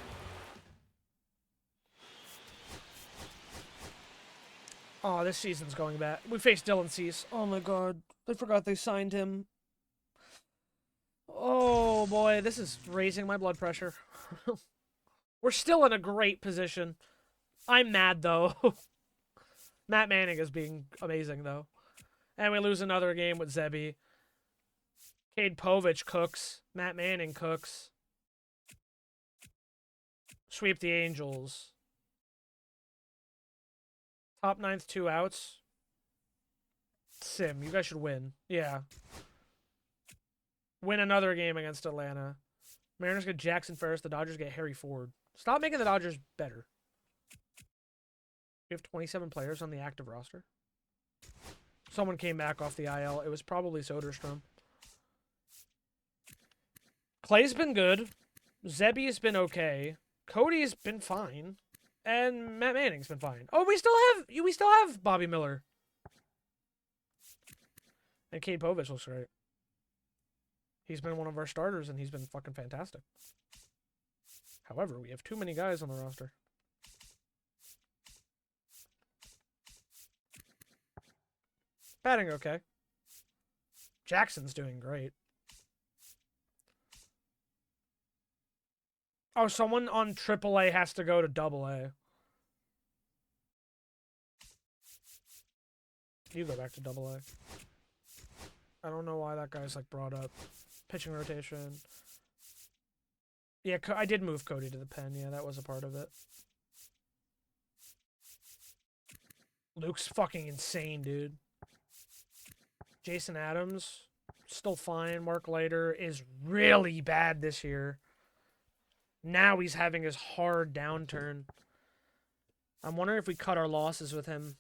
Oh, this season's going bad. We faced Dylan Cease. Oh my god. I forgot they signed him. Oh boy, this is raising my blood pressure. We're still in a great position. I'm mad, though. Matt Manning is being amazing, though. And we lose another game with Zebby. Cade Povich cooks. Matt Manning cooks. Sweep the Angels. Top ninth, 2 outs. Sim, you guys should win. Yeah. Win another game against Atlanta. Mariners get Jackson Ferris. The Dodgers get Harry Ford. Stop making the Dodgers better. We have 27 players on the active roster. Someone came back off the IL. It was probably Soderstrom. Clay's been good. Zebby's been okay. Cody's been fine. And Matt Manning's been fine. Oh, we still have Bobby Miller. And Cade Povich looks great. He's been one of our starters, and he's been fucking fantastic. However, we have too many guys on the roster. Batting okay. Jackson's doing great. Oh, someone on AAA has to go to AA. You go back to AA. I don't know why that guy's like brought up. Pitching rotation. Yeah, I did move Cody to the pen. Yeah, that was a part of it. Luke's fucking insane, dude. Jason Adams, still fine. Mark Leiter is really bad this year. Now he's having his hard downturn. I'm wondering if we cut our losses with him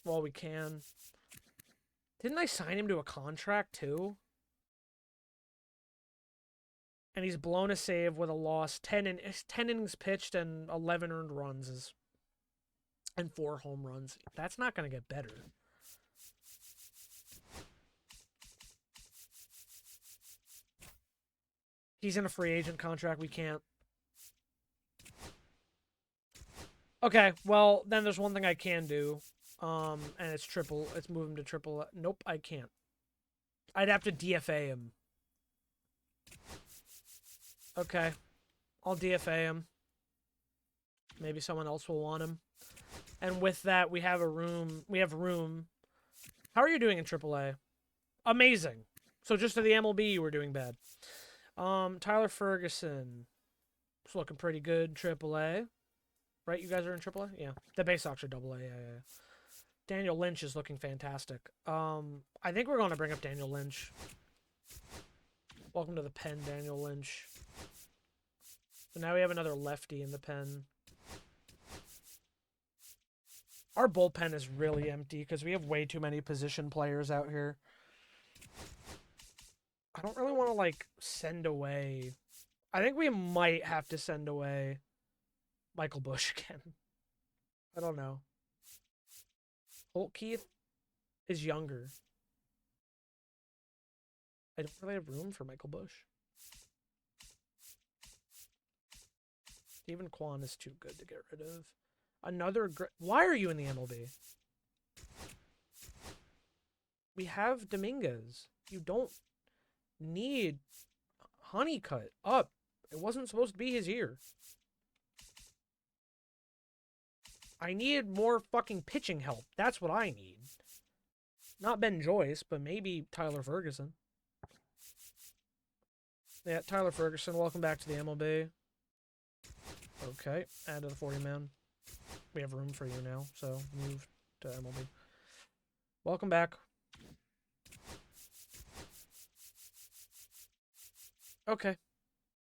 while we can. Didn't I sign him to a contract too? And he's blown a save with a loss. 10 innings pitched and 11 earned runs and 4 home runs. That's not going to get better. He's in a free agent contract. We can't. Okay, well, then there's one thing I can do. And it's move him to triple. Nope, I can't. I'd have to DFA him. Okay. I'll DFA him. Maybe someone else will want him. And with that, we have room. How are you doing in AAA? Amazing. So just to the MLB, you were doing bad. Tyler Ferguson. It's looking pretty good. AAA. Right? You guys are in AAA? Yeah. The Bay Sox are AA. Yeah. Daniel Lynch is looking fantastic. I think we're going to bring up Daniel Lynch. Welcome to the pen, Daniel Lynch. So now we have another lefty in the pen. Our bullpen is really empty because we have way too many position players out here. I don't really want to, like, send away. I think we might have to send away Michael Busch again. I don't know. Holt Keith is younger. I don't really have room for Michael Busch. Stephen Kwan is too good to get rid of. Why are you in the MLB? We have Dominguez. You don't need Honeycutt up. It wasn't supposed to be his year. I need more fucking pitching help. That's what I need. Not Ben Joyce, but maybe Tyler Ferguson. Yeah, Tyler Ferguson, welcome back to the MLB. Okay, add to the 40-man. We have room for you now, so move to MLB. Welcome back. Okay.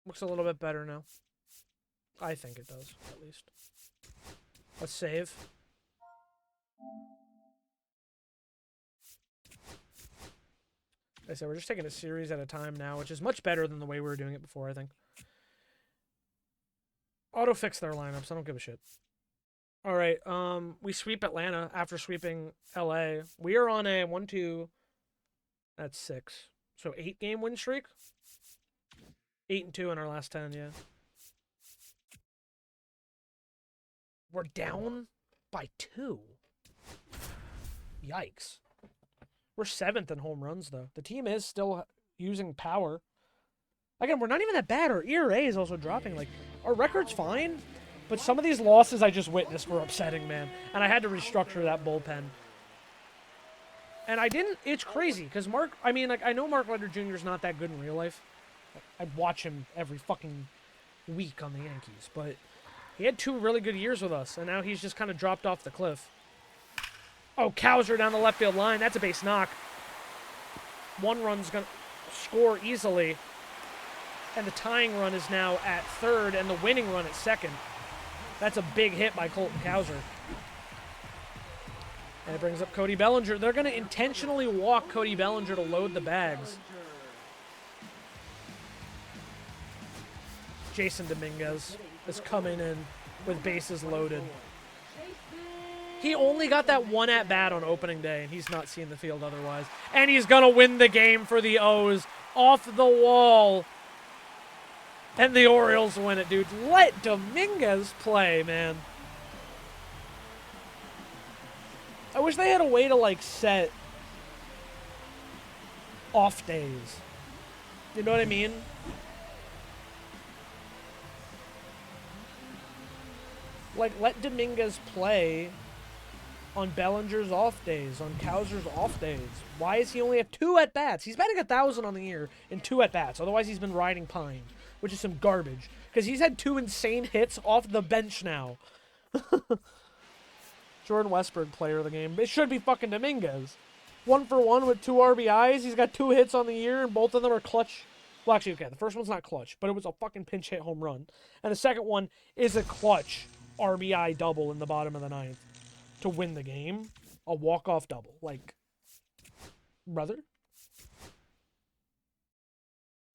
Looks a little bit better now. I think it does, at least. Let's save. Like I said, we're just taking a series at a time now, which is much better than the way we were doing it before, I think. Auto-fix their lineups. I don't give a shit. All right, we sweep Atlanta after sweeping LA. We are on a 1-2. That's 6. So 8-game win streak. 8-2 in our last 10, yeah. We're down by 2. Yikes. We're 7th in home runs, though. The team is still using power. Again, we're not even that bad. Our ERA is also dropping. Like, our record's fine, but some of these losses I just witnessed were upsetting, man. And I had to restructure that bullpen. And I didn't. It's crazy, because I know Mark Leiter Jr. is not that good in real life. I'd watch him every fucking week on the Yankees, but he had 2 really good years with us, and now he's just kind of dropped off the cliff. Oh, Cowser down the left field line. That's a base knock. 1 run's going to score easily. And the tying run is now at 3rd, and the winning run at 2nd. That's a big hit by Colton Cowser. And it brings up Cody Bellinger. They're going to intentionally walk Cody Bellinger to load the bags. Jason Dominguez is coming in with bases loaded. He only got that one at bat on opening day, and he's not seeing the field otherwise. And he's going to win the game for the O's off the wall. And the Orioles win it, dude. Let Dominguez play, man. I wish they had a way to, like, set off days. You know what I mean? Like, let Dominguez play on Bellinger's off days, on Kowser's off days. Why does he only have 2 at-bats? He's batting 1,000 on the year in 2 at-bats. Otherwise, he's been riding pine, which is some garbage. Because he's had 2 insane hits off the bench now. Jordan Westburg, player of the game. It should be fucking Dominguez. 1 for 1 with 2 RBIs. He's got 2 hits on the year, and both of them are clutch. Well, actually, okay, the first one's not clutch, but it was a fucking pinch hit home run. And the second one is a clutch RBI double in the bottom of the 9th to win the game. A walk-off double. Like, brother?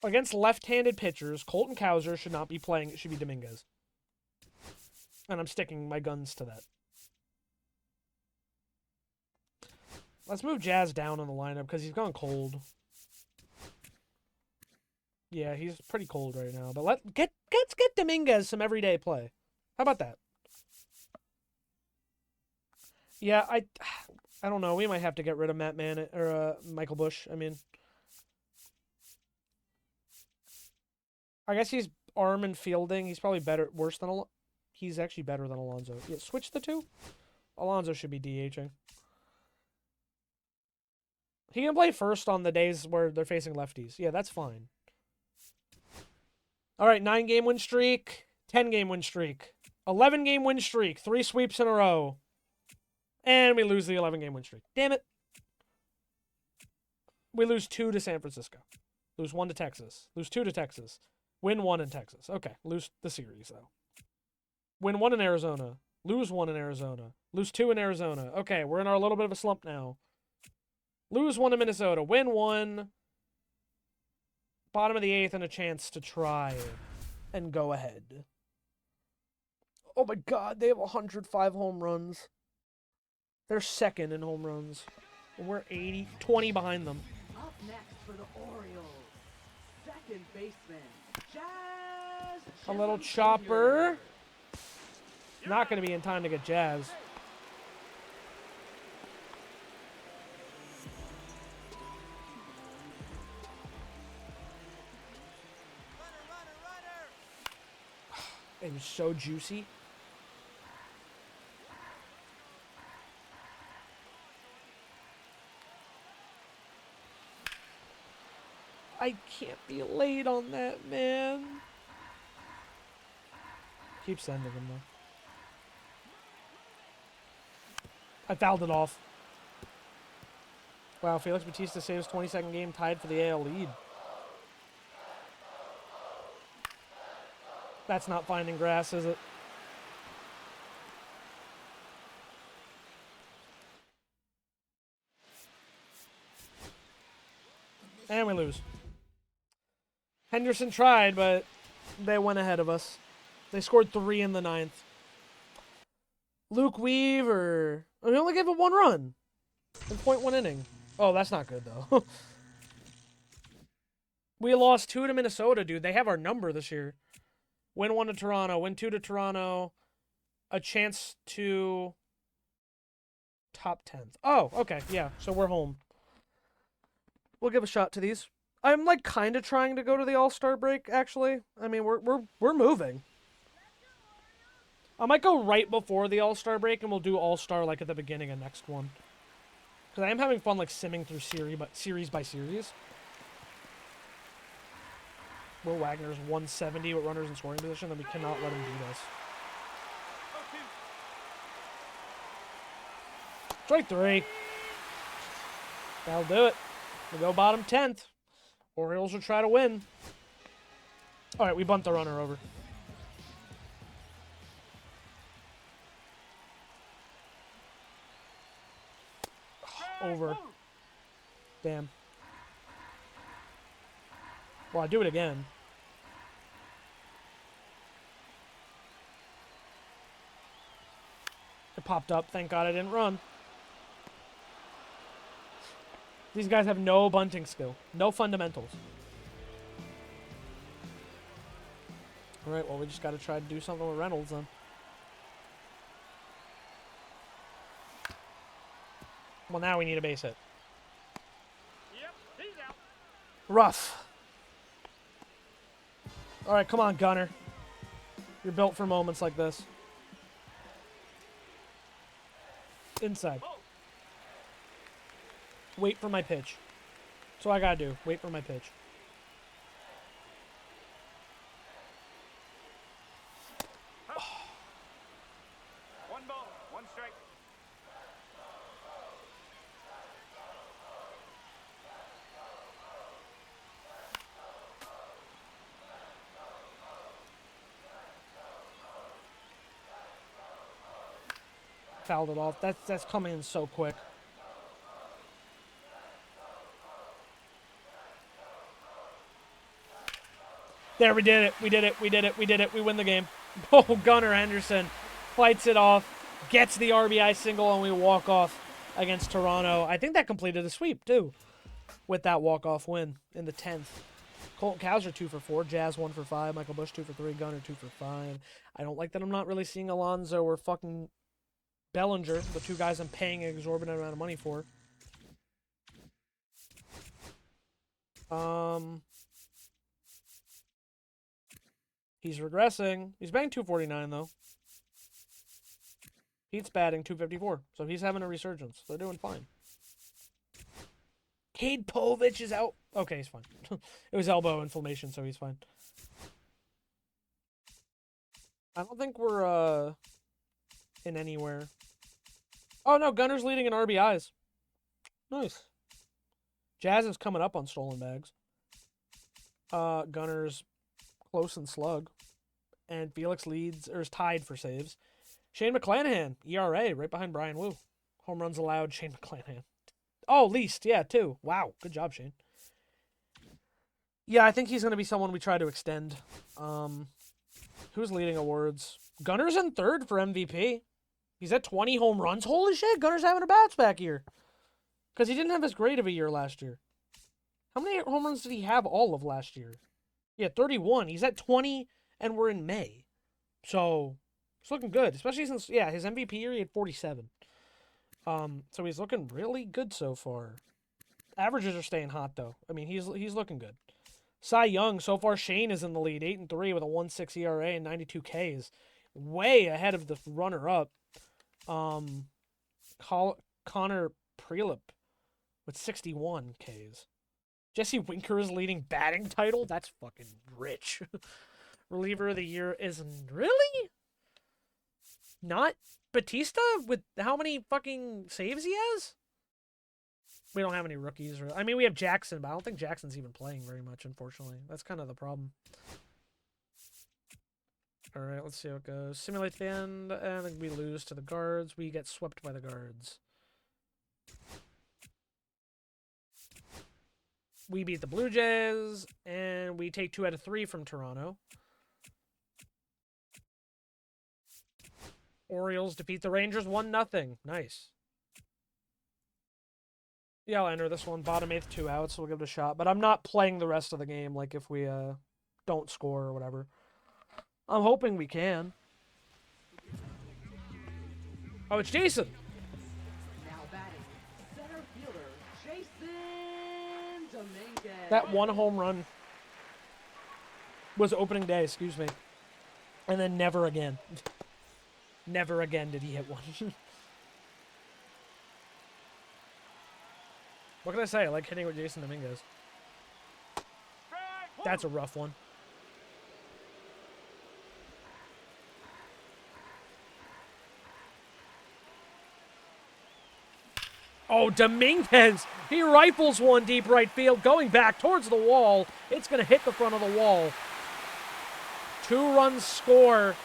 Against left-handed pitchers, Colton Kowser should not be playing. It should be Dominguez. And I'm sticking my guns to that. Let's move Jazz down on the lineup because he's gone cold. Yeah, he's pretty cold right now. But let's get Dominguez some everyday play. How about that? Yeah, I don't know. We might have to get rid of Matt Mann or Michael Bush. I mean, I guess he's arm and fielding. He's probably worse than he's actually better than Alonso. Yeah, switch the 2. Alonso should be DHing. He can play first on the days where they're facing lefties. Yeah, that's fine. All right, 9-game win streak, 10-game win streak, 11-game win streak, 3 sweeps in a row. And we lose the 11-game win streak. Damn it. We lose 2 to San Francisco. Lose 1 to Texas. Lose 2 to Texas. Win 1 in Texas. Okay, lose the series, though. Win 1 in Arizona. Lose 1 in Arizona. Lose 2 in Arizona. Okay, we're in our little bit of a slump now. Lose 1 in Minnesota. Win 1. Bottom of the 8th and a chance to try and go ahead. Oh my god, they have 105 home runs. They're second in home runs. And we're 20 behind them. Up next for the Orioles, second baseman, Jazz. A little chopper. Not going to be in time to get Jazz. It was so juicy. I can't be late on that, man. Keep sending him, though. I fouled it off. Wow, Felix Bautista saves 22nd game, tied for the AL lead. That's not finding grass, is it? And we lose. Henderson tried, but they went ahead of us. They scored 3 in the 9th. Luke Weaver. We only gave up 1 run in .1 inning. Oh, that's not good, though. We lost 2 to Minnesota, dude. They have our number this year. Win 1 to Toronto. Win 2 to Toronto. A chance to top 10th. Oh, okay. Yeah, so we're home. We'll give a shot to these. I'm like kind of trying to go to the All-Star break, actually. I mean, we're moving. I might go right before the All-Star break, and we'll do All-Star like at the beginning of next one. Because I am having fun like simming through series by series. Will Wagner's 170 with runners in scoring position, and we cannot let him beat us. Strike 3. That'll do it. We'll go bottom 10th. Orioles will try to win. All right, we bunt the runner over. Over. Damn. Well, I do it again. Popped up. Thank God I didn't run. These guys have no bunting skill. No fundamentals. Alright, well, we just got to try to do something with Reynolds then. Well, now we need a base hit. Yep, he's out. Rough. Alright, come on, Gunner. You're built for moments like this. Inside. Wait for my pitch. That's what I gotta do. Wait for my pitch. One ball, one strike. Fouled it off. That's coming in so quick. There, we did it. We did it. We did it. We did it. We win the game. Oh, Gunnar Henderson fights it off, gets the RBI single, and we walk off against Toronto. I think that completed the sweep, too, with that walk-off win in the 10th. Colton Cowser 2 for 4, Jazz 1 for 5, Michael Bush 2 for 3, Gunnar 2 for 5. I don't like that I'm not really seeing Alonso or fucking Bellinger, the two guys I'm paying an exorbitant amount of money for. He's regressing. He's batting 249, though. Pete's batting 254, so he's having a resurgence. They're doing fine. Cade Povich is out. Okay, he's fine. It was elbow inflammation, so he's fine. I don't think we're, in anywhere. Oh, no, Gunner's leading in RBIs. Nice. Jazz is coming up on stolen bags. Gunner's close in slug. And Felix leads, or is tied for saves. Shane McClanahan, ERA, right behind Brian Wu. Home runs allowed, Shane McClanahan. Oh, least, yeah, 2. Wow, good job, Shane. Yeah, I think he's going to be someone we try to extend. Who's leading awards? Gunner's in 3rd for MVP. He's at 20 home runs. Holy shit, Gunner's having a bounce back year. Because he didn't have as great of a year last year. How many home runs did he have all of last year? Yeah, 31. He's at 20, and we're in May. So, it's looking good. Especially since, yeah, his MVP year, he had 47. So he's looking really good so far. Averages are staying hot, though. I mean, he's looking good. Cy Young, so far Shane is in the lead. 8-3 with a 1.6 ERA and 92 Ks. Way ahead of the runner-up. Connor Prelip with 61 Ks. Jesse Winker is leading batting title? That's fucking rich. Reliever of the year is really? Not Batista with how many fucking saves he has? We don't have any rookies. I mean, we have Jackson, but I don't think Jackson's even playing very much, unfortunately. That's kind of the problem. All right, let's see how it goes. Simulate the end, and we lose to the guards. We get swept by the guards. We beat the Blue Jays, and we take 2 out of 3 from Toronto. Orioles defeat the Rangers 1-0. Nice. Yeah, I'll enter this one. Bottom 8th, 2 outs, so we'll give it a shot. But I'm not playing the rest of the game, like if we don't score or whatever. I'm hoping we can. Oh, it's Jason. Now batting, center fielder Jason Dominguez. That one home run was opening day, excuse me. And then never again. Never again did he hit one. What can I say? I like hitting with Jason Dominguez. That's a rough one. Oh, Dominguez! He rifles one deep right field, going back towards the wall. It's going to hit the front of the wall. 2 runs score.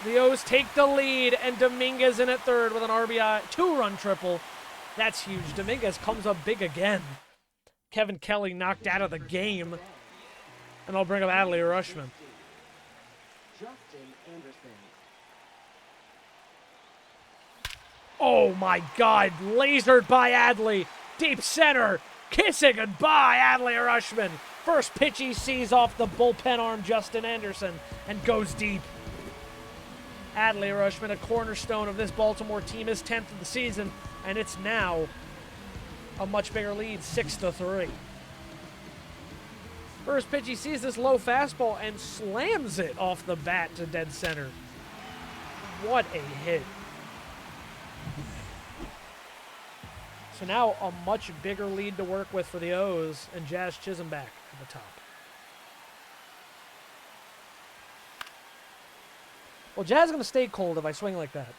The O's take the lead, and Dominguez in at 3rd with an RBI 2-run triple. That's huge. Dominguez comes up big again. Kevin Kelly knocked out of the game. And I'll bring up Adley Rushman. Justin Anderson. Oh my God, lasered by Adley. Deep center, kissing goodbye, Adley Rushman. First pitch he sees off the bullpen arm, Justin Anderson, and goes deep. Adley Rushman, a cornerstone of this Baltimore team, is 10th of the season, and it's now a much bigger lead, 6-3. First pitch he sees this low fastball and slams it off the bat to dead center. What a hit. So now a much bigger lead to work with for the O's, and Jazz Chisholm back at the top. Well, Jazz is going to stay cold if I swing like that.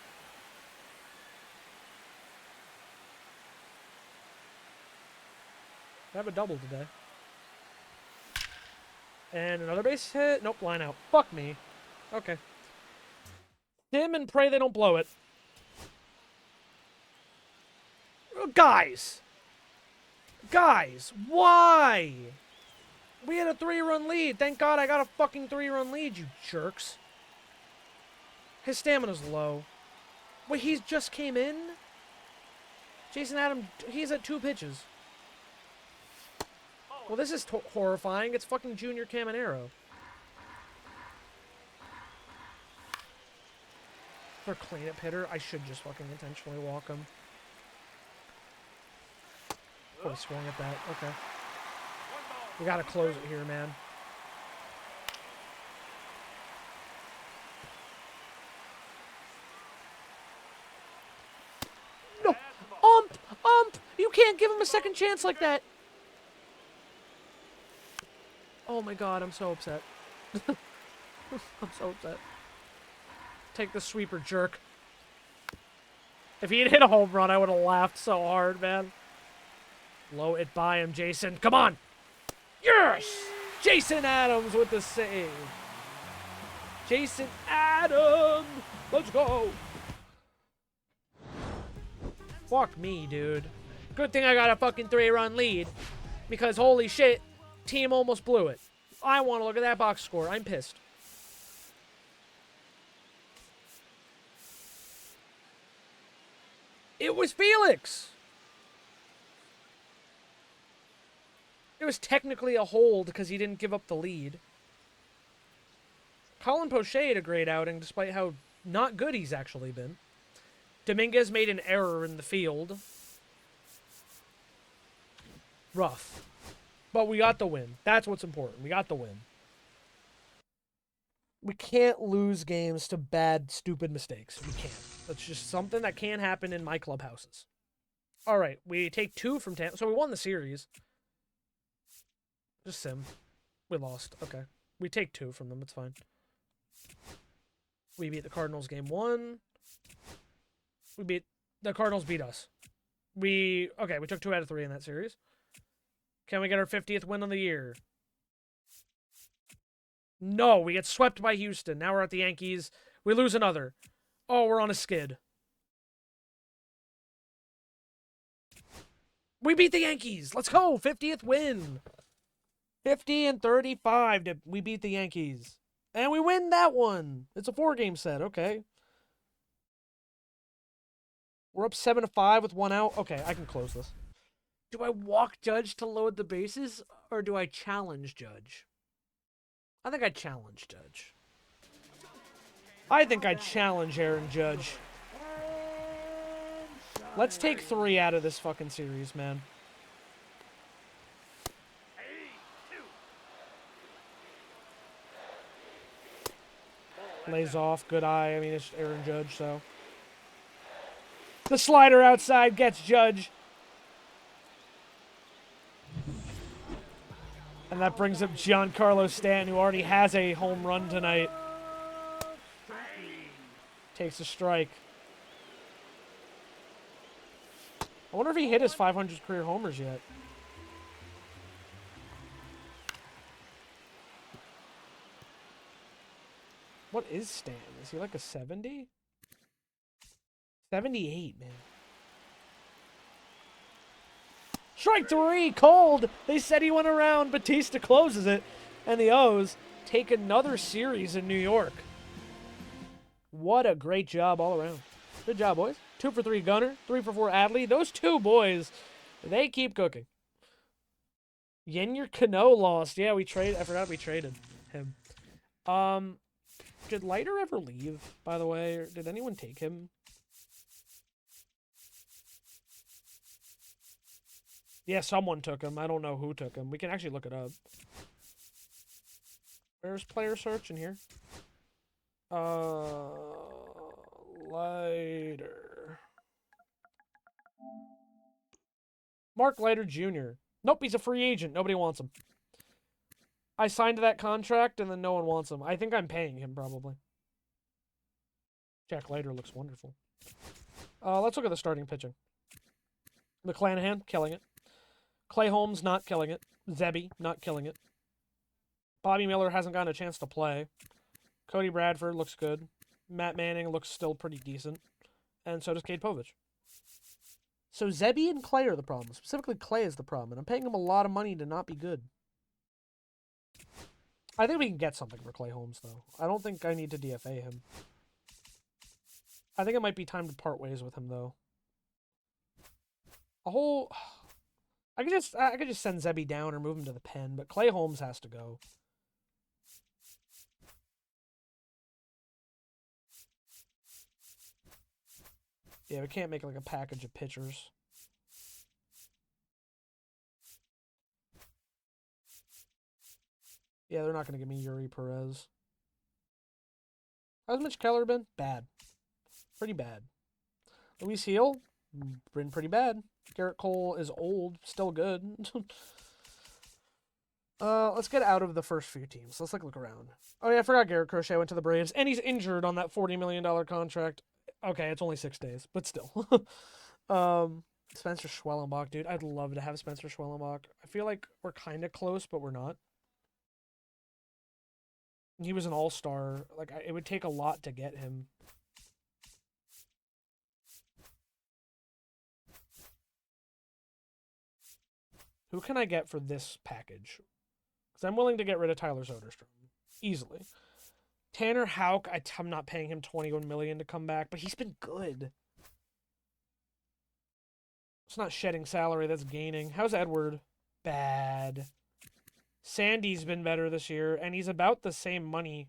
I have a double today. And another base hit. Nope, line out. Fuck me. Okay. Dim and pray they don't blow it. Guys! Guys, why? We had a 3-run lead. Thank God I got a fucking 3-run lead, you jerks. His stamina's low. Wait, he just came in? Jason Adams, he's at 2 pitches. Well, this is horrifying. It's fucking Junior Caminero. For cleanup hitter, I should just fucking intentionally walk him. Oh, he swung at that. Okay. We gotta close it here, man. No! You can't give him a second chance like that! Oh my God, I'm so upset. I'm so upset. Take the sweeper, jerk. If he had hit a home run, I would have laughed so hard, man. Blow it by him, Jason. Come on! Yes! Jason Adams with the save. Jason Adams! Let's go! Fuck me, dude. Good thing I got a fucking 3-run lead. Because holy shit, team almost blew it. I want to look at that box score. I'm pissed. It was Felix! It was technically a hold because he didn't give up the lead. Colin Poche had a great outing despite how not good he's actually been. Dominguez made an error in the field. Rough. But we got the win. That's what's important. We got the win. We can't lose games to bad, stupid mistakes. We can't. That's just something that can't happen in my clubhouses. All right, we take 2 from Tampa. So we won the series. Just sim. We lost. Okay. We take 2 from them. It's fine. We beat the Cardinals game 1. The Cardinals beat us. We took 2 out of 3 in that series. Can we get our 50th win of the year? No, we get swept by Houston. Now we're at the Yankees. We lose another. Oh, we're on a skid. We beat the Yankees. Let's go. 50th win. 50-35. We beat the Yankees. And we win that one. It's a 4-game set. Okay. We're up 7-5 with 1 out. Okay, I can close this. Do I walk Judge to load the bases, or do I challenge Judge? I think I challenge Judge. I think I challenge Aaron Judge. Let's take 3 out of this fucking series, man. Lays off. Good eye. I mean, it's Aaron Judge, so. The slider outside gets Judge. And that brings up Giancarlo Stanton, who already has a home run tonight. Takes a strike. I wonder if he hit his 500 career homers yet. What is Stanton? Is he like a 70? 78, man. Strike 3, cold. They said he went around. Batista closes it. And the O's take another series in New York. What a great job all around. Good job, boys. 2 for 3 Gunner, 3 for 4 Adley. Those two boys, they keep cooking. Yenyer Cano lost. Yeah, we traded. I forgot we traded him. Did Leiter ever leave, by the way? Or did anyone take him? Yeah, someone took him. I don't know who took him. We can actually look it up. Where's player search in here? Leiter. Mark Leiter Jr. Nope, he's a free agent. Nobody wants him. I signed that contract, and then no one wants him. I think I'm paying him, probably. Jack Leiter looks wonderful. Let's look at the starting pitching. McClanahan, killing it. Clay Holmes, not killing it. Zebby, not killing it. Bobby Miller hasn't gotten a chance to play. Cody Bradford looks good. Matt Manning looks still pretty decent. And so does Cade Povich. So Zebby and Clay are the problem. Specifically, Clay is the problem. And I'm paying him a lot of money to not be good. I think we can get something for Clay Holmes, though. I don't think I need to DFA him. I think it might be time to part ways with him, though. I could just send Zebby down or move him to the pen, but Clay Holmes has to go. Yeah, we can't make like a package of pitchers. Yeah, they're not going to give me Yuri Perez. How's Mitch Keller been? Bad. Pretty bad. Luis Heel? Been pretty bad. Garrett Cole is old, still good. Let's get out of the first few teams. Let's look around. Oh yeah, I forgot Garrett Crochet went to the Braves, and he's injured on that $40 million contract. Okay, it's only 6 days, but still. Spencer Schwellenbach, dude. I'd love to have Spencer Schwellenbach. I feel like we're kind of close, but we're not. He was an all-star. Like, it would take a lot to get him. Who can I get for this package? Because I'm willing to get rid of Tyler Soderstrom. Easily. Tanner Houck, I'm not paying him $21 million to come back, but he's been good. It's not shedding salary, that's gaining. How's Edward? Bad. Sandy's been better this year, and he's about the same money.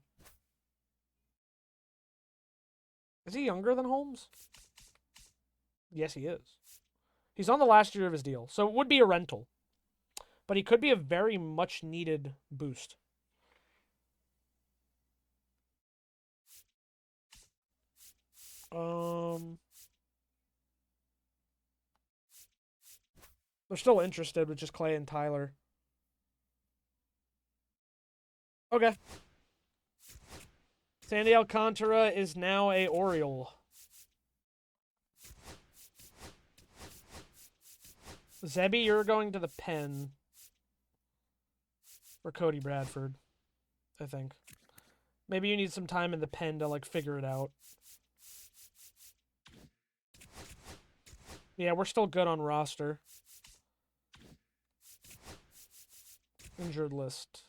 Is he younger than Holmes? Yes, he is. He's on the last year of his deal, so it would be a rental. But he could be a very much needed boost. They're still interested with just Clay and Tyler. Okay. Sandy Alcantara is now a Oriole. Zebby, you're going to the pen. For Cody Bradford, I think. Maybe you need some time in the pen to, like, figure it out. Yeah, we're still good on roster. Injured list.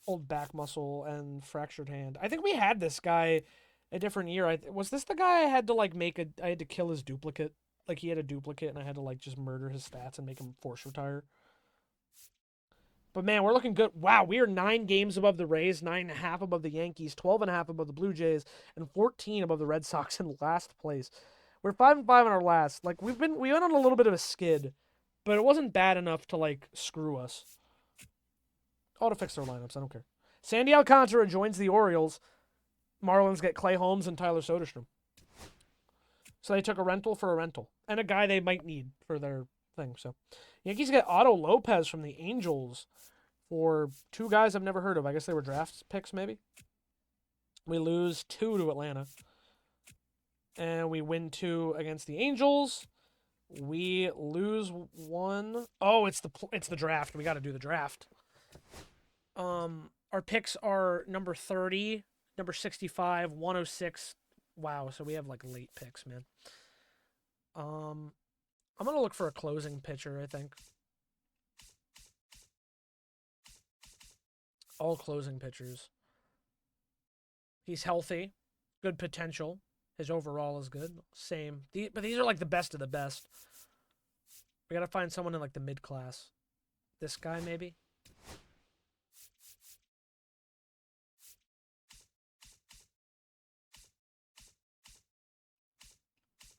Old back muscle and fractured hand. I think we had this guy a different year. Was this the guy I had to, like, I had to kill his duplicate? Like, he had a duplicate and I had to, like, just murder his stats and make him force retire? But man, we're looking good. Wow, we are 9 games above the Rays, 9.5 above the Yankees, 12.5 above the Blue Jays, and 14 above the Red Sox in last place. We're 5-5 in our last. Like we went on a little bit of a skid, but it wasn't bad enough to like screw us. Auto fix their lineups. I don't care. Sandy Alcantara joins the Orioles. Marlins get Clay Holmes and Tyler Soderstrom. So they took a rental for a rental and a guy they might need for their thing. So Yankees get Otto Lopez from the Angels for 2 guys I've never heard of. I guess they were draft picks, maybe. We lose 2 to Atlanta. And we win 2 against the Angels. We lose 1. Oh, it's the draft. We got to do the draft. Our picks are number 30, number 65, 106. Wow, so we have like late picks, man. I'm going to look for a closing pitcher, I think. All closing pitchers. He's healthy. Good potential. His overall is good. Same. But these are like the best of the best. We gotta find someone in like the mid class. This guy maybe.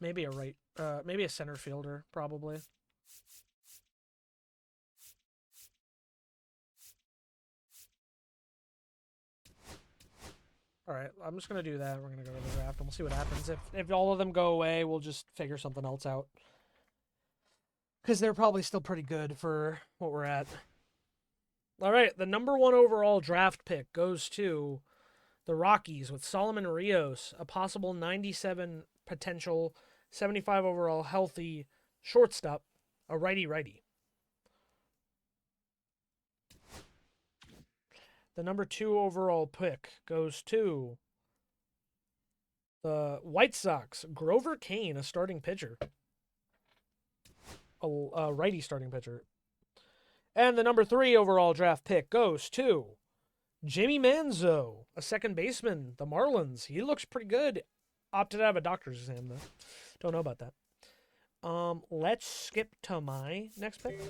Maybe a maybe a center fielder probably. All right, I'm just gonna do that. We're gonna go to the draft and we'll see what happens. If all of them go away, we'll just figure something else out. Because they're probably still pretty good for what we're at. All right, the number 1 overall draft pick goes to the Rockies with Solomon Rios, a possible 97 potential, 75 overall healthy shortstop, a righty-righty. The number 2 overall pick goes to the White Sox, Grover Kane, a starting pitcher. A righty starting pitcher. And the number 3 overall draft pick goes to Jimmy Manzo, a second baseman, the Marlins. He looks pretty good. Opted out of a doctor's exam, though. Don't know about that. Let's skip to my next pick.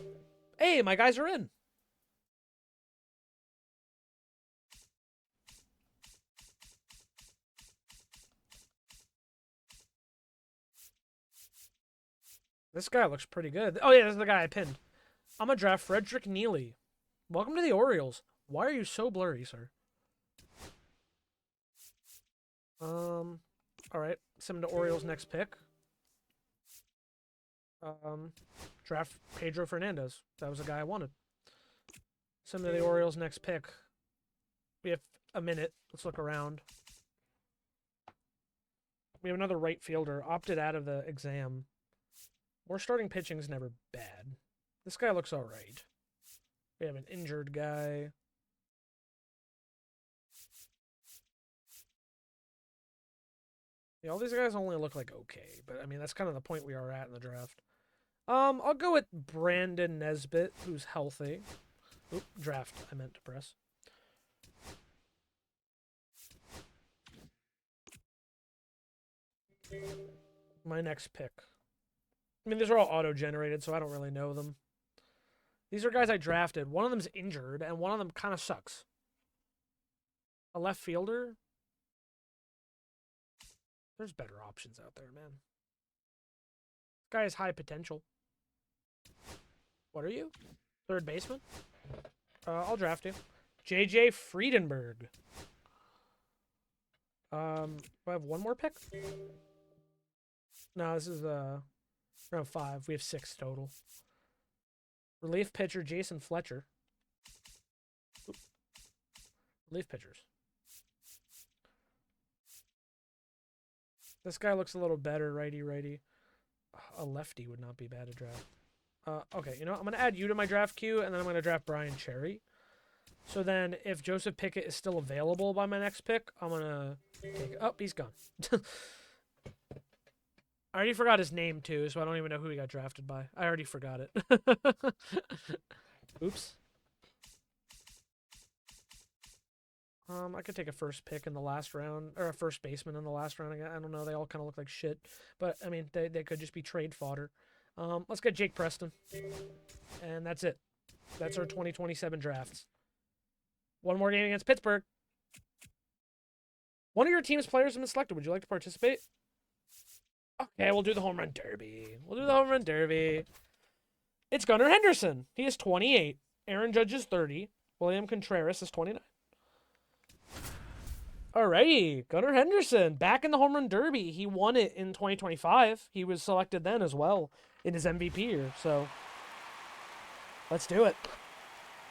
Hey, my guys are in. This guy looks pretty good. Oh, yeah, this is the guy I pinned. I'm going to draft Frederick Neely. Welcome to the Orioles. Why are you so blurry, sir? All right. Send him to Orioles next pick. Draft Pedro Fernandez. That was the guy I wanted. Send him to the Orioles next pick. We have a minute. Let's look around. We have another right fielder. Opted out of the exam. More starting pitching is never bad. This guy looks all right. We have an injured guy. Yeah, all these guys only look like okay, but I mean that's kind of the point we are at in the draft. I'll go with Brandon Nesbitt, who's healthy. Oop, draft. I meant to press. My next pick. I mean, these are all auto-generated, so I don't really know them. These are guys I drafted. One of them's injured, and one of them kind of sucks. A left fielder? There's better options out there, man. This guy has high potential. What are you? Third baseman? I'll draft you. JJ Friedenberg. Do I have one more pick? No, this is round 5. We have 6 total. Relief pitcher Jason Fletcher. Oop. Relief pitchers. This guy looks a little better, righty-righty. A lefty would not be bad to draft. Okay, you know what? I'm going to add you to my draft queue, and then I'm going to draft Brian Cherry. So then, if Joseph Pickett is still available by my next pick, I'm going to take... Oh, he's gone. I already forgot his name, too, so I don't even know who he got drafted by. I already forgot it. Oops. I could take a first pick in the last round, or a first baseman in the last round. I don't know. They all kind of look like shit. But, I mean, they could just be trade fodder. Let's get Jake Preston. And that's it. That's our 2027 drafts. One more game against Pittsburgh. One of your team's players has been selected. Would you like to participate? Okay, we'll do the home run derby. It's Gunnar Henderson. He is 28. Aaron Judge is 30. William Contreras is 29. Alrighty, Gunnar Henderson back in the home run derby. He won it in 2025. He was selected then as well in his MVP year. So let's do it.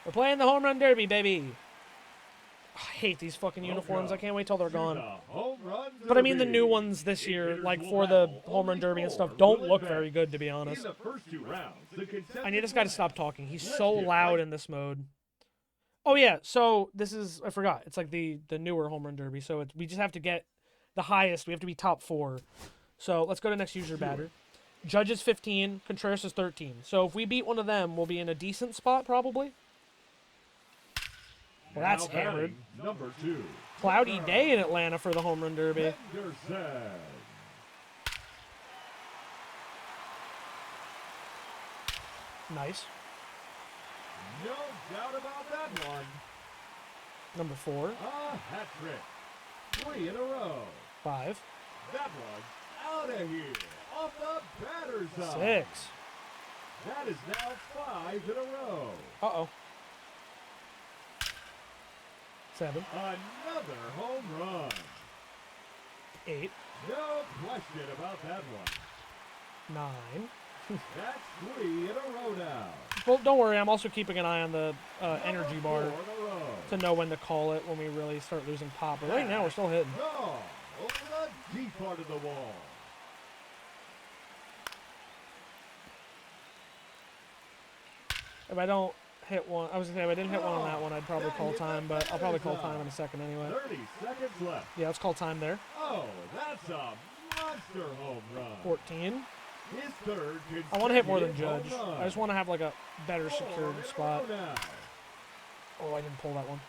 We're playing the home run derby, baby. I hate these fucking uniforms. I can't wait till they're gone. But I mean, the new ones this year, like for the home run derby and stuff, don't look very good, to be honest. I need this guy to stop talking. He's so loud in this mode. Oh, yeah. So this is, I forgot. It's like the newer home run derby. So we just have to get the highest. We have to be top 4. So let's go to next user batter. Judge is 15. Contreras is 13. So if we beat one of them, we'll be in a decent spot, probably. Well, that's hammered. Number 2. Cloudy day in Atlanta for the home run derby. Henderson. Nice. No doubt about that one. Number 4. A hat trick. 3 in a row. 5. That one's out of here. Off the batter's side. 6. That is now 5 in a row. Uh-oh. 7. Another home run. 8. No question about that one. 9. That's 3 in a row now. Well, don't worry. I'm also keeping an eye on the energy Number bar 4 in a row. to know when to call it when we really start losing pop. But right now, we're still hitting. Gone over the deep part of the wall. If I don't hit one, I was gonna say if I didn't hit one on that one, I'd probably call time. But I'll probably call time in a second anyway. 30 seconds left. Yeah, let's call time there. Oh, that's a monster home run. 14. His third I want to hit more than consecutive Judge. home run. I just want to have like a better 4 secured in a spot. row now. Oh, I didn't pull that one.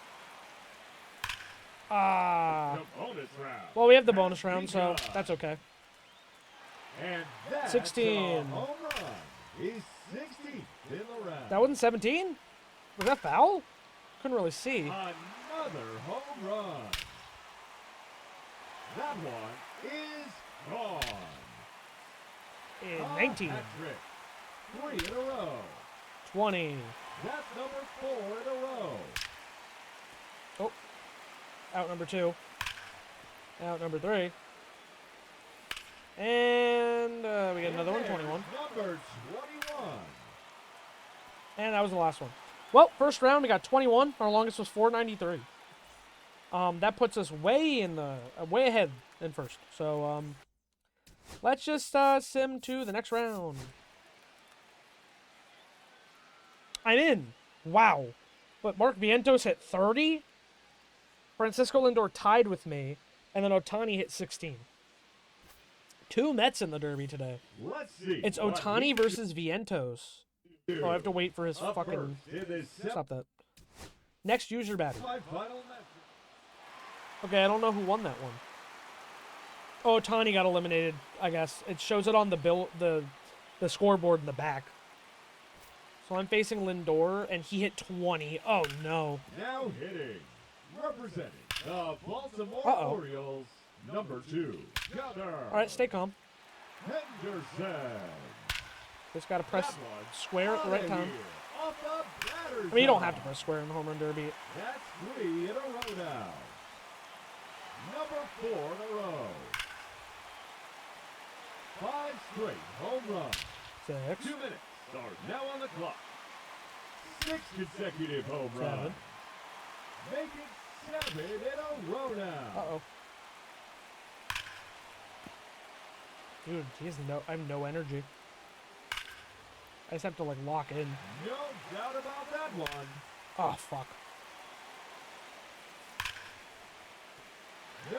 Ah. The bonus round. Well, we have the bonus round, so that's okay. And that's 16. a home run. He's 16 in the round. That wasn't 17? Was that foul? Couldn't really see. Another home run. That one is gone. In A 19. hat trick. 3 in a row. 20. That's number 4 in a row. Oh. Out number 2. Out number 3. And we get another one, 21. Number 21. And that was the last one. Well, first round we got 21. Our longest was 493. That puts us way ahead in first. So let's just sim to the next round. I'm in. Wow. But Mark Vientos hit 30. Francisco Lindor tied with me, and then Ohtani hit 16. 2 Mets in the Derby today. Let's see. It's what Ohtani he versus Vientos. can do. Oh, I have to wait for his Up fucking... first in this Stop that. Next user batting. semi-final match. Okay, I don't know who won that one. Oh, Ohtani got eliminated, I guess. It shows it on the scoreboard in the back. So I'm facing Lindor, and he hit 20. Oh, no. Now hitting, representing the Baltimore Uh-oh. Orioles, number 2, Gunnar All right, stay calm. Henderson. Just got to press That one square at the right outta time. here, off the batter's I mean, you don't side. have to press square in the home run derby. That's 3 in a row now. Number 4 in a row. 5 straight home runs. 6, 2 minutes are now on the clock. 6 consecutive home 7. runs. Make it 7 in a row now. Uh-oh. Dude, I have no energy. I just have to, like, lock in. No doubt about that one. Oh, fuck. No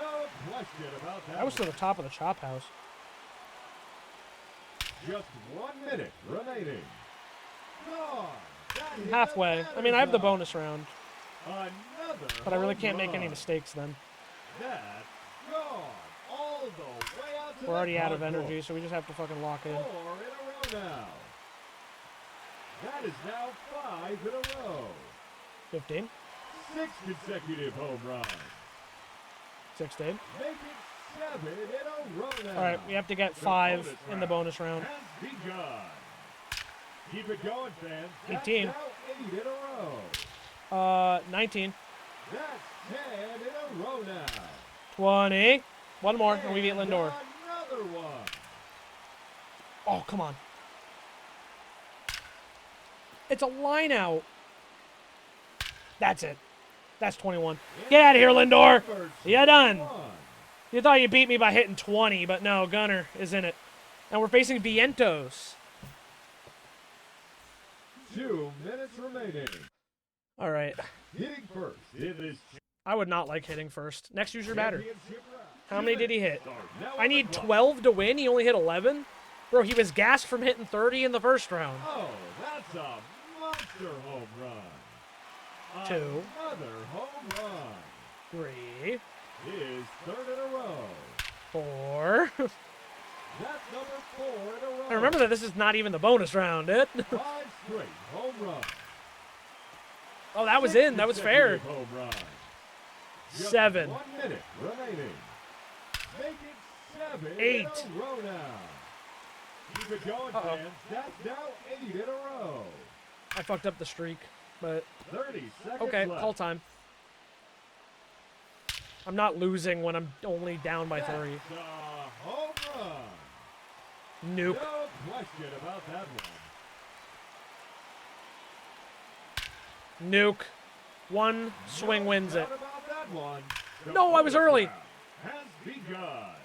question about that. That was to the top of the chop house. Just 1 minute remaining. Gone. That hit the Halfway. I mean, I have the batter's bonus round, eye. Another but I really home can't make any run. mistakes then. That's gone. All the way out to We're the already out of concourse. energy, so we just have to fucking lock in. 4 in a row now. That is now 5 in a row. 15, 6 consecutive home runs. 16. Make it 7 in a row now. All right, we have to get 5 in the bonus round. Has begun. Keep it going, fans. 18. That's now 8 in a row. 19, That's 10 in a row now. 20. One more, and we beat Lindor. Another one. Oh, come on. It's a line out. That's it. That's 21. Get out of here, Lindor. You done. You thought you beat me by hitting 20, but no, Gunner is in it. And we're facing Vientos. 2 minutes remaining. All right. Hitting first in this I would not like hitting first. Next user batter. championship round. How many did he hit? Start now I on the need clock. 12 to win. He only hit 11? Bro, he was gassed from hitting 30 in the first round. Oh, that's a monster home run. 2. Another home run. 3, His third in a row. 4, That's number 4 in a row. And remember that this is not even the bonus round, it. 5 straight home runs. Oh, that was 6 in. That was fair. consecutive home runs. Just 7. 1 minute remaining. Make it 7 8. in a row now. Keep it going, Uh-oh. fans. That's now 8 in a row. I fucked up the streak, but 30 seconds okay, left. call time. I'm not losing when I'm only down by 3. That's a home run. Nuke. No question about that one. Nuke. One swing wins it. Doubt about that one. The No, I was bonus early. round has begun.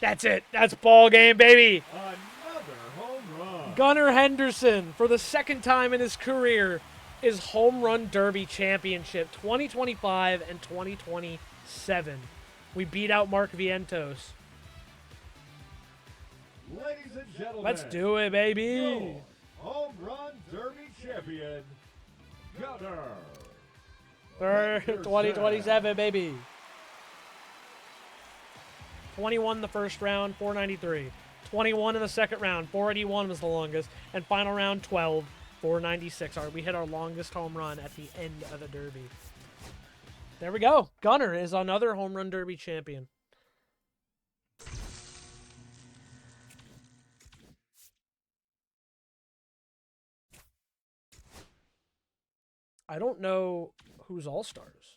That's it. That's ball game, baby. Another home run. Gunnar Henderson, for the second time in his career, is Home Run Derby Championship 2025 and 2027. We beat out Mark Vientos. Ladies and gentlemen, Let's do it, baby. your home run derby champion, Gunnar. Third, 2027, baby. 21 the first round, 493. 21 in the second round, 481 was the longest. And final round, 12, 496. All right, we hit our longest home run at the end of the derby. There we go. Gunnar is another home run derby champion. I don't know who's all-stars.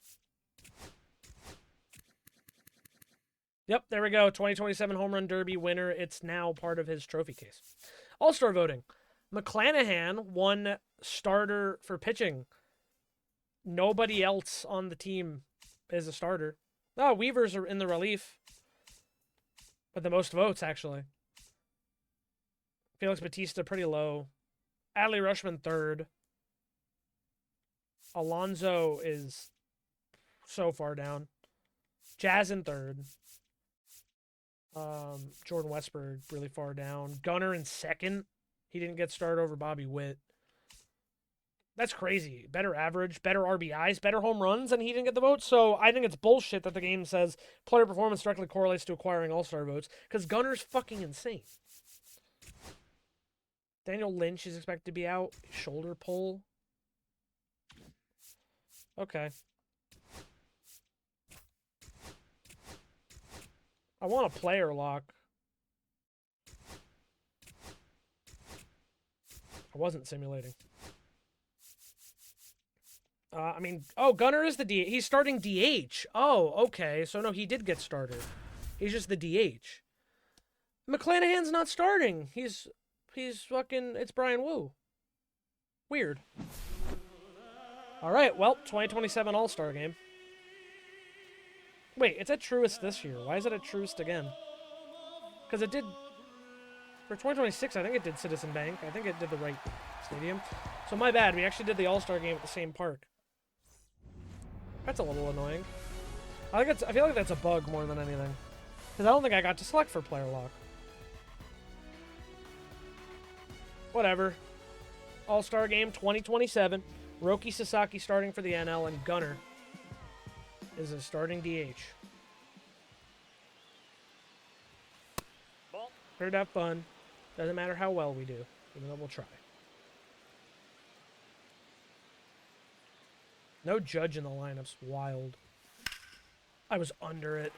Yep, there we go. 2027 Home Run Derby winner. It's now part of his trophy case. All-star voting. McClanahan won starter for pitching. Nobody else on the team is a starter. Oh, Weavers are in the relief. But the most votes, actually. Felix Batista pretty low. Adley Rushman third. Alonso is so far down. Jazz in third. Jordan Westberg really far down. Gunnar in second. He didn't get started over Bobby Witt. That's crazy. Better average, better RBIs, better home runs, and he didn't get the votes. So I think it's bullshit that the game says player performance directly correlates to acquiring all-star votes, because Gunnar's fucking insane. Daniel Lynch is expected to be out. Shoulder pull. Okay. I want a player lock. I wasn't simulating. I mean, oh, Gunnar is the DH. He's starting DH. Oh, okay. So, no, he did get started. He's just the DH. McClanahan's not starting. He's fucking, it's Brian Wu. Weird. All right, well, 2027 All-Star game. Wait, it's at Truist this year. Why is it at Truist again? Because it did... For 2026, I think it did Citizen Bank. I think it did the right stadium. So my bad. We actually did the All-Star game at the same park. That's a little annoying. I feel like that's a bug more than anything. Because I don't think I got to select for player lock. Whatever. All-Star game 2027. Roki Sasaki starting for the NL, and Gunnar is a starting DH. Ball. Here to have fun. Doesn't matter how well we do, even though we'll try. No Judge in the lineup's wild. I was under it.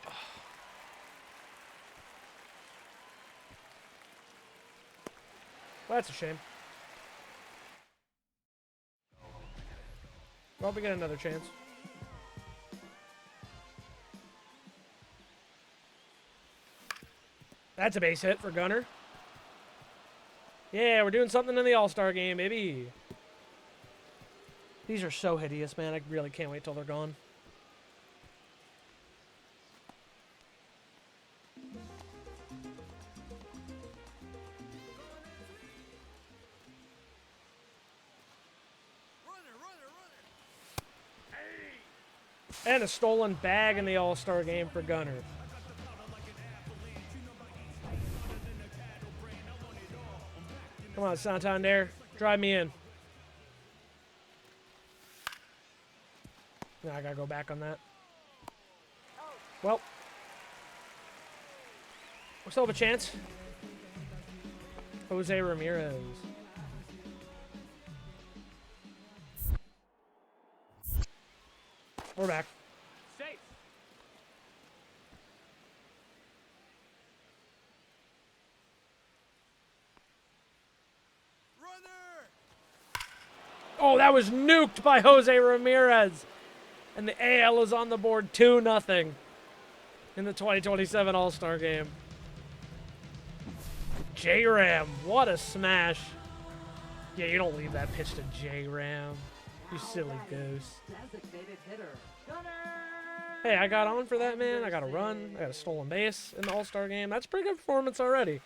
Well, that's a shame. Well, we get another chance. That's a base hit for Gunnar. Yeah, we're doing something in the All-Star game, baby. These are so hideous, man. I really can't wait till they're gone. And a stolen bag in the All-Star game for Gunnar. Come on, Santander. Drive me in. Now I gotta go back on that. Well. We still have a chance. Jose Ramirez. We're back. Safe. Oh, that was nuked by Jose Ramirez. And the AL is on the board 2-0 in the 2027 All-Star Game. J-Ram, what a smash. Yeah, you don't leave that pitch to J-Ram. You silly goose. Designated hitter, Gunner. Hey, I got on for that, man. I got a run. I got a stolen base in the All-Star Game. That's a pretty good performance already.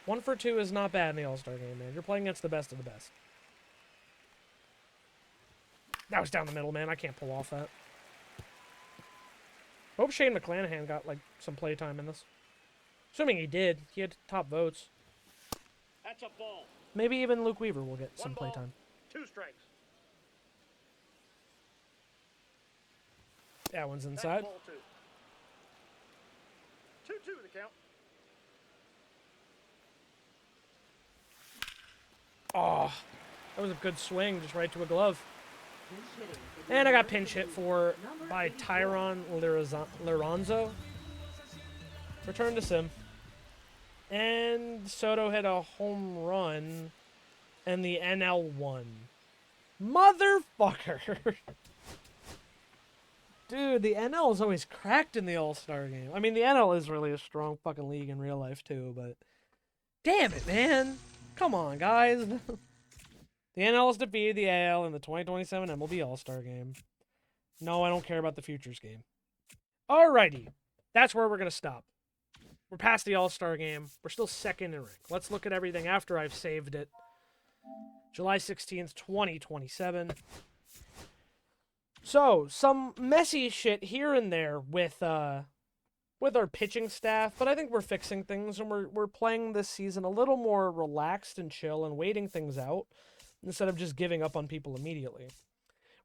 1 for 2 is not bad in the All-Star Game, man. You're playing against the best of the best. That was down the middle, man. I can't pull off that. Hope Shane McClanahan got, like, some playtime in this. Assuming he did. He had top votes. That's a ball. Maybe even Luke Weaver will get some One ball, playtime. 2 strikes. That one's That's inside. ball 2. 2-2 the count. Oh, that was a good swing, just right to a glove. Pinch hitting for the And I got American pinch hit League, for number by 84. Tyron Liranzo. Return to sim. And Soto hit a home run, and the NL won. Motherfucker! Dude, the NL is always cracked in the All-Star Game. I mean, the NL is really a strong fucking league in real life, too, but... Damn it, man! Come on, guys! The NL has defeated the AL in the 2027 MLB All-Star Game. No, I don't care about the Futures Game. Alrighty. That's where we're going to stop. We're past the All-Star Game. We're still second in rank. Let's look at everything after I've saved it. July 16th, 2027. So, some messy shit here and there with our pitching staff, but I think we're fixing things, and we're playing this season a little more relaxed and chill and waiting things out instead of just giving up on people immediately.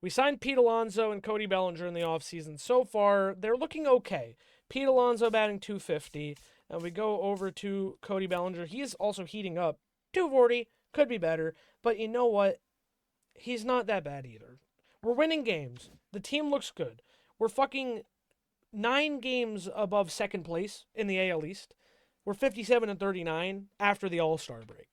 We signed Pete Alonso and Cody Bellinger in the offseason. So far, they're looking okay. Pete Alonso batting .250, and we go over to Cody Bellinger. He is also heating up. .240, could be better, but you know what? He's not that bad either. We're winning games. The team looks good. We're fucking 9 games above second place in the AL East. We're 57-39 after the All-Star break.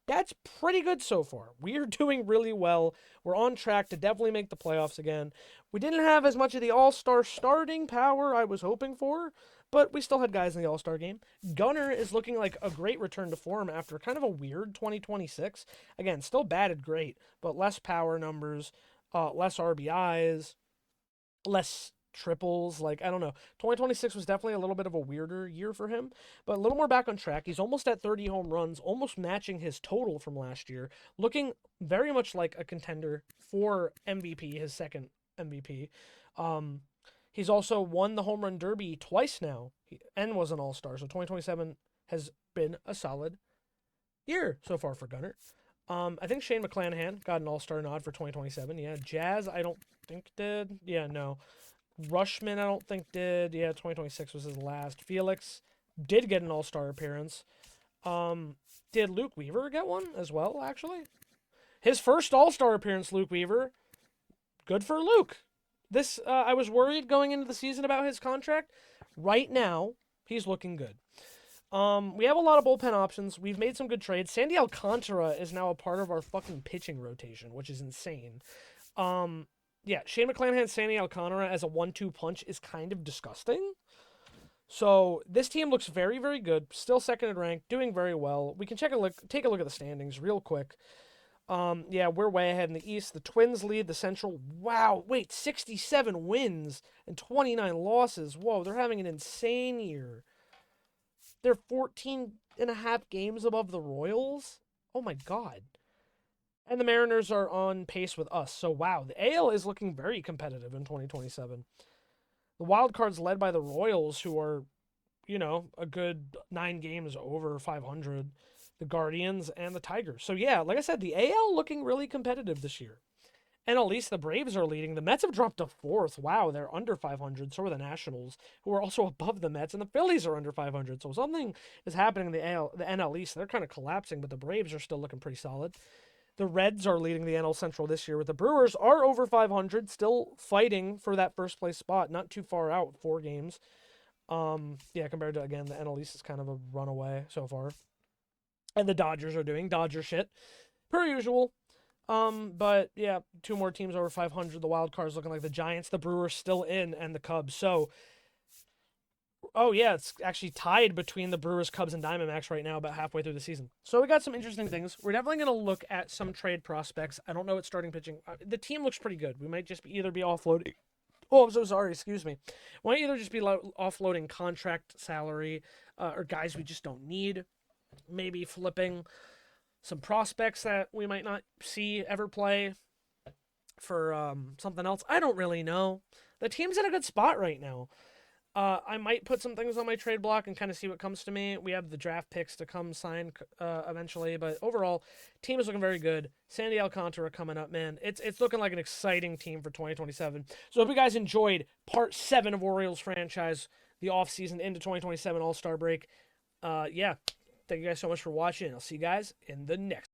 That's pretty good so far. We're doing really well. We're on track to definitely make the playoffs again. We didn't have as much of the All-Star starting power I was hoping for, but we still had guys in the All-Star game. Gunner is looking like a great return to form after kind of a weird 2026. Again, still batted great, but less power numbers, less RBIs, less triples. Like, I don't know. 2026 was definitely a little bit of a weirder year for him, but a little more back on track. He's almost at 30 home runs, almost matching his total from last year, looking very much like a contender for MVP, his second MVP. He's also won the home run derby twice now and was an all-star, so 2027 has been a solid year so far for Gunner. I think Shane McClanahan got an all-star nod for 2027. Yeah, Jazz, I don't think did. Yeah, no. Rushman, I don't think did. Yeah, 2026 was his last. Felix did get an all-star appearance. Did Luke Weaver get one as well, actually? His first all-star appearance, Luke Weaver. Good for Luke. This, I was worried going into the season about his contract. Right now, he's looking good. We have a lot of bullpen options. We've made some good trades. Sandy Alcantara is now a part of our fucking pitching rotation, which is insane. Yeah, Shane McClanahan, Sandy Alcantara as a 1-2 punch is kind of disgusting. So this team looks very, very good. Still second in rank, doing very well. We can take a look at the standings real quick. Yeah, we're way ahead in the East. The Twins lead the Central. Wow, wait, 67 wins and 29 losses. Whoa, they're having an insane year. They're 14.5 games above the Royals. Oh my God. And the Mariners are on pace with us. So, wow, the AL is looking very competitive in 2027. The wild card's led by the Royals, who are, you know, a good 9 games over 500. The Guardians and the Tigers. So, yeah, like I said, the AL looking really competitive this year. NL East, the Braves are leading. The Mets have dropped to 4th. Wow, they're under 500. So are the Nationals, who are also above the Mets, and the Phillies are under 500. So something is happening in the NL East. They're kind of collapsing, but the Braves are still looking pretty solid. The Reds are leading the NL Central this year, with the Brewers are over 500, still fighting for that first place spot, not too far out, 4 games. Yeah, compared to, again, the NL East is kind of a runaway so far. And the Dodgers are doing Dodger shit, per usual. But yeah, 2 more teams over 500. The wild card's looking like the Giants, the Brewers still in, and the Cubs. So, oh yeah, it's actually tied between the Brewers, Cubs, and Diamondbacks right now, about halfway through the season. So we got some interesting things. We're definitely going to look at some trade prospects. I don't know what starting pitching. The team looks pretty good. We might just either be offloading. Oh, I'm so sorry. Excuse me. Might either just be offloading contract salary, or guys we just don't need. Maybe flipping some prospects that we might not see ever play for something else. I don't really know. The team's in a good spot right now. I might put some things on my trade block and kind of see what comes to me. We have the draft picks to come sign eventually, but overall, team is looking very good. Sandy Alcantara coming up, man. It's looking like an exciting team for 2027. So hope you guys enjoyed part 7 of Orioles franchise, the offseason into 2027 All-Star break. Yeah, thank you guys so much for watching. I'll see you guys in the next